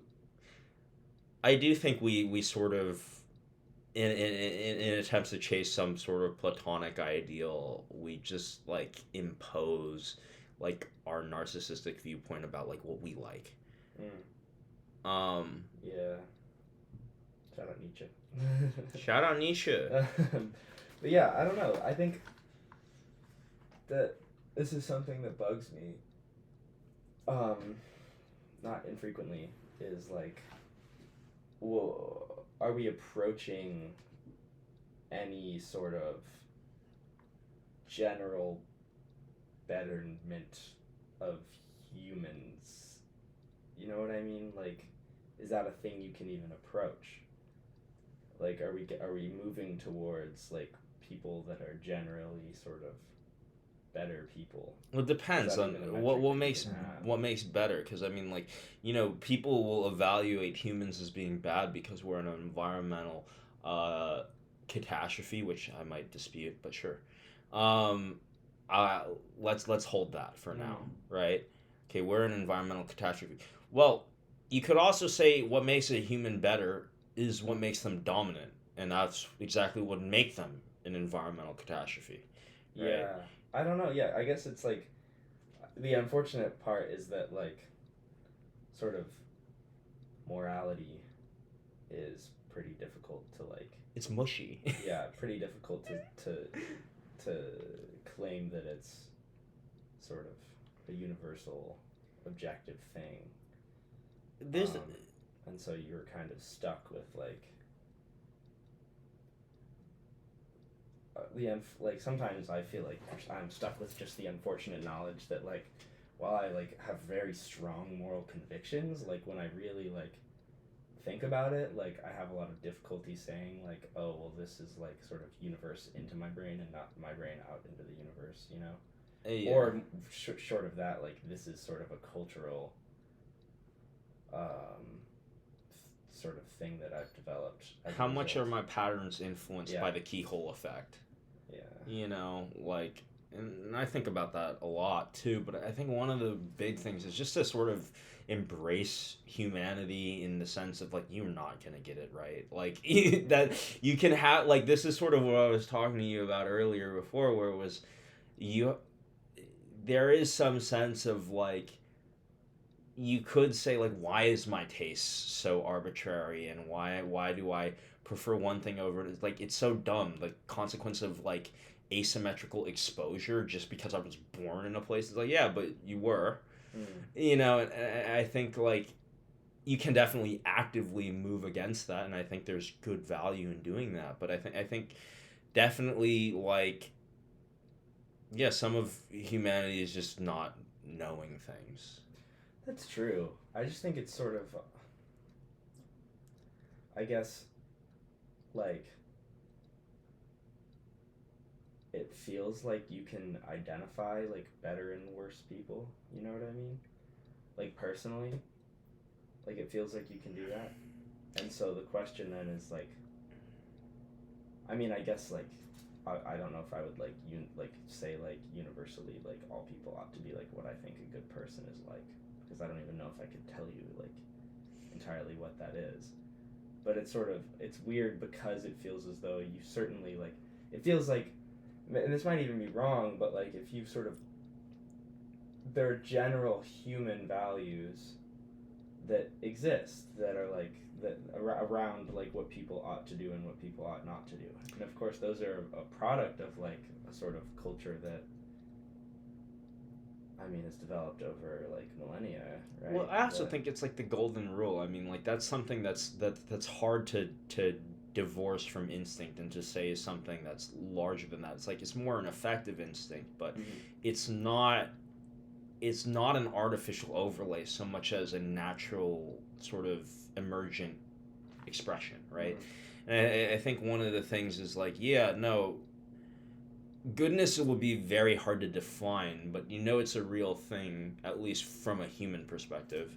I do think we sort of in attempts to chase some sort of platonic ideal, we just like impose like our narcissistic viewpoint about like what we like. Yeah. Shout out Nietzsche. Shout out Nietzsche. But yeah, I don't know. I think that this is something that bugs me. Not infrequently is like, well, are we approaching any sort of general betterment of humans? You know what I mean? Like, is that a thing you can even approach? Like, are we moving towards like people that are generally sort of better people? Well, it depends on what makes better. Because I mean, like people will evaluate humans as being bad because we're in an environmental catastrophe, which I might dispute, but sure. Um, let's hold that for now, right? Okay, we're in an environmental catastrophe. Well, you could also say what makes a human better is what makes them dominant, and that's exactly what make them an environmental catastrophe. Right? Yeah, I don't know. Yeah, I guess it's like the unfortunate part is that like sort of morality is pretty difficult to like. It's mushy. Yeah, pretty difficult to claim that it's sort of a universal objective thing. There's and so you're kind of stuck with like like sometimes I feel like I'm stuck with just the unfortunate knowledge that like while I like have very strong moral convictions, like when I really like think about it, like I have a lot of difficulty saying like, oh well, this is like sort of universe into my brain and not my brain out into the universe, you know. Yeah. Or short of that, like this is sort of a cultural sort of thing that I've developed. How much are my patterns influenced by the keyhole effect? Yeah. Like, and I think about that a lot too, but I think one of the big things is just to sort of embrace humanity in the sense of like you're not gonna get it right, like that you can have like this is sort of what I was talking to you about earlier before, where it was there is some sense of like you could say like why is my taste so arbitrary and why do I prefer one thing over it? Like it's so dumb, the consequence of like asymmetrical exposure just because I was born in a place. It's like yeah, but you were. And I think like you can definitely actively move against that, and I think there's good value in doing that, but I think definitely like yeah, some of humanity is just not knowing things. That's true. I just think it's sort of, I guess, like, it feels like you can identify, like, better and worse people. You know what I mean? Like, personally. Like, it feels like you can do that. And so the question then is, like, I mean, I guess, like, I don't know if I would, like, say, like, universally, like, all people ought to be, like, what I think a good person is like. Because I don't even know if I could tell you like entirely what that is, but it's sort of it's weird because it feels as though you certainly like it feels like, and this might even be wrong, but like if you sort of there are general human values that exist that are like that around like what people ought to do and what people ought not to do, and of course those are a product of like a sort of culture that, I mean, it's developed over like millennia, right? Well, I also But, think it's like the golden rule. I mean, like that's something that's hard to divorce from instinct and to say is something that's larger than that. It's like it's more an effective instinct, but mhm. it's not it's not an artificial overlay so much as a natural sort of emergent expression, right? And I think one of the things is like, yeah, no, goodness will be very hard to define, but you know it's a real thing, at least from a human perspective.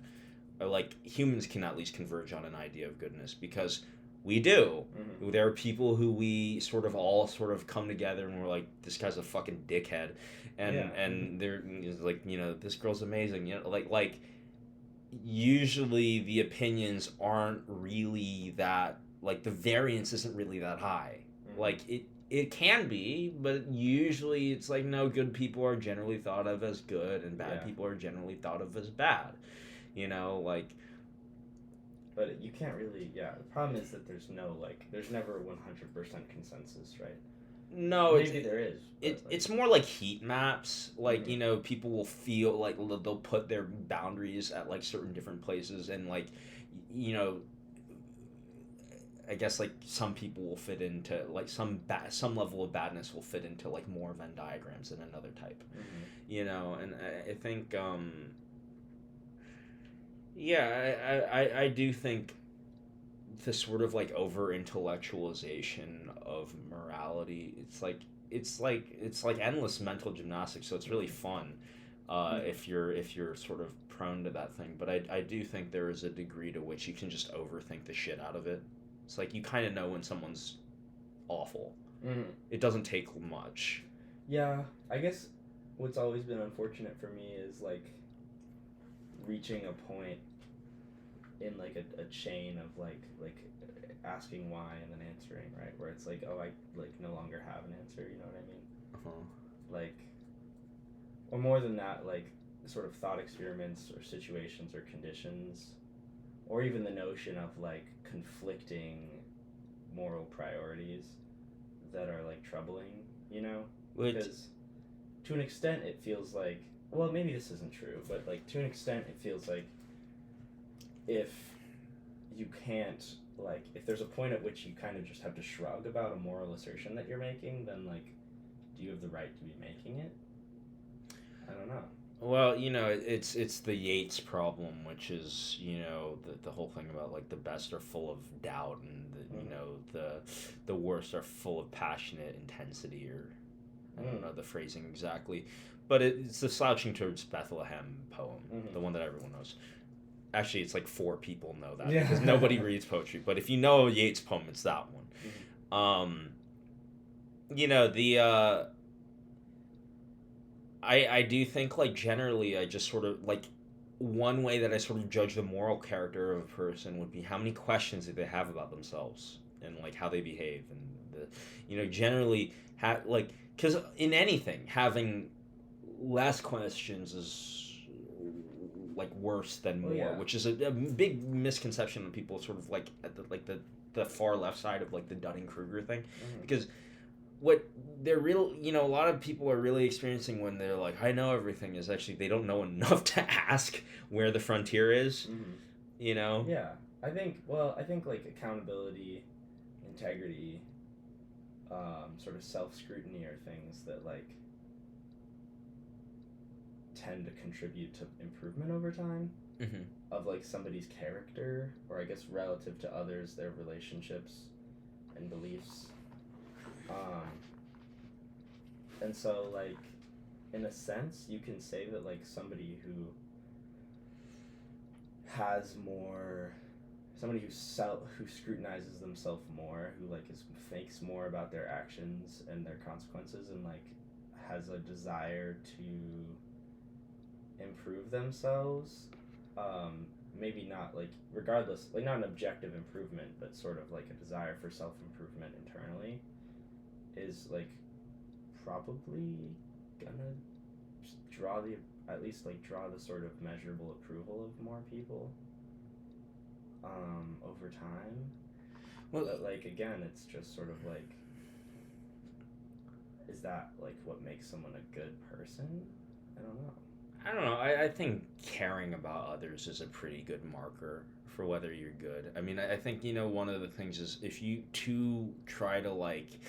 Or like humans can at least converge on an idea of goodness because we do. Mm-hmm. There are people who we sort of all sort of come together and we're like, this guy's a fucking dickhead, and Yeah. and they're like, you know, this girl's amazing, you know, like usually the opinions aren't really that, like the variance isn't really that high. Mm-hmm. Like it can be, but usually it's like no, good people are generally thought of as good and bad people are generally thought of as bad. You know, like. But you can't really, yeah. The problem is that there's no like, there's never 100% consensus, right? No, maybe there is. It's more like heat maps. Like, mm-hmm. you know, people will feel like they'll put their boundaries at like certain different places, and like, you know, I guess like some people will fit into like some level of badness will fit into like more Venn diagrams than another type. Mm-hmm. You know, and I think yeah, I do think the sort of like over intellectualization of morality, it's like endless mental gymnastics, so it's really fun if you're sort of prone to that thing. But I do think there is a degree to which you can just overthink the shit out of it. It's like you kind of know when someone's awful. Mm-hmm. It doesn't take much. Yeah, I guess what's always been unfortunate for me is like reaching a point in like a chain of like asking why and then answering, right, where it's like, oh, I like no longer have an answer, you know what I mean? Like, or more than that, like sort of thought experiments or situations or conditions, or even the notion of like conflicting moral priorities that are like troubling, you know? Because to an extent it feels like, well, maybe this isn't true, but like to an extent it feels like if you can't, like, if there's a point at which you kind of just have to shrug about a moral assertion that you're making, then like, do you have the right to be making it? I don't know. Well, you know, it's the Yeats problem, which is, you know, the whole thing about like the best are full of doubt, and you know, the worst are full of passionate intensity, or I don't know the phrasing exactly, but it's the Slouching Towards Bethlehem poem, the one that everyone knows. Actually, it's like 4 people know that because nobody reads poetry. But if you know a Yeats poem, it's that one. You know, the I do think like generally I just sort of like one way that I sort of judge the moral character of a person would be how many questions do they have about themselves and like how they behave, and the, you know, generally like, because in anything having less questions is like worse than more, which is a big misconception that people sort of like at the far left side of like the Dunning-Kruger thing, because what they're real, you know, a lot of people are really experiencing when they're like, I know everything, is actually they don't know enough to ask where the frontier is. You know. Yeah, I think like accountability, integrity, sort of self-scrutiny are things that like tend to contribute to improvement over time of like somebody's character, or I guess relative to others, their relationships and beliefs. And so like in a sense you can say that like somebody who scrutinizes themselves more, who like thinks more about their actions and their consequences, and like has a desire to improve themselves, maybe not like regardless, like not an objective improvement, but sort of like a desire for self-improvement internally, is like probably gonna draw the sort of measurable approval of more people. over time. Well, But like again, it's just sort of like, is that like what makes someone a good person? I don't know. I don't know. I think caring about others is a pretty good marker for whether you're good. I mean, I think, one of the things is if you too try to, like,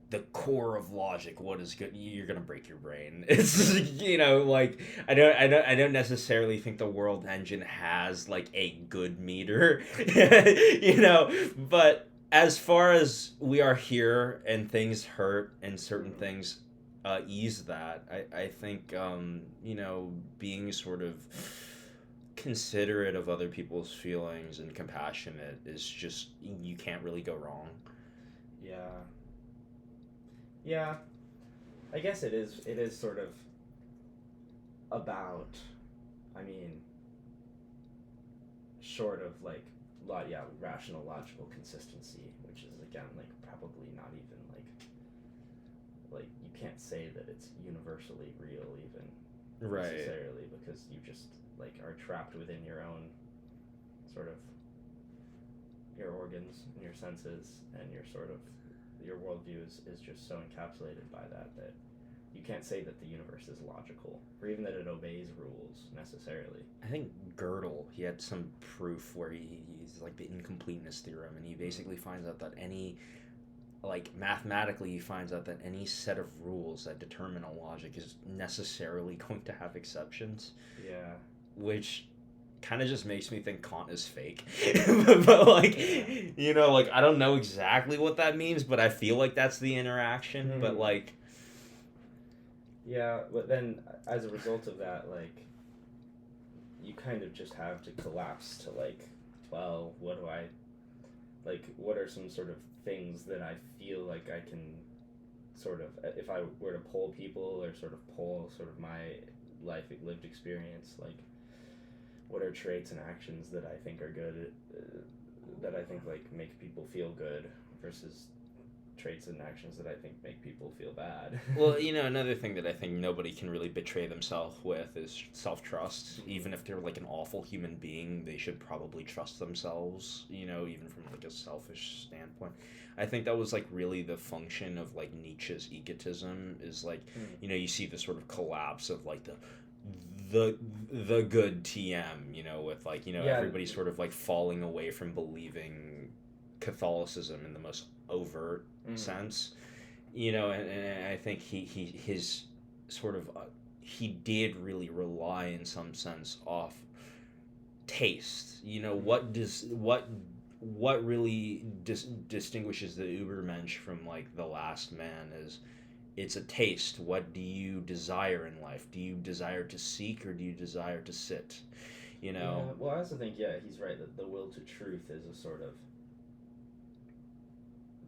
the core of logic, what is good, you're gonna break your brain. It's, like, I don't necessarily think the world engine has, like, a good meter, but as far as we are here and things hurt and certain things ease that, I think, being sort of considerate of other people's feelings and compassionate is just, you can't really go wrong. Yeah. Yeah. I guess it is. It is sort of about. I mean, short of like, rational, logical consistency, which is again like probably not even like you can't say that it's universally real even Right. necessarily, because you just like are trapped within your own sort of your organs and your senses, and your worldview is just so encapsulated by that you can't say that the universe is logical or even that it obeys rules necessarily. I think Gödel, he had some proof where he's like the incompleteness theorem, and he basically finds out that mathematically, he finds out that any set of rules that determine a logic is necessarily going to have exceptions. Yeah. Which kind of just makes me think Kant is fake. But I don't know exactly what that means, but I feel like that's the interaction. Mm-hmm. But yeah, but then as a result of that, like, you kind of just have to collapse to like, well, what are some sort of things that I feel like I can sort of, if I were to poll people or sort of poll sort of my lived experience, like, what are traits and actions that I think are good, that I think like make people feel good, versus traits and actions that I think make people feel bad. Well, another thing that I think nobody can really betray themselves with is self-trust. Even if they're like an awful human being, they should probably trust themselves, even from like a selfish standpoint. I think that was like really the function of like Nietzsche's egotism, is like, you see the sort of collapse of like the good TM, with like, everybody sort of like falling away from believing Catholicism in the most overt sense, and I think his sort of he did really rely in some sense off taste. What really distinguishes the Übermensch from like the last man is it's a taste. What do you desire in life? Do you desire to seek, or do you desire to sit? Yeah, well, I also think, he's right, that the will to truth is a sort of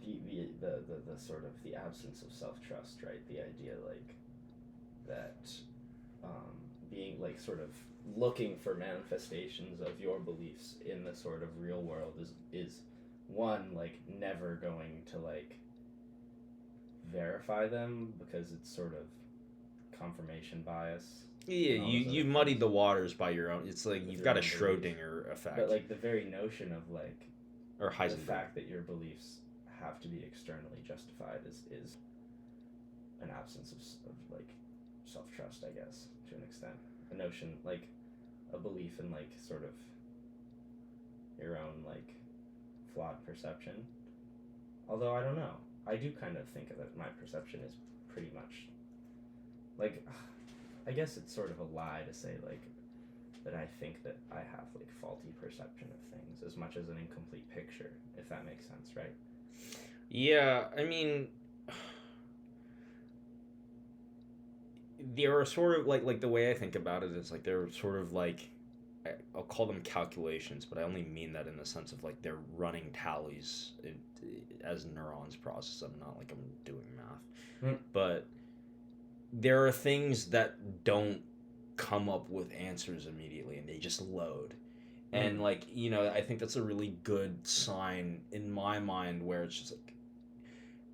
the sort of the absence of self-trust, right? The idea like that, being like sort of looking for manifestations of your beliefs in the sort of real world is one, like, never going to like verify them, because it's sort of confirmation bias. Yeah, you've muddied the waters by your own. It's like you've got a Schrodinger effect. But like the very notion of like, or Heisenberg, the fact that your beliefs have to be externally justified is an absence of like self-trust, I guess, to an extent. A notion, like a belief in like sort of your own like flawed perception. Although I don't know, I do kind of think that my perception is pretty much like, I guess it's sort of a lie to say like that I think that I have like faulty perception of things as much as an incomplete picture, if that makes sense, right? Yeah, I mean, there are sort of like the way I think about it is like they're sort of like, I'll call them calculations, but I only mean that in the sense of like they're running tallies as neurons process them, not like I'm doing math. But there are things that don't come up with answers immediately, and they just load. And like, I think that's a really good sign in my mind, where it's just like,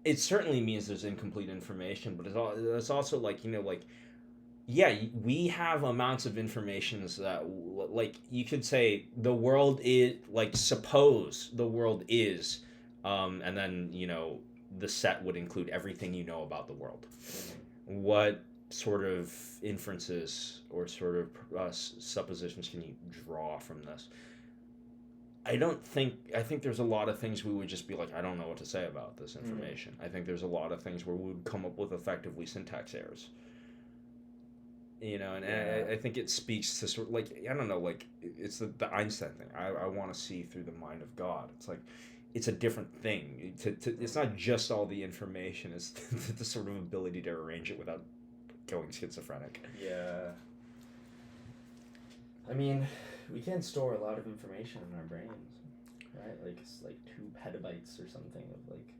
it certainly means there's incomplete information, but it's also like, like yeah, we have amounts of informations that, like, you could say the world is, like, suppose the world is, and then, the set would include everything you know about the world. What sort of inferences or sort of suppositions can you draw from this? I think there's a lot of things we would just be like, I don't know what to say about this information. I think there's a lot of things where we would come up with effectively syntax errors. And I think it speaks to sort of, like, I don't know, like, it's the Einstein thing. I want to see through the mind of God. It's like, it's a different thing. It's not just all the information. It's the sort of ability to arrange it without going schizophrenic. Yeah. I mean, we can store a lot of information in our brains, right? Like, it's like 2 petabytes or something of, like,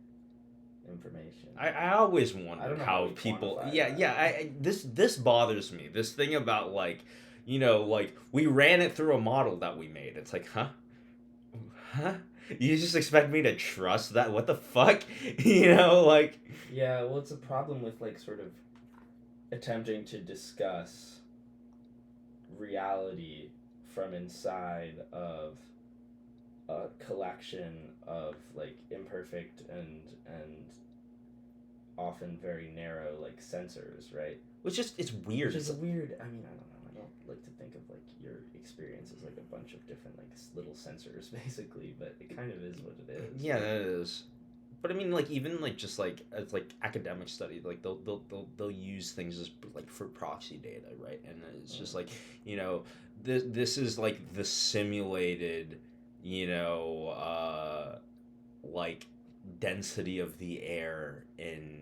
information. I always I wondered don't know how how we people. quantify Yeah, that. yeah. This bothers me. This thing about, like, like, we ran it through a model that we made. It's like, huh? You just expect me to trust that? What the fuck? Like. Yeah, well, it's a problem with, like, sort of attempting to discuss reality from inside of a collection of, like, imperfect and often very narrow, like, sensors, right? It's weird. Which is weird. I mean, I don't know. I don't like to think of, like, your experience as, like, a bunch of different, like, little sensors, basically, but it kind of is what it is. Yeah, that is. But I mean, like, even, like, just like it's like academic study, like they'll use things as, like, for proxy data, right? And it's just like, this is like the simulated, like, density of the air in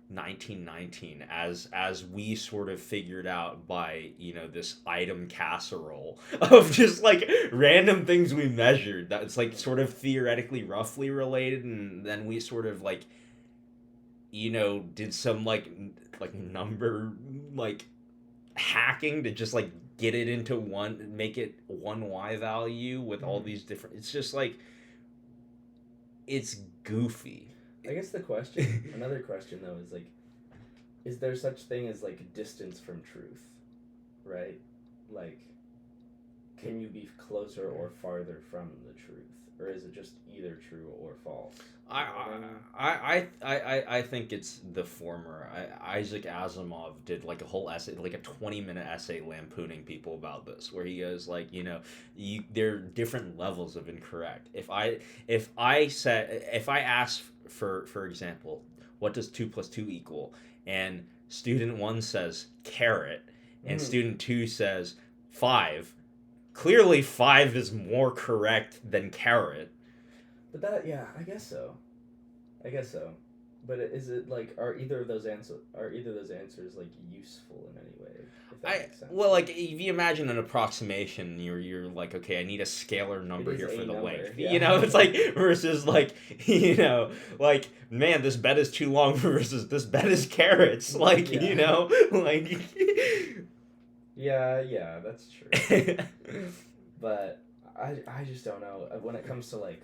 1919, as we sort of figured out by this item casserole of just, like, random things we measured that's, like, sort of theoretically roughly related, and then we sort of, like, did some, like, number, like, hacking to just, like, get it into make it one Y value with all these different. It's just like, it's goofy. I guess another question, though, is, like, is there such thing as, like, distance from truth, right? Like, can you be closer or farther from the truth, or is it just either true or false? I think it's the former. Isaac Asimov did, like, a whole essay, like a 20-minute essay lampooning people about this, where he goes, like, there are different levels of incorrect. If I ask for example, what does 2 + 2 equal, and student 1 says carrot, and student 2 says 5. Clearly, 5 is more correct than carrot. But that, yeah, I guess so. But is it, like, are either of those answers like useful in any way? If that makes sense. Well, like, if you imagine an approximation, you're like, okay, I need a scalar number here for the length. Yeah. It's like, versus, like, like, man, this bed is too long versus this bed is carrots. Like, like. Yeah, that's true. But I just don't know when it comes to, like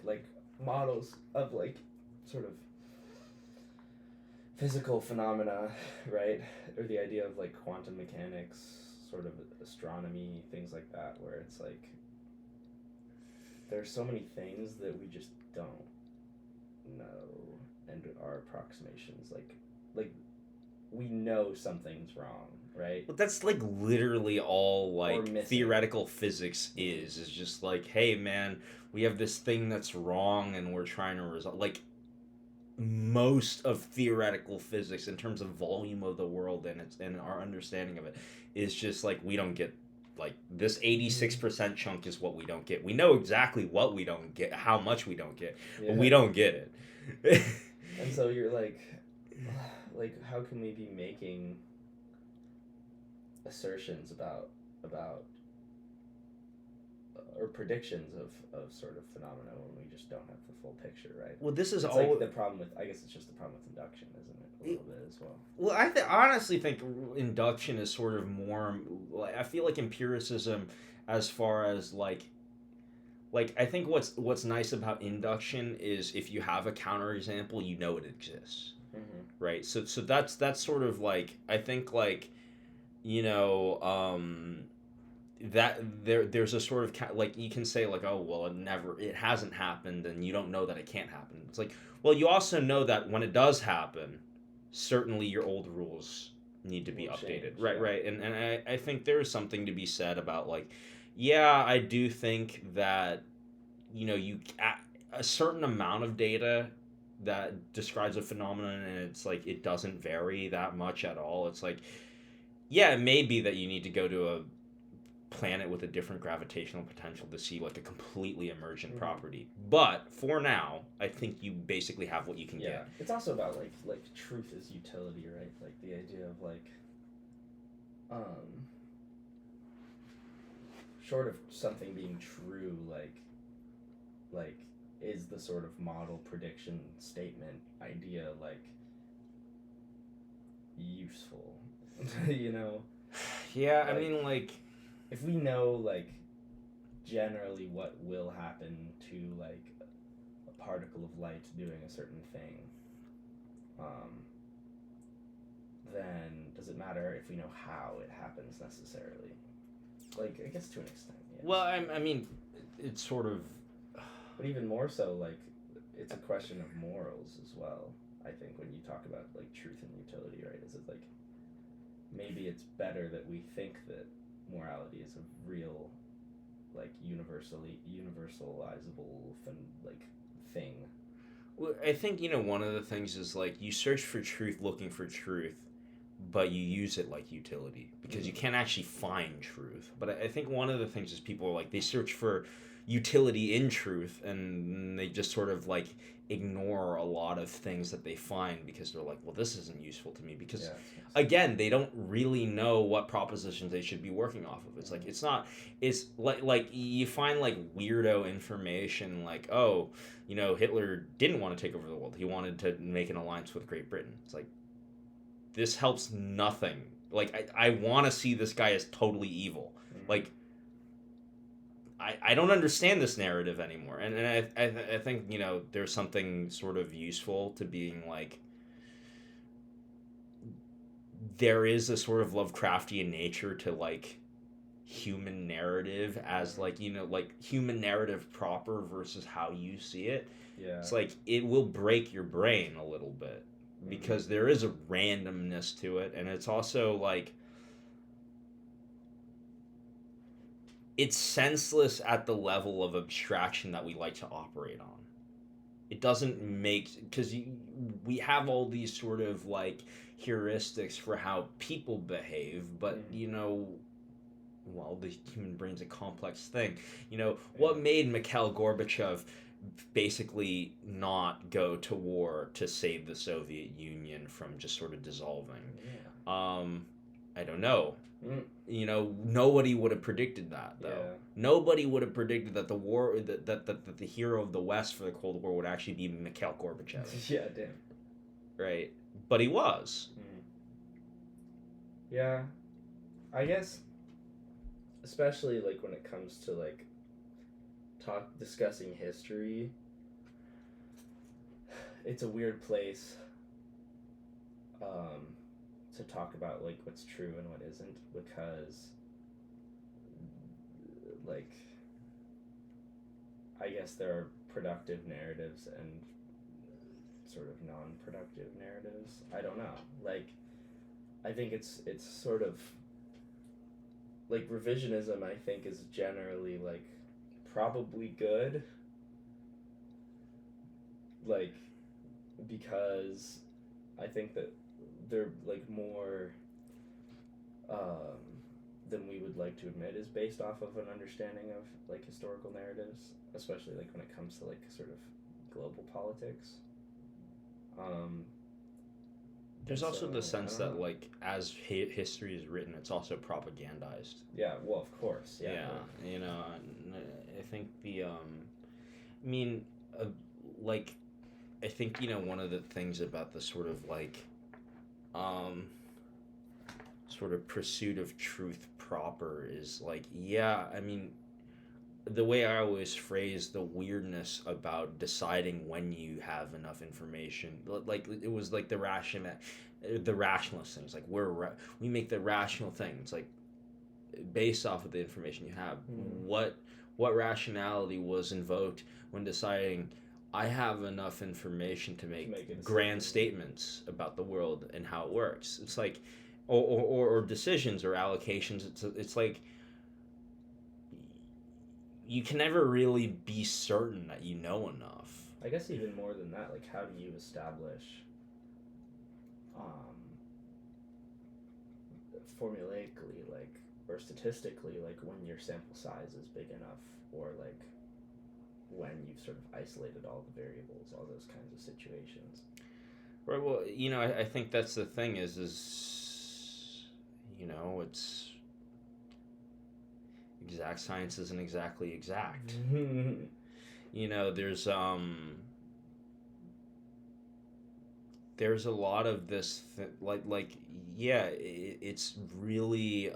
models of, like, sort of physical phenomena, right? Or the idea of, like, quantum mechanics, sort of astronomy, things like that, where it's like there's so many things that we just don't know, and our approximations, like we know something's wrong, right? But that's, like, literally all, like, theoretical physics is just like, hey, man, we have this thing that's wrong and we're trying to resolve, like, most of theoretical physics in terms of volume of the world and our understanding of it is just like, we don't get, like, this 86% chunk is what we don't get. We know exactly what we don't get, how much we don't get, but we don't get it. And so you're like, how can we be making assertions about or predictions of sort of phenomena when we just don't have the full picture, right? Well, this is it's all like the problem with, I guess it's just the problem with induction, isn't it? A little bit as well. Well, I honestly think induction is sort of more, I feel like empiricism, as far as, like, I think what's nice about induction is if you have a counterexample, you know it exists. right? So that's sort of like, I think, like, you know, that there's a sort of like, you can say like, oh well, it hasn't happened, and you don't know that it can't happen. It's like, well, you also know that when it does happen, certainly your old rules need to be Will updated, change, right? yeah. Right. And I think there is something to be said about, like, yeah, I do think that, you know, a certain amount of data that describes a phenomenon, and it's like it doesn't vary that much at all. It's like, yeah, it may be that you need to go to a planet with a different gravitational potential to see like a completely emergent property, but for now I think you basically have what you can get. It's also about like truth is utility, right? Like the idea of like short of something being true, like is the sort of model prediction statement idea like useful? You know? Yeah, Like, I mean, like, if we know like generally what will happen to like a particle of light doing a certain thing, then does it matter if we know how it happens necessarily? Like, I guess to an extent, yes. well, I mean, it's sort of, But even more so, like, it's a question of morals as well. I think when you talk about like truth and utility, right? Is it like maybe it's better that we think that morality is a real, like, universalizable thing. well, I think, you know, one of the things is like you search for truth looking for truth, but you use it like utility because you can't actually find truth. But I think one of the things is people are like, they search for utility in truth, and they just sort of like ignore a lot of things that they find because they're like, well, this isn't useful to me, because again, they don't really know what propositions they should be working off of. It's like, it's like you find like weirdo information like, oh, you know, Hitler didn't want to take over the world, he wanted to make an alliance with Great Britain. It's like, this helps nothing. Like, I want to see this guy as totally evil. Like, I don't understand this narrative anymore. And I think, you know, there's something sort of useful to being like, there is a sort of Lovecraftian nature to like human narrative as like, you know, like human narrative proper versus how you see it. It's like, it will break your brain a little bit because there is a randomness to it, and it's also like, it's senseless at the level of abstraction that we like to operate on. It doesn't make, because we have all these sort of like heuristics for how people behave, but you know, well, the human brain's a complex thing. You know, what made Mikhail Gorbachev basically not go to war to save the Soviet Union from just sort of dissolving? I don't know. You know, nobody would have predicted that, though. Nobody would have predicted that the war, that the hero of the West for the Cold War would actually be Mikhail Gorbachev. Yeah, damn. Right, but he was. Yeah, I guess, especially like when it comes to like discussing history, it's a weird place to talk about like what's true and what isn't, because like I guess there are productive narratives and sort of non-productive narratives. I don't know. Like, I think it's sort of like revisionism, I think, is generally like probably good, like, because I think that they're like more than we would like to admit is based off of an understanding of like historical narratives, especially like when it comes to like sort of global politics. There's also the sense that like as history is written, it's also propagandized. Yeah, well, of course. Yeah, you know, I think I mean, like, I think, you know, one of the things about the sort of like sort of pursuit of truth proper is like, yeah, I mean, the way I always phrase the weirdness about deciding when you have enough information, like it was like the rationalist things, like we make the rational thing. It's like based off of the information you have. What rationality was invoked when deciding I have enough information to make grand statements about the world and how it works? It's like, or decisions or allocations. It's like you can never really be certain that you know enough. I guess even more than that, like, how do you establish formulaically, like, or statistically, like, when your sample size is big enough, or like when you've sort of isolated all the variables, all those kinds of situations. Right. Well, I think that's the thing is it's exact science isn't exactly exact. There's a lot of this it's really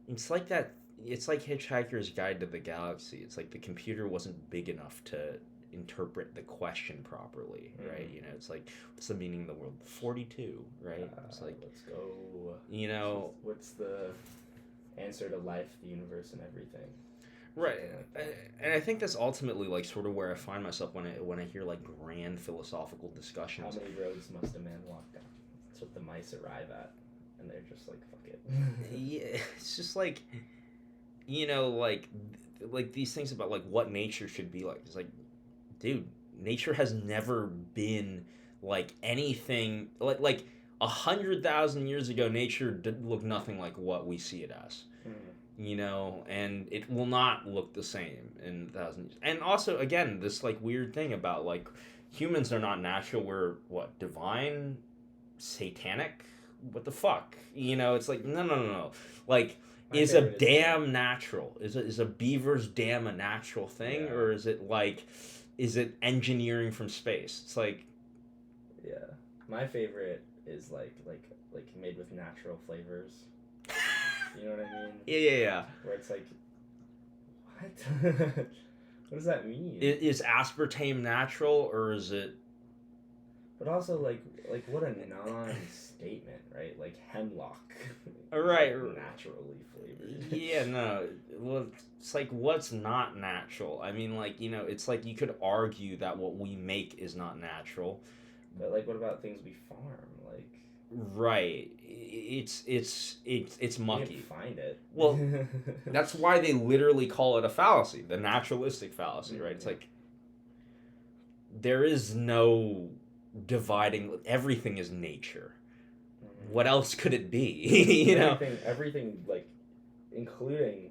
it's like that. It's like Hitchhiker's Guide to the Galaxy. It's like the computer wasn't big enough to interpret the question properly, right? It's like, what's the meaning of the word 42, right? It's like, let's go. What's the answer to life, the universe, and everything? Right, and I think that's ultimately like sort of where I find myself when I hear like grand philosophical discussions. How many roads must a man walk down? That's what the mice arrive at, and they're just like, fuck it. Yeah, it's just like, like these things about like what nature should be like. It's like, dude, nature has never been like anything like 100,000 years ago. Nature did look nothing like what we see it as. And it will not look the same in 1,000 years. And also, again, this like weird thing about like humans are not natural. We're what, divine, satanic? What the fuck? It's like no. Like, is a dam natural? Is a beaver's dam a natural thing, or is it engineering from space? It's like, yeah, my favorite is like made with natural flavors. You know what I mean? Yeah. Where it's like, what? What does that mean? Is aspartame natural, or is it? But also, like what a non-statement, right? Like hemlock. Right. Like naturally flavored. Yeah, no. Well, it's like, what's not natural? I mean, like, it's like you could argue that what we make is not natural. But like, what about things we farm? Like. Right. It's mucky. You can't find it. Well, that's why they literally call it a fallacy, the naturalistic fallacy, right? It's like there is no dividing. Everything is nature. What else could it be? Everything, like, including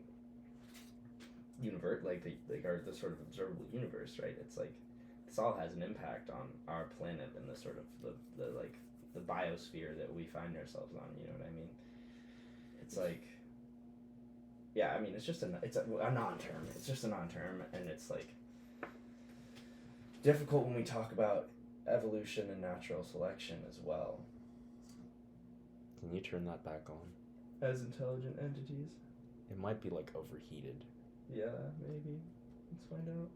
universe, like the sort of observable universe, right? It's like this all has an impact on our planet and the sort of the biosphere that we find ourselves on. You know what I mean? It's like, yeah, I mean, it's just a non-term. It's just a non-term, and it's like difficult when we talk about evolution and natural selection as well. Can you turn that back on? As intelligent entities? It might be like overheated. Yeah, maybe. Let's find out.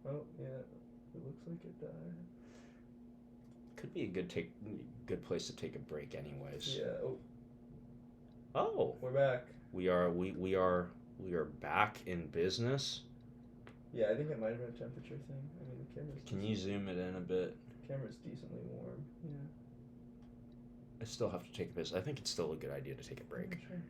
Oh, yeah. It looks like it died. Could be a good place to take a break anyways. Yeah. Oh. We're back. We are back in business. Yeah, I think it might have been a temperature thing. I mean, the camera's... Can you zoom it in a bit? The camera's decently warm. Yeah. I still have to take a piss. I think it's still a good idea to take a break. Sure.